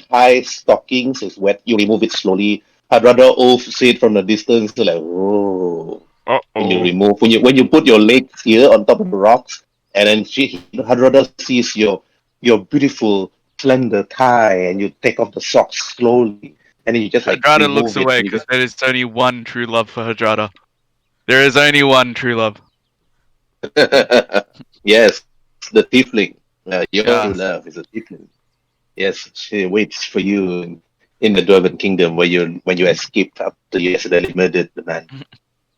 high stockings is wet, you remove it slowly. I'd rather Ulf see it from the distance, like oh. Uh-oh. When you put your legs here on top of the rocks, and then Hadrada sees your beautiful slender thigh, and you take off the socks slowly, and then you just like Hadrada looks remove it. away You because there is only one true love for Hadrada. There is only one true love. just yes, the tiefling. Your true Yeah. love is a tiefling. Yes, she waits for you in the Dwarven Kingdom when you escaped after you accidentally murdered the man.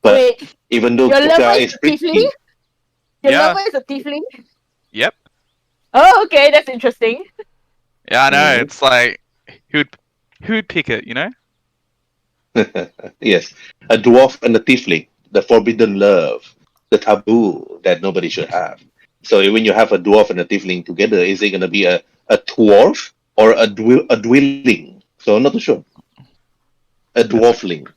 But Wait, even though your lover Kyoka is is a tiefling? pretty, Your Yeah. lover is a tiefling? Yep. Oh, okay, that's interesting. Yeah, I know. Mhm. It's like who'd who'd pick it, you know? Yes, a dwarf and a tiefling, the forbidden love, the taboo that nobody should have. So when you have a dwarf and a tiefling together, is it going to be a dwarf or a dwelling? So I'm not too sure. A That's a dwarfling.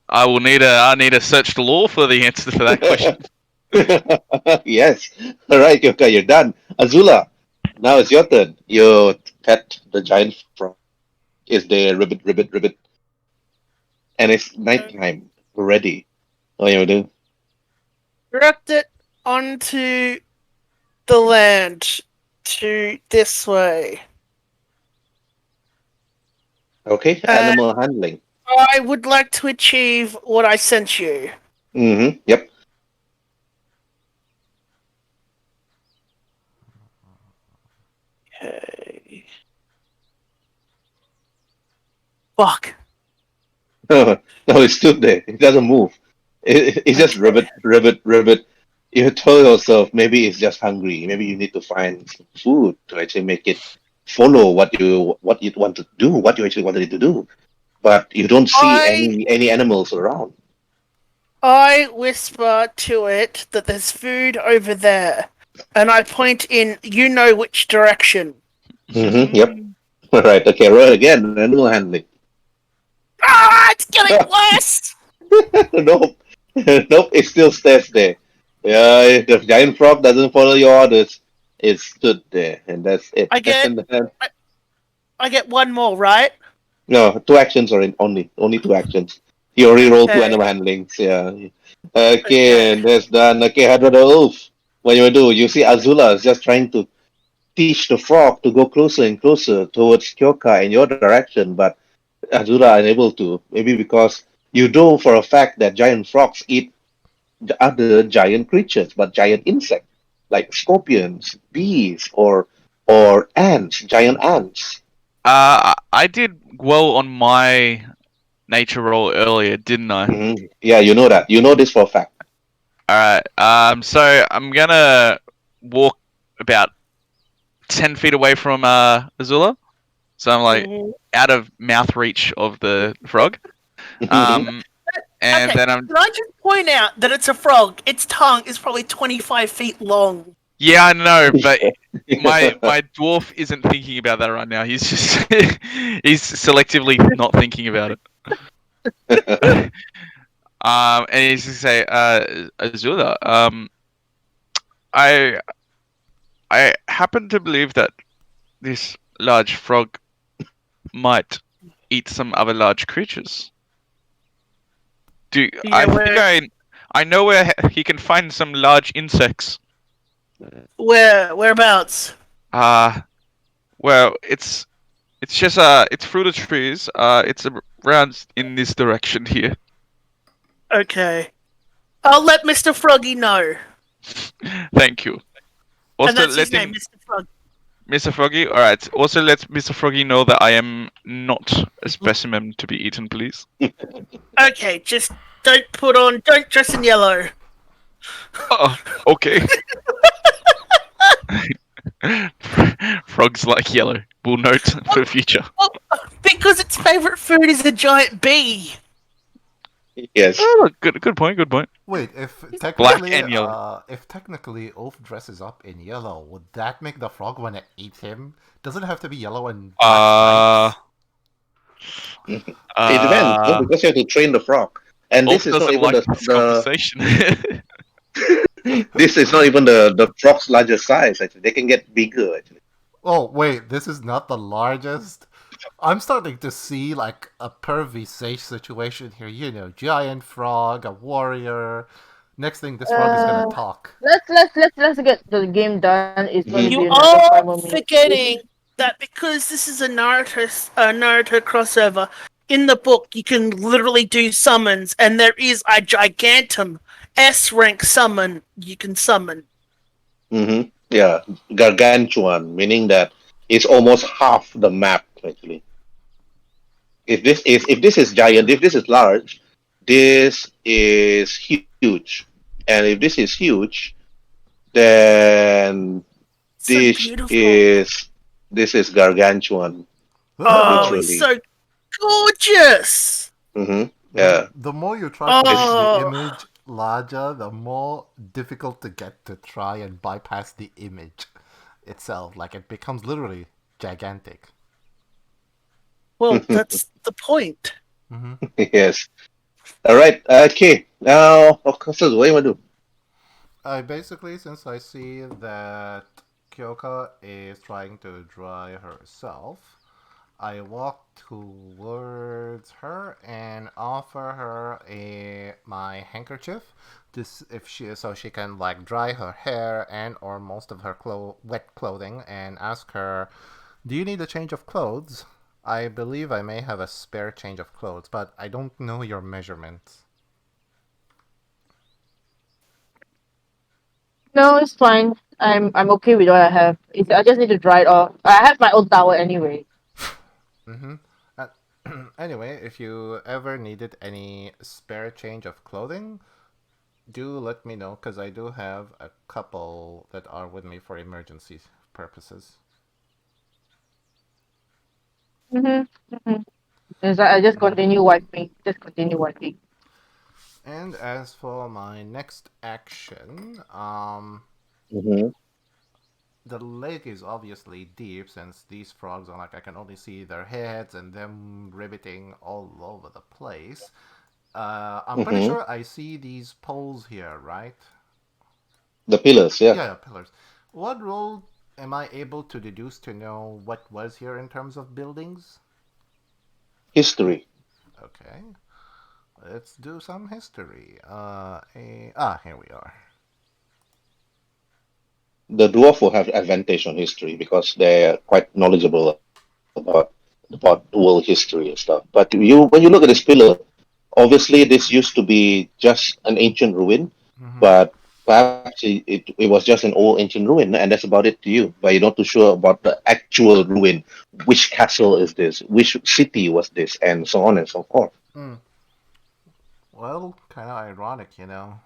I need to search the law for the answer for that question. Yes. All right, Yoka, you're done. Azula, now it's your turn. You pet the giant frog. Is there ribbit, ribbit, ribbit, and it's nighttime already. What you do? Direct it onto the land to this way. Okay, Uh, animal handling. I would like to achieve what I sent you. Mm-hmm. Yep. Okay. Fuck. No, it's still there. It doesn't move. It's just Okay. ribbit, ribbit, ribbit. You told yourself maybe it's just hungry. Maybe you need to find some food to actually make it follow what you want to do, what you actually wanted it to do. But you don't see I any animals around. I whisper to it that there's food over there, and I point in you know which direction. Mm-hmm. Yep. All right. Okay. Roll again. Animal handling. Ah, it's getting worse. Nope. Nope. It still stays there. Yeah. The giant frog doesn't follow your orders. It stood there, and that's it. I get And then, I get one more, right? no, two actions are in only two actions. You already rolled two Okay. animal handlings. Yeah. Okay, Okay. and that's done. Okay, Hadra the Wolf. What you do? You see Azula is just trying to teach the frog to go closer and closer towards Kyoka in your direction, but Azula unable to. Maybe because you know for a fact that giant frogs eat the other giant creatures, but giant insects like scorpions, bees, or ants, giant ants. I did well on my nature roll earlier, didn't I? Yeah, you know that. You know this for a fact. All right. So I'm gonna walk about 10 feet away from Azula, so I'm like Mhm. out of mouth reach of the frog. Um, and Okay. then I'm Can I just point out that it's a frog? Its tongue is probably 25 feet long. yeah, I know, but my dwarf isn't thinking about that right now. He's just he's selectively not thinking about it. And he's gonna say, Azula, I I happen to believe that this large frog might eat some other large creatures. You I know think I know where he can find some large insects. whereabouts? Uh well, it's just it's through the trees. It's around in this direction here. Okay. I'll let Mr. Froggy know. Thank you. And Also, that's his let name, him, Mr. Frog. Mr. Froggy. All right. Also, let Mr. Froggy know that I am not a specimen to be eaten, please. Okay, just don't dress in yellow. Oh, okay. Frogs like yellow. We'll note for future. Oh, because its favorite food is a giant bee. Yes. Oh, look, good point. Good point. Wait, if Black technically, and yellow. Ulf dresses up in yellow, would that make the frog wanna eat him? Doesn't it have to be yellow and black Uh, stripes? It depends, no? uh, Because you have to train the frog. And this Ulf is not doesn't even like this conversation. this is not even the frog's largest size. Actually, they can get bigger. Actually, Oh wait, this is not the largest. I'm starting to see like a pervy sage situation here. You know, giant frog, a warrior. Next thing, this frog is gonna Uh, talk. let's get the game done. It's going to be Mhm. You another are 5 more minutes. forgetting that because this is a Naruto crossover. In the book, you can literally do summons, and there is a gigantum S rank summon you can summon. Yeah, gargantuan, meaning that it's almost half the map. Actually, if this is giant, if this is large, this is huge, and if this is huge, then So this beautiful. is this is gargantuan, Oh, it's literally. so gorgeous. Yeah. The more you try to make the Oh, image larger, the more difficult to get to try and bypass the image itself. Like it becomes literally gigantic. well, that's the point. Hmm. Yes. All right. Okay. Now, of course, what do you want to do? I basically, since I see that Kyoka is trying to dry herself, I walk towards her and offer her a my handkerchief, this if she so she can like dry her hair and or most of her wet clothing, and ask her, "Do you need a change of clothes? I believe I may have a spare change of clothes, but I don't know your measurements." No, it's fine. I'm okay with what I have. I just need to dry it off. I have my own towel anyway. Mm-hmm. Uh, anyway, if you ever needed any spare change of clothing, do let me know because I do have a couple that are with me for emergency purposes. Mm-hmm. I just Mm. continue wiping. Just continue wiping. And as for my next action, Mm-hmm. the lake is obviously deep since these frogs are like I can only see their heads and them ribbiting all over the place. I'm pretty Mm-hmm. sure I see these poles here, right? The pillars, yeah. Yeah, yeah, pillars. What role am I able to deduce to know what was here in terms of buildings? History. Okay, let's do some history. Here we are. The dwarf will have advantage on history because they're quite knowledgeable about world history and stuff. But when you look at this pillar, obviously this used to be just an ancient ruin, Mm-hmm. but perhaps it was just an old ancient ruin, and that's about it to you. But you're not too sure about the actual ruin. Which castle is this? Which city was this? And so on and so forth. Mm. Well, kind of ironic, you know.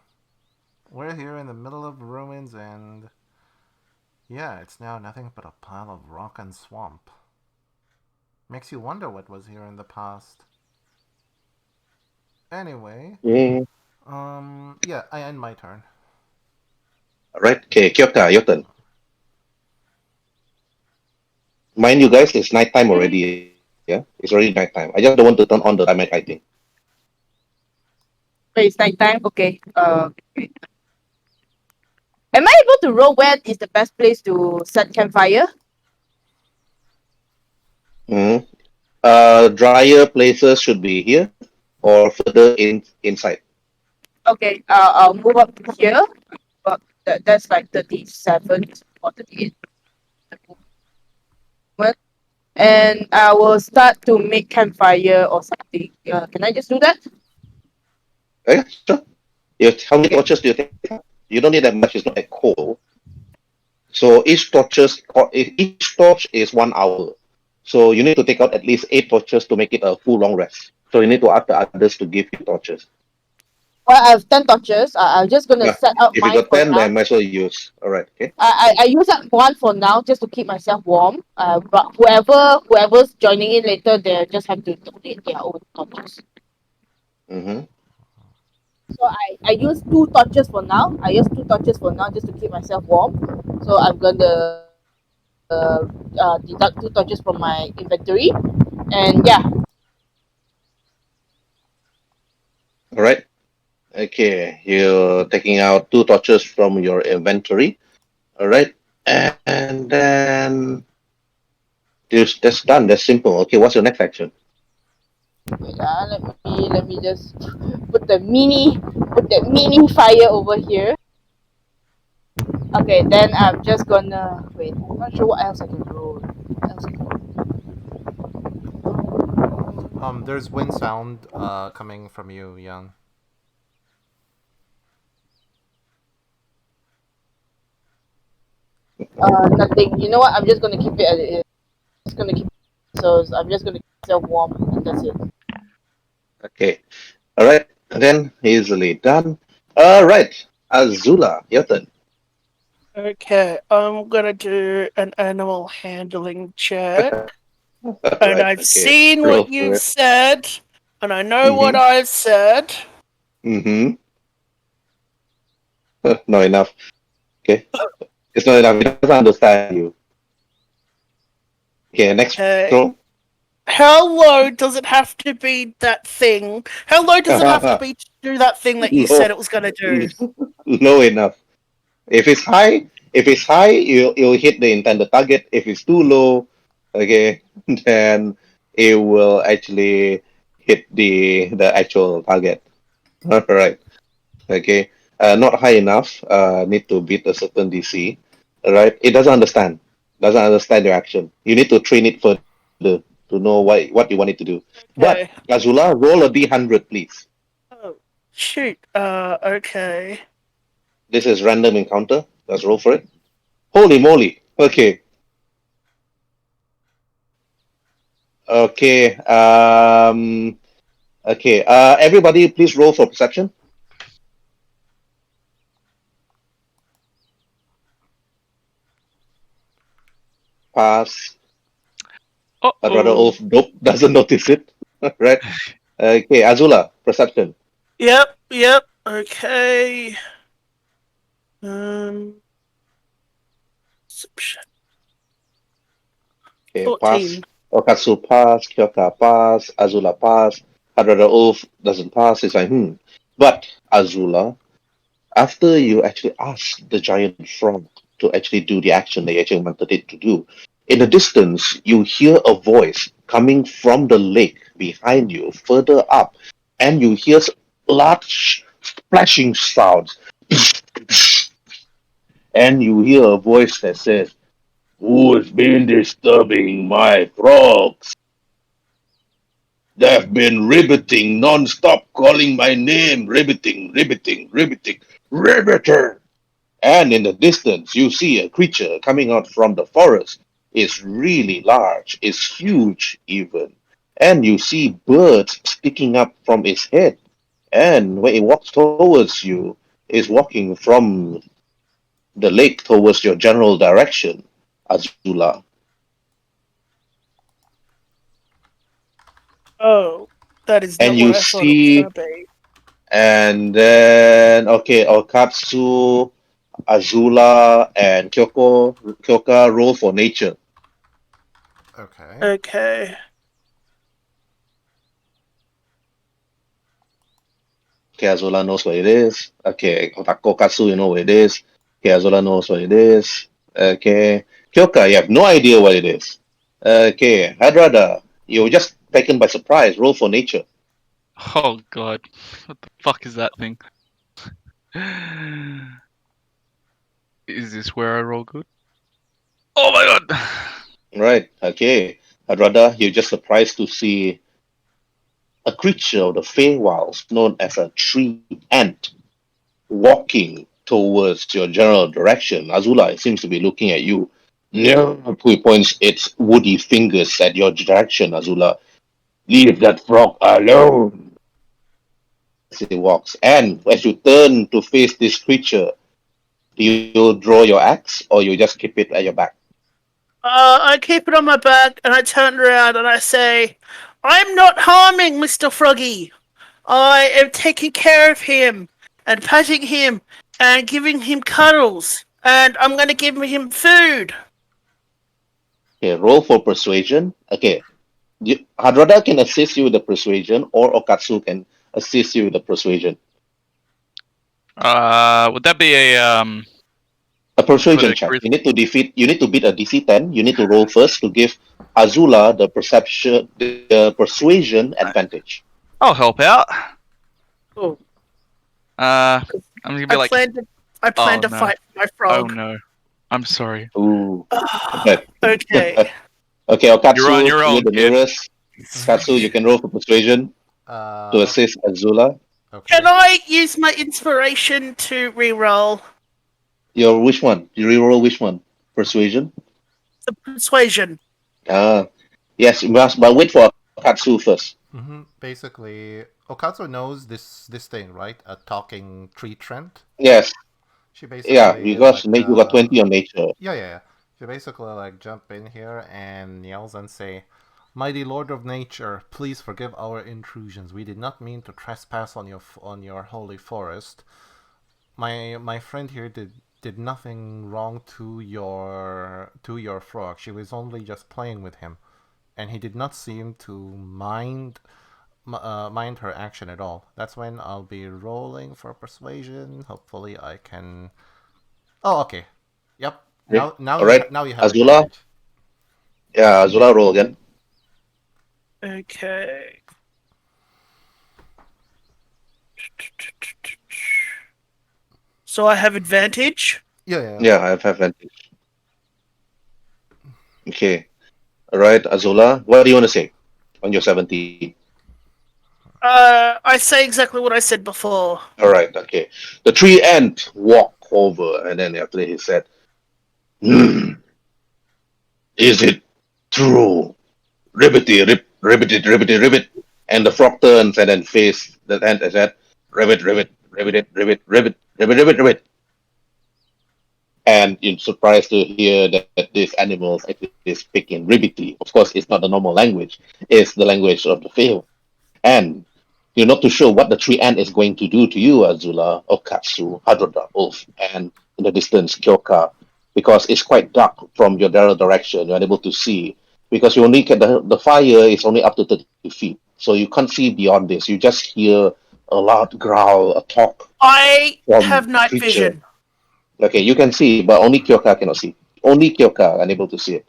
We're here in the middle of ruins, and yeah, it's now nothing but a pile of rock and swamp. Makes you wonder what was here in the past. Anyway, Mm. yeah, I end my turn. All right. Okay, Kyoka, your turn. Mind you, guys, it's nighttime already. Mm-hmm. Yeah, it's already nighttime. I just don't want to turn on the timer lighting. Wait, it's nighttime. Okay. Am I able to roll where is the best place to set campfire? Mm. Drier places should be here or further inside. Okay. I'll move up to here. But that's like 37 or 38 moment. And I will start to make campfire or something. Can I just do that? Yeah, sure. How many torches do you take? You don't need that much. It's not like coal. So each torch is 1 hour. So you need to take out at least 8 torches to make it a full long rest. So you need to ask the others to give you torches. Well, I have 10 torches. I'm just gonna Yeah. set up If you mine got for 10, now. then might as well use. All right. Okay. I use up one for now just to keep myself warm. But whoever's joining in later, they just have to donate their own torches. Mm-hmm. So I use two torches for now. I use two torches for now just to keep myself warm. So I'm gonna deduct two torches from my inventory, and yeah. All right. Okay. You're taking out 2 torches from your inventory. All right. And then that's done. That's simple. Okay. What's your next action? Wait, let me just put the mini fire over here. Okay, then I'm just gonna wait. I'm not sure what else I can roll. What else I can There's wind sound coming from you, Young. Nothing. You know what? I'm just gonna keep it as it is. Just gonna keep so I'm just gonna keep myself warm and that's it. Okay. All right. Then easily done. All right. Azula, your turn. Okay, I'm gonna do an animal handling check. All And right. I've Okay. seen Roll what for you've it. said, and I know what Mm-hmm. I've said. Mm-hmm. Not enough. Okay. It's not enough. He doesn't understand you. Okay. Next Okay, roll. How low does it have to be that thing? How low does it have to be to do that thing that you said low, it was gonna do? low enough. If it's high, you'll hit the intended target. If it's too low, okay, then it will actually hit the actual target. All right. Okay. Not high enough. Need to beat a certain DC. All right. It doesn't understand. Doesn't understand your action. You need to train it further to know what you want it to do. But Okay. Azula, roll a D100, please. Oh, shoot. Okay. This is random encounter. Let's roll for it. Holy moly. Okay. Okay. Okay. Everybody, please roll for perception. Pass. I'd rather Uh-oh. Ulf nope, doesn't notice it. Right. Okay. Azula, perception. Yep. Okay. Perception. Okay. Pass. 14. Okatsu pass. Kyoka pass. Azula pass. I'd rather Ulf doesn't pass. It's like But Azula, after you actually ask the giant frog to actually do the action they actually wanted it to do, in the distance you hear a voice coming from the lake behind you, further up, and you hear large splashing sounds, and you hear a voice that says, "Who has been disturbing my frogs? They've been ribbiting non-stop, calling my name, ribbiting, ribbiting." And in the distance, you see a creature coming out from the forest. It's really large, it's huge, even. And you see birds sticking up from its head. And when it walks towards you, it's walking from the lake towards your general direction, Azula. Oh, that is And not what you I thought it was see, gonna be. and then, okay, Okatsu, Azula, and Kyoka roll for nature. Okay. Okay. Okay, Azula knows what it is. Okay, Kokatsu, you know what it is. Okay, Azula knows what it is. Okay, Kyoka, you have no idea what it is. Okay, Hadrada, you were just taken by surprise. Roll for nature. Oh god. What the fuck is that thing? Is this where I roll good? Oh my god! Right, okay. Hadrada, you're just surprised to see a creature of the Feywilds known as a tree ant walking towards your general direction. Azula seems to be looking at you. Yeah, he points its woody fingers at your direction, Azula. Leave that frog alone as it walks. And as you turn to face this creature, do you draw your axe or you just keep it at your back? I keep it on my back and I turn around and I say, I'm not harming Mr. Froggy. I am taking care of him and patting him and giving him cuddles. And I'm gonna give him food. Okay, roll for persuasion. Okay, Hadrada can assist you with the persuasion, or Okatsu can assist you with the persuasion. Would that be a A for persuasion the check. charisma? You need to beat a DC 10. You need to roll first to give Azula the persuasion advantage. I'll help out. Oh, I'm gonna be I like, plan to. I plan oh to no, fight my oh frog. no, I'm sorry. Ooh. Okay. Okay. Okay, You're on Okatsu, your you're own, the kid. nearest. Mhm. Okatsu, you can roll for persuasion to Uh, assist Azula. Can okay. I use my inspiration to reroll Your which one? You reroll which one? Persuasion? the persuasion? Ah. Yes, you must, but wait for Okatsu first. Basically, Okatsu knows this thing, right? A talking tree trend. Yes. She Yeah, basically because you got 20 on nature. yeah. She basically like jump in here and yells and say, "Mighty Lord of Nature, please forgive our intrusions. We did not mean to trespass on your holy forest. My friend here did nothing wrong to your frog. She was only just playing with him, and he did not seem to mind her action at all. That's when I'll be rolling for persuasion. Hopefully, I can. Oh, okay. Yep. Okay. Now All right. now you have Azula. advantage. Yeah, Azula, roll again. Okay. So I have advantage. Yeah. Yeah, I have advantage. Okay. All right, Azula. What do you want to say on your 17? I say exactly what I said before. All right. Okay. The tree ant walked over, and then after that he said, "Hmm, is it true? Ribbity, ribbit." And the frog turns and then faced the ant and said, ribbit. And you're surprised to hear that these animals actually speak in ribbity. Of course, it's not the normal language; it's the language of the field. And you're not too sure what the tree ant is going to do to you, Azula, Okatsu, Hadroda, Ulf, and in the distance, Kyoka, because it's quite dark from your general direction. You're unable to see because you only get the fire is only up to 30 feet, so you can't see beyond this. You just hear a loud growl, a talk I from have a night creature. vision. Okay, you can see, but only Kyoka cannot see. Only Kyoka unable to see it.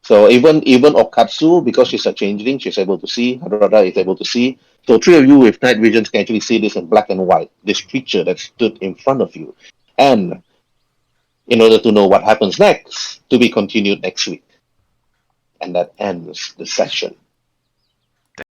So even Okatsu, because she's a changeling, she's able to see. Harada is able to see. So three of you with night visions can actually see this in black and white. This creature that stood in front of you. And in order to know what happens next, to be continued next week. And that ends the session.